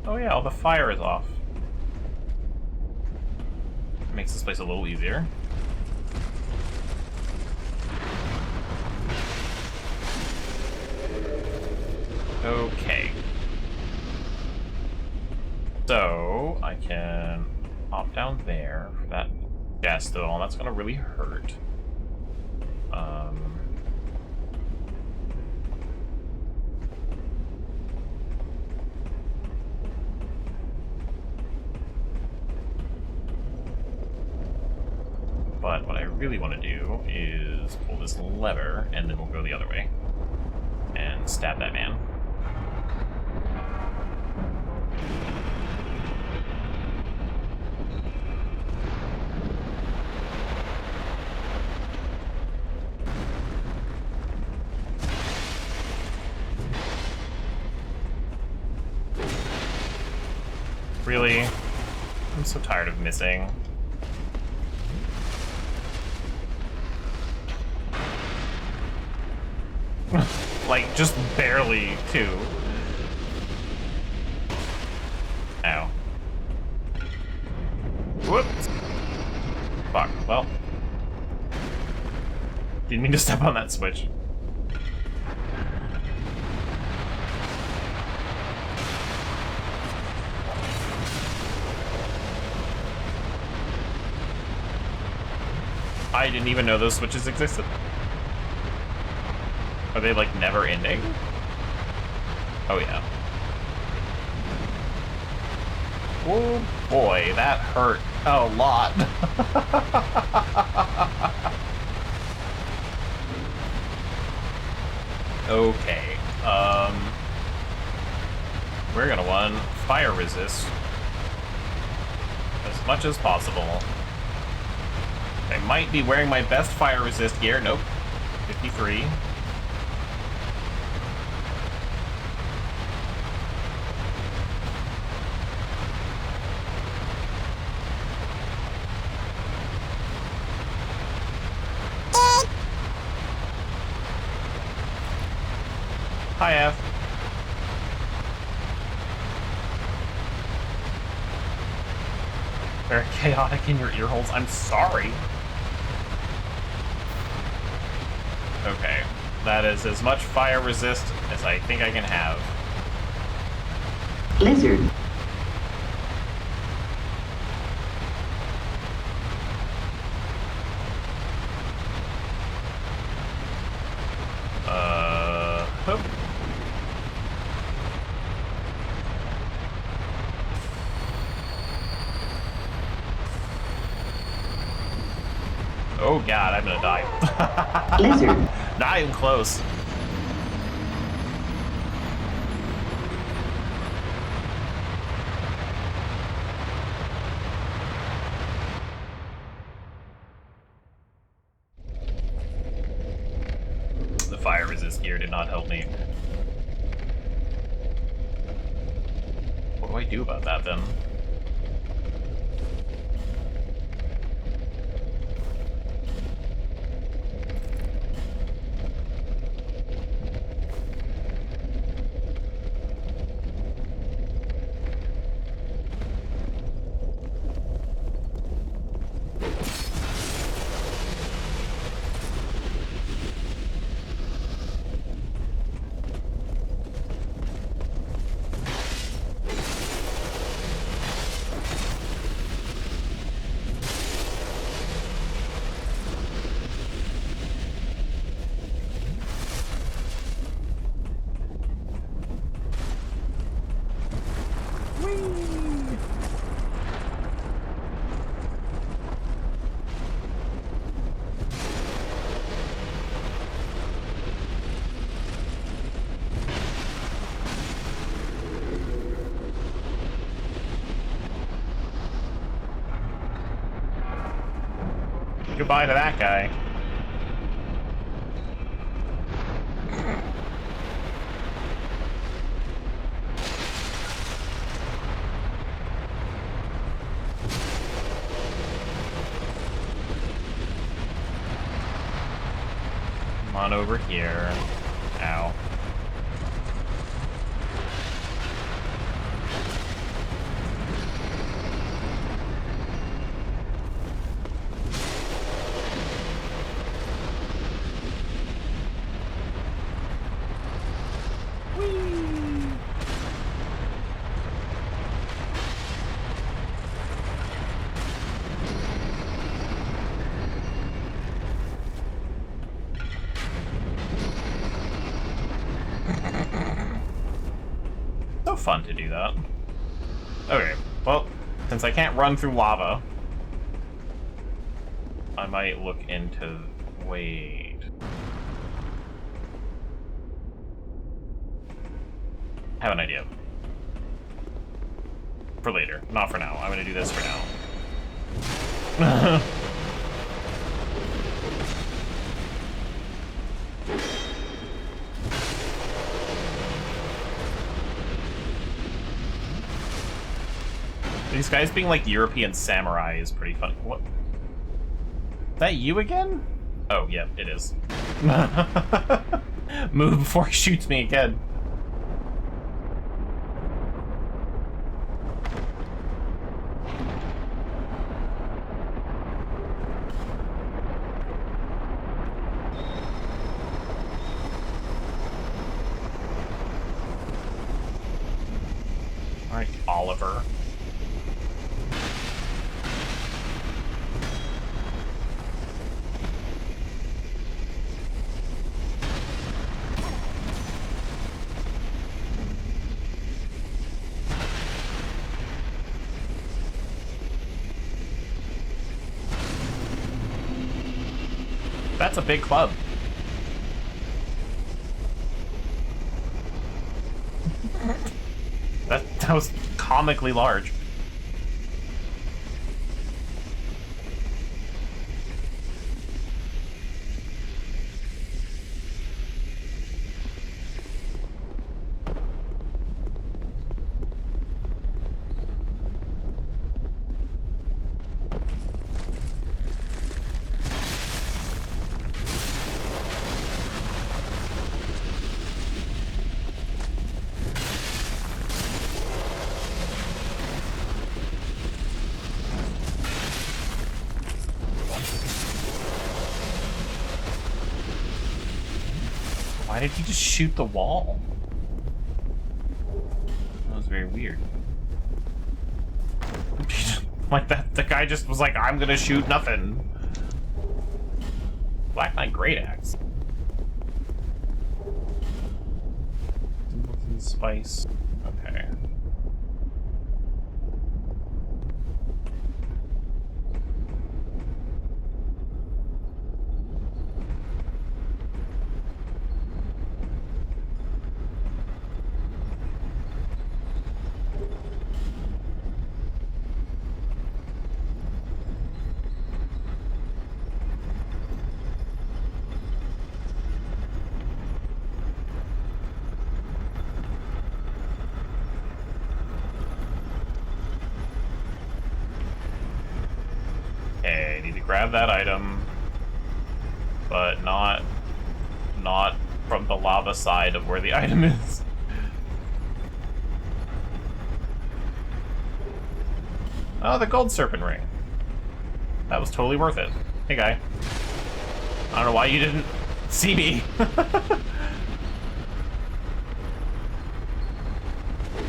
Oh yeah, all the fire is off. Makes this place a little easier. Okay. So, I can hop down there for that gas still, and that's gonna really hurt. But what I really want to do is pull this lever, and then we'll go the other way. And stab that man. Really? I'm so tired of missing. Like, just barely, too. Ow. Whoops. Fuck, well. Didn't mean to step on that switch. I didn't even know those switches existed. Are they, like, never ending? Oh, yeah. Oh, boy, that hurt a lot. Okay, we're gonna want fire resist as much as possible. I might be wearing my best fire resist gear. Nope. 53. Hi, F. Very chaotic in your ear holes. I'm sorry. Okay. That is as much fire resist as I think I can have. Blizzard. Hope. Oh god, I'm gonna die. Blizzard. Not even close. The fire resist gear did not help me. What do I do about that then? Goodbye to that guy. Come on over here. Ow. So fun to do that. Okay, well, since I can't run through lava, I might look into... wait... I have an idea. For later, not for now. I'm gonna do this for now. These guys being like European samurai is pretty funny. What? Is that you again? Oh, yeah, it is. Move before he shoots me again. Alright, Oliver. That's a big club. That was comically large. Why did he just shoot the wall? That was very weird. Like that, the guy just was like, I'm gonna shoot nothing. Black Knight Great Axe. Spice. Okay. Okay, need to grab that item, but not from the lava side of where the item is. Oh, the gold serpent ring. That was totally worth it. Hey, guy. I don't know why you didn't see me.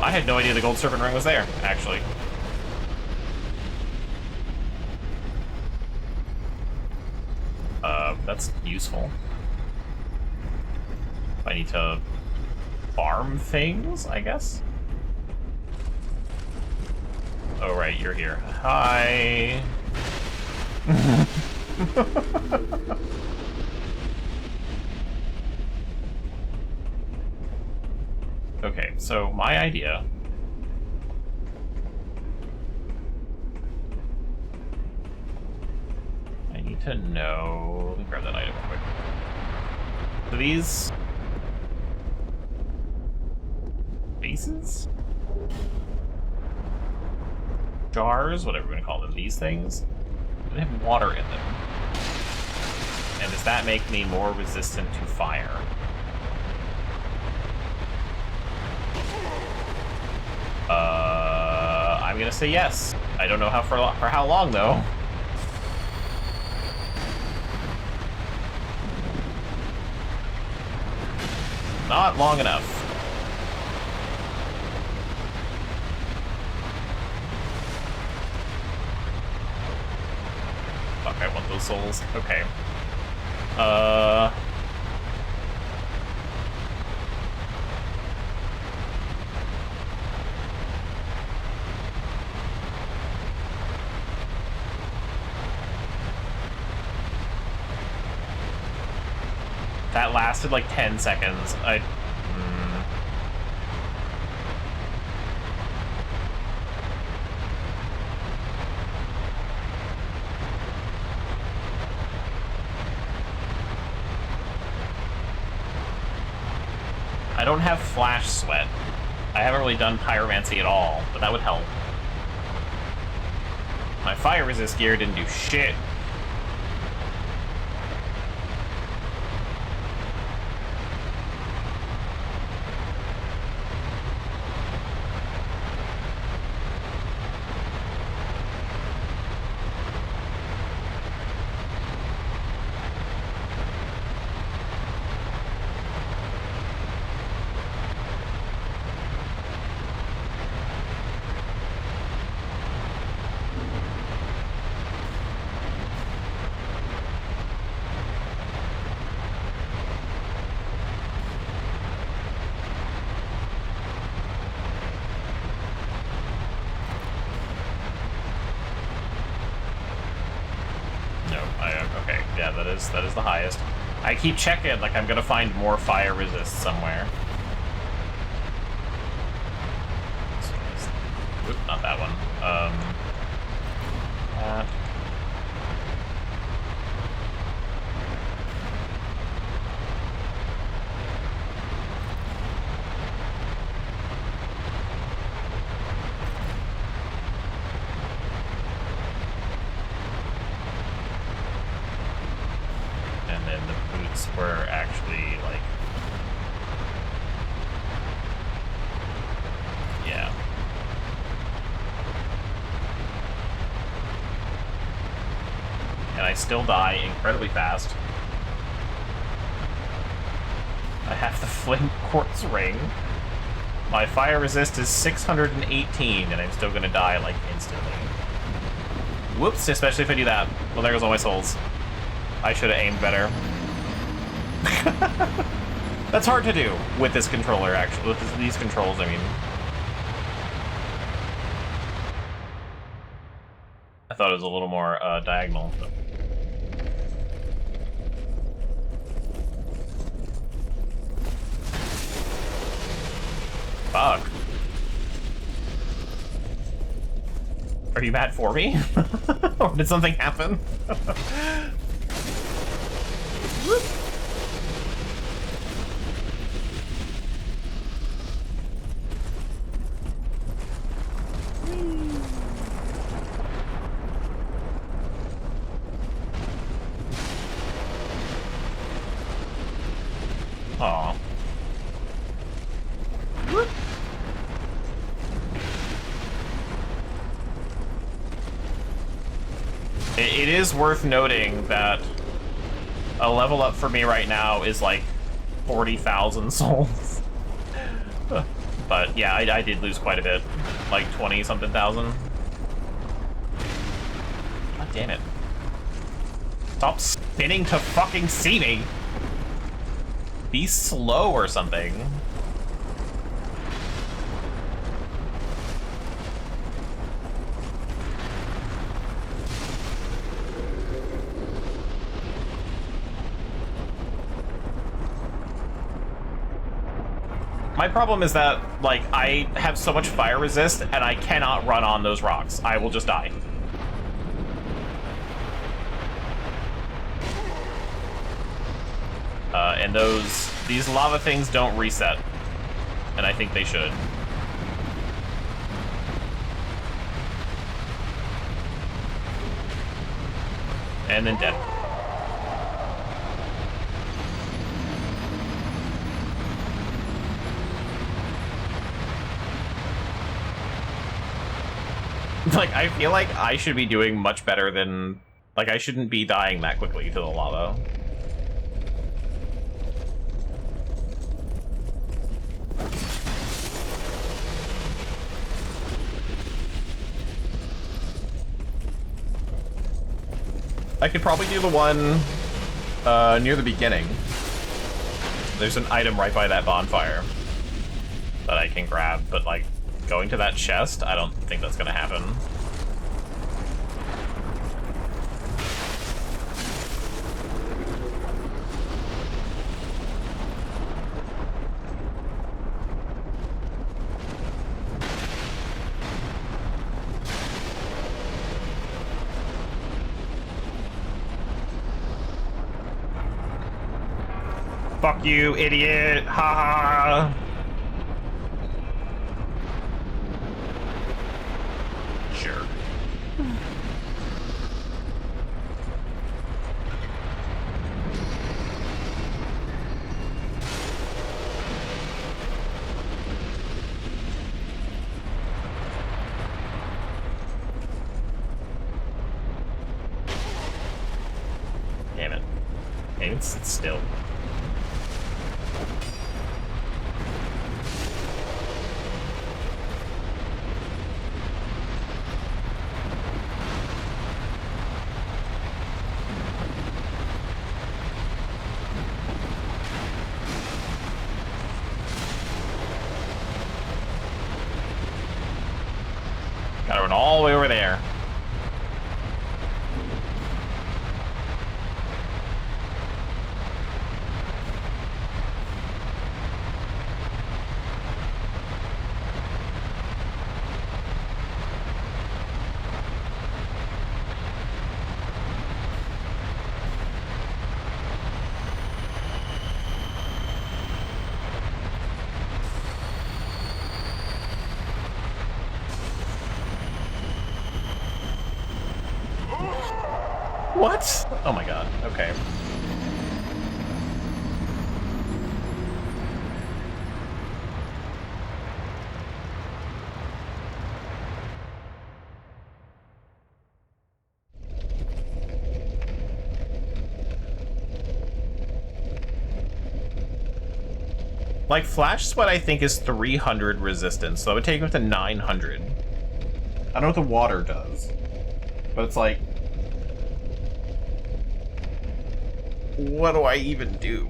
I had no idea the gold serpent ring was there, actually. That's useful. I need to farm things, I guess? Oh, right, you're here. Hi! Okay, so my idea... I need to know... Let me grab that item real quick. So these... bases? Jars? Whatever we're gonna call them. These things? They have water in them. And does that make me more resistant to fire? I'm gonna say yes. I don't know how for how long though. Not long enough. Fuck, I want those souls. Okay. That lasted like 10 seconds. I don't have Flash Sweat. I haven't really done Pyromancy at all, but that would help. My Fire Resist gear didn't do shit. Okay, yeah, that is the highest. I keep checking, like I'm gonna find more fire resist somewhere. Oop, not that one. That. Were actually like, yeah. And I still die incredibly fast. I have the flint quartz ring. My fire resist is 618, and I'm still gonna die, like, instantly. Whoops, especially if I do that. Well, there goes all my souls. I should have aimed better. That's hard to do with this controller, actually. With these controls, I mean. I thought it was a little more diagonal. But... Fuck. Are you mad for me? Or did something happen? Aw. It is worth noting that a level up for me right now is like 40,000 souls. But yeah, I did lose quite a bit. Like 20-something thousand. God damn it. Stop spinning to fucking see me! Be slow or something. My problem is that, like, I have so much fire resist, and I cannot run on those rocks. I will just die. And these lava things don't reset. And I think they should. And then dead. Like, I feel like I should be doing much better than... Like, I shouldn't be dying that quickly to the lava. I could probably do the one near the beginning. There's an item right by that bonfire that I can grab, but like going to that chest, I don't think that's gonna happen. Fuck you, idiot! Ha ha! Sure. Damn it. Can't even sit still. Gotta run all the way over there. What? Oh my god, okay. Like, Flash Sweat, I think, is 300 resistance, so it would take him to 900. I don't know what the water does, but it's like, what do I even do?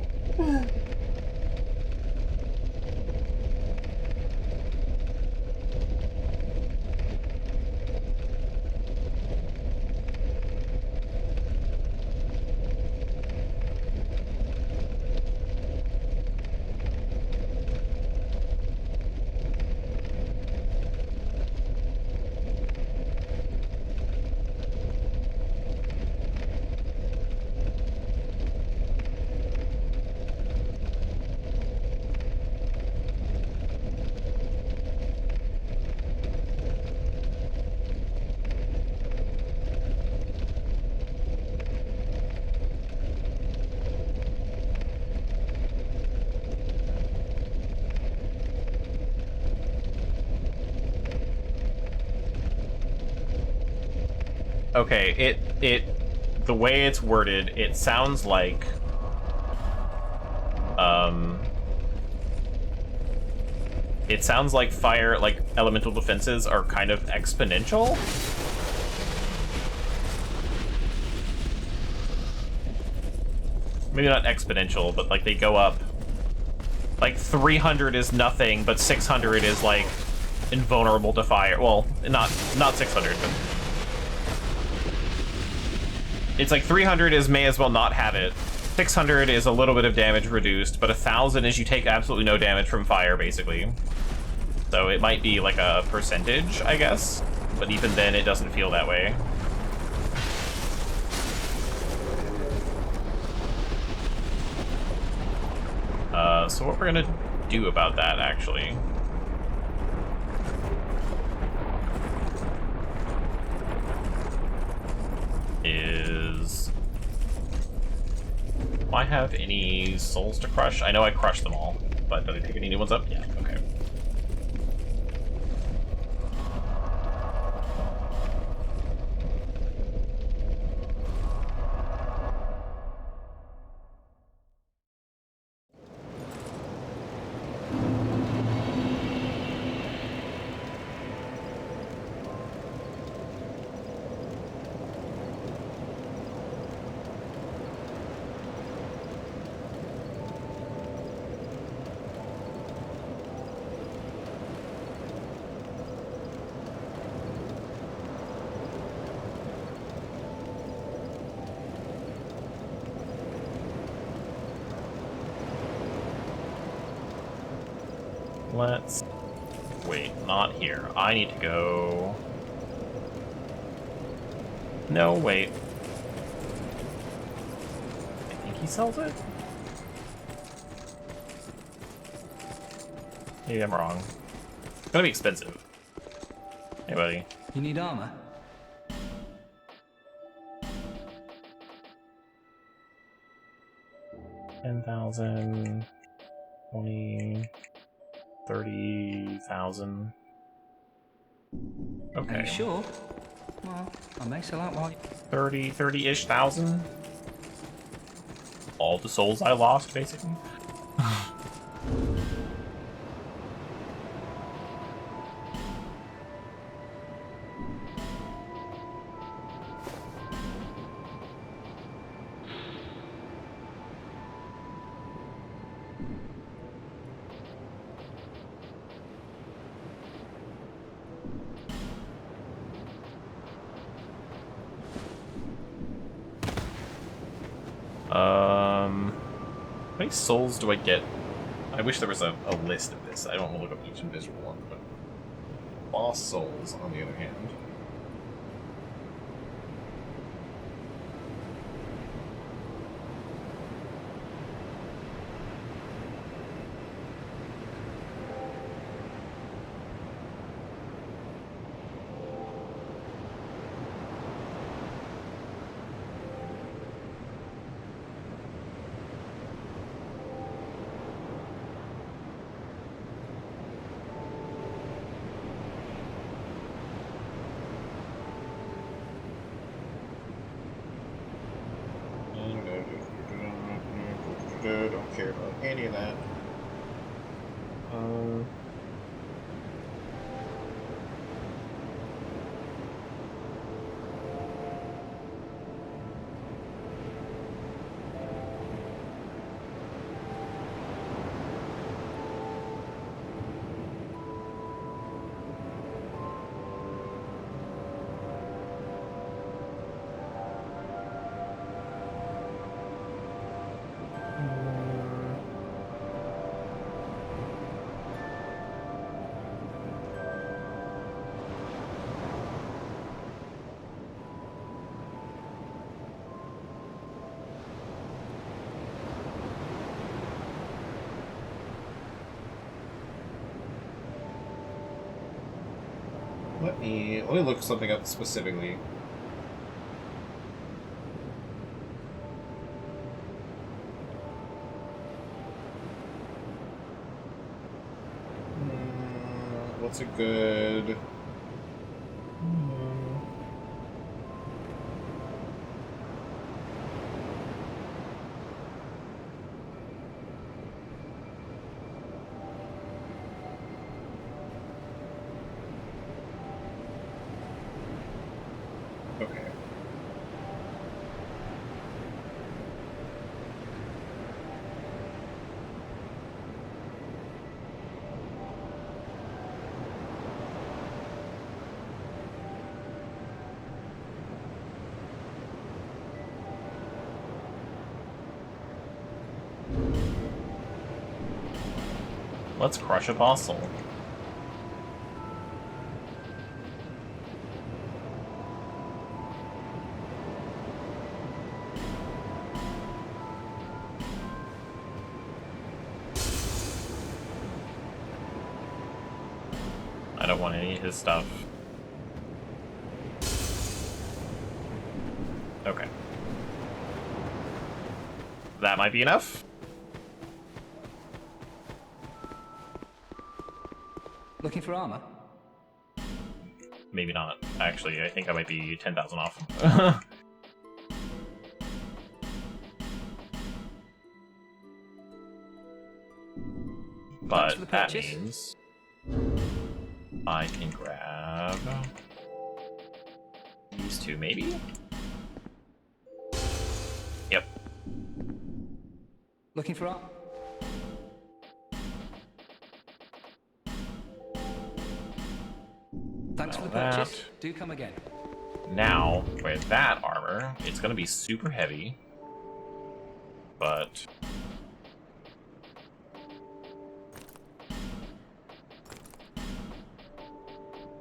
Okay, the way it's worded, it sounds like, it sounds like fire, like, elemental defenses are kind of exponential. Maybe not exponential, but, like, they go up. Like, 300 is nothing, but 600 is, like, invulnerable to fire. Well, not 600, but... It's like 300 is may as well not have it. 600 is a little bit of damage reduced, but 1,000 is you take absolutely no damage from fire, basically. So it might be like a percentage, I guess. But even then, it doesn't feel that way. So what we're gonna do about that, actually... is... Do I have any souls to crush? I know I crushed them all, but did I pick any new ones up? Yeah, okay. Let's... Wait, not here. I need to go... No, wait. I think he sells it? Maybe I'm wrong. It's gonna be expensive. Hey, buddy. You need armor? $10,000... 20... 30,000. Okay. Are you sure? Well, I may sell out while you... 30-ish thousand? All the souls I lost, basically. How many souls do I get? I wish there was a list of this. I don't want to look up each individual one, but boss souls, on the other hand. Don't care about any of that. Let me look something up specifically. What's a good... Okay. Let's crush a fossil. I don't want any of his stuff. Okay. That might be enough. Looking for armor? Maybe not. Actually, I think I might be 10,000 off. Thanks for But the that purchase. means I can grab these two, maybe? Yep. Looking for armor? Thanks for the Now purchase. that. Do come again. Now, with that armor, it's gonna be super heavy. But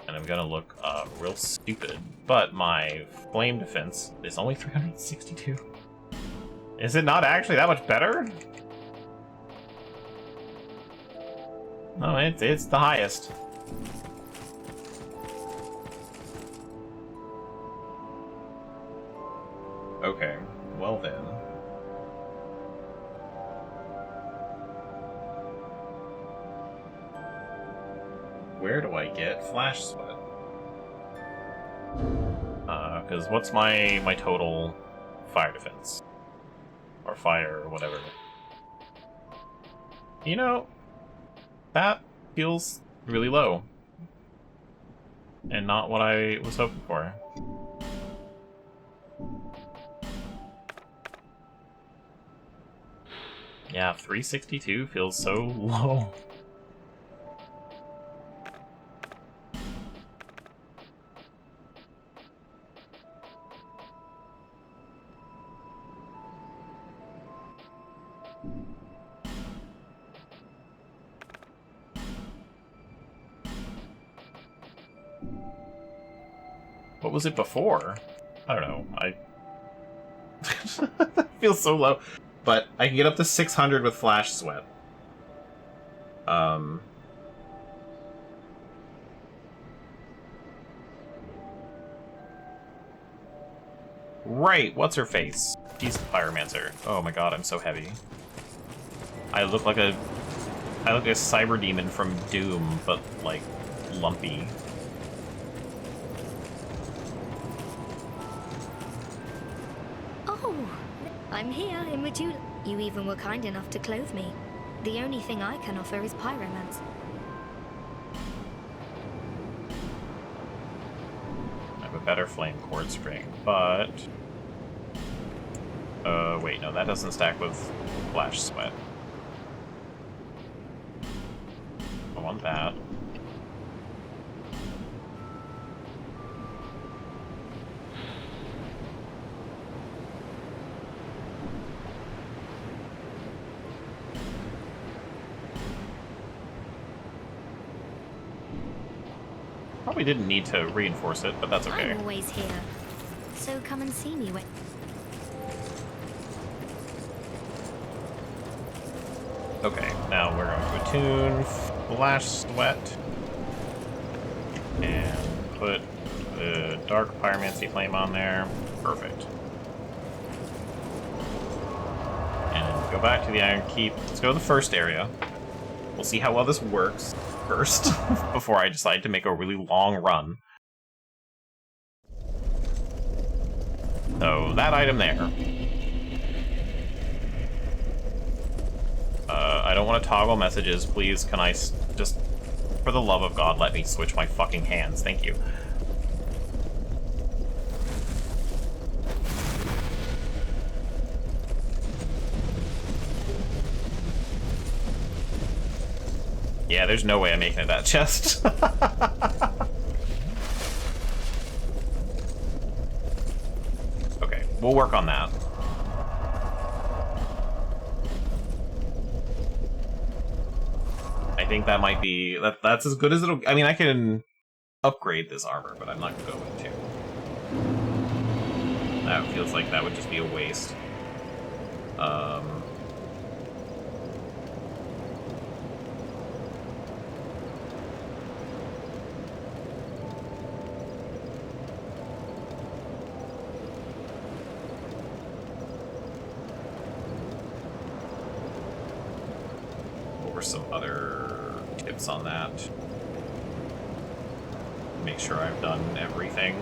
and I'm gonna look real stupid, but my flame defense is only 362. Is it not actually that much better? No, it's the highest. Okay, well then. Where do I get Flash Sweat? Because what's my total fire defense? Or fire, or whatever. You know, that feels really low. And not what I was hoping for. Yeah, 362 feels so low. What was it before? I don't know. Feels so low. But I can get up to 600 with Flash Sweat. Right, what's her face? She's the Pyromancer. Oh my god, I'm so heavy. I look like a cyber demon from Doom, but like lumpy. Oh, I'm here in Majula. You even were kind enough to clothe me. The only thing I can offer is pyromance. I have a better flame cord string, but... wait, no, that doesn't stack with Flash Sweat. I want that. Probably didn't need to reinforce it, but that's okay. I'm always here. So come and see me when... Okay, now we're going to attune Flash Sweat and put the Dark Pyromancy Flame on there. Perfect. And go back to the Iron Keep. Let's go to the first area. We'll see how well this works first, before I decide to make a really long run. So, that item there. I don't want to toggle messages. Please, can I just, for the love of God, let me switch my fucking hands. Thank you. Yeah, there's no way I'm making it that chest. Okay, we'll work on that. I think that might be... That's as good as it'll... I mean, I can upgrade this armor, but I'm not going to. That feels like that would just be a waste. What were some other tips on that? Make sure I've done everything.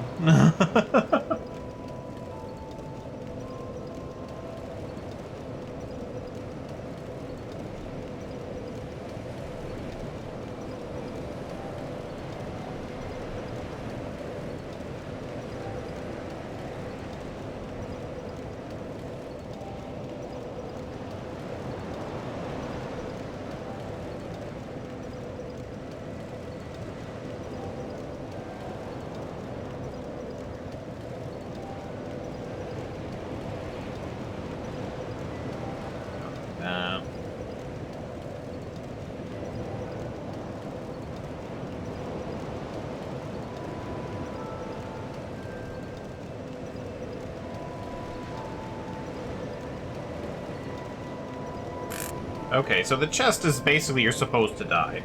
Okay, so the chest is basically you're supposed to die,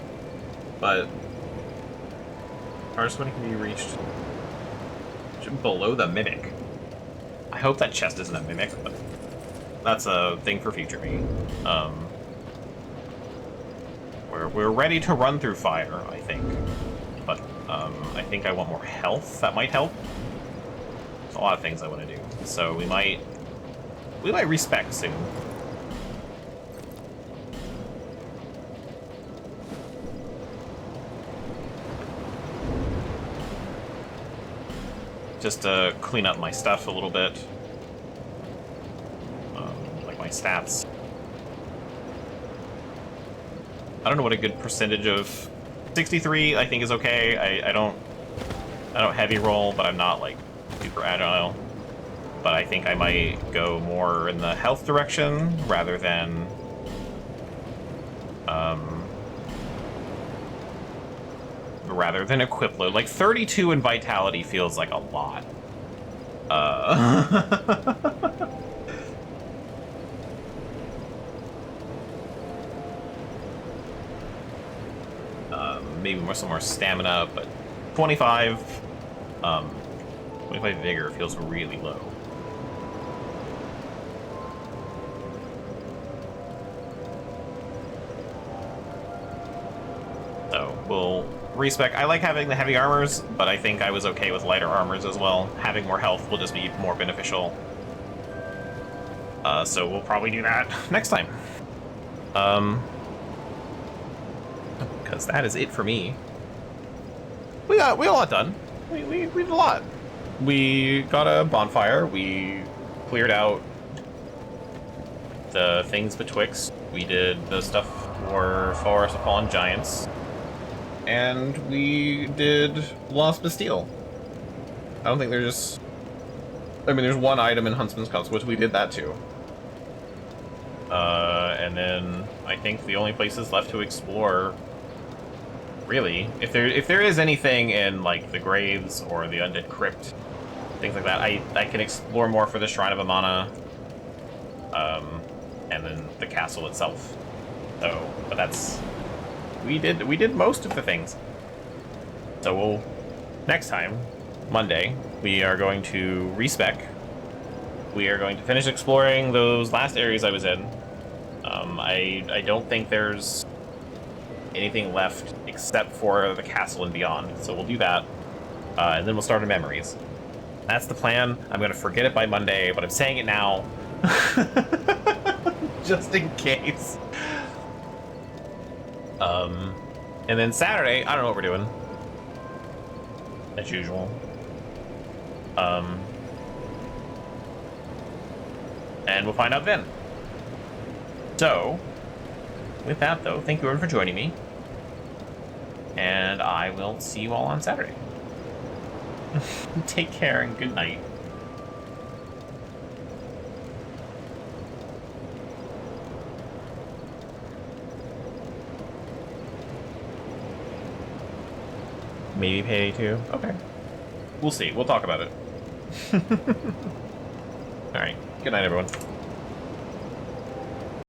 but hardest one can be reached below the Mimic. I hope that chest isn't a Mimic, but that's a thing for future me. We're ready to run through fire, I think, but I think I want more health. That might help. There's a lot of things I want to do, so we might respec soon. Just to clean up my stuff a little bit. Like my stats. I don't know what a good percentage of... 63 I think is okay. I don't heavy roll, but I'm not like super agile. But I think I might go more in the health direction rather than equip load. Like 32 in vitality feels like a lot. Maybe some more stamina, but 25 vigor feels really low. So we'll respec. I like having the heavy armors, but I think I was okay with lighter armors as well. Having more health will just be more beneficial. So we'll probably do that next time. Because that is it for me. We got a lot done. We did a lot. We got a bonfire. We cleared out the things betwixt. We did the stuff for Forest of Fallen Giants. And we did Lost Bastille. I don't think there's... I mean, there's one item in Huntsman's Cups, which we did that too. And then I think the only places left to explore, really, if there is anything in like the graves or the Undead Crypt, things like that, I can explore more for the Shrine of Amana, and then the castle itself. So, but that's... We did most of the things. So next time, Monday, we are going to respec. We are going to finish exploring those last areas I was in. I don't think there's anything left except for the castle and beyond, so we'll do that, and then we'll start our memories. That's the plan. I'm going to forget it by Monday, but I'm saying it now. Just in case. And then Saturday, I don't know what we're doing. As usual. And we'll find out then. So, with that though, thank you everyone for joining me. And I will see you all on Saturday. Take care and good night. Maybe Payday 2? Okay. We'll see. We'll talk about it. Alright. Good night, everyone.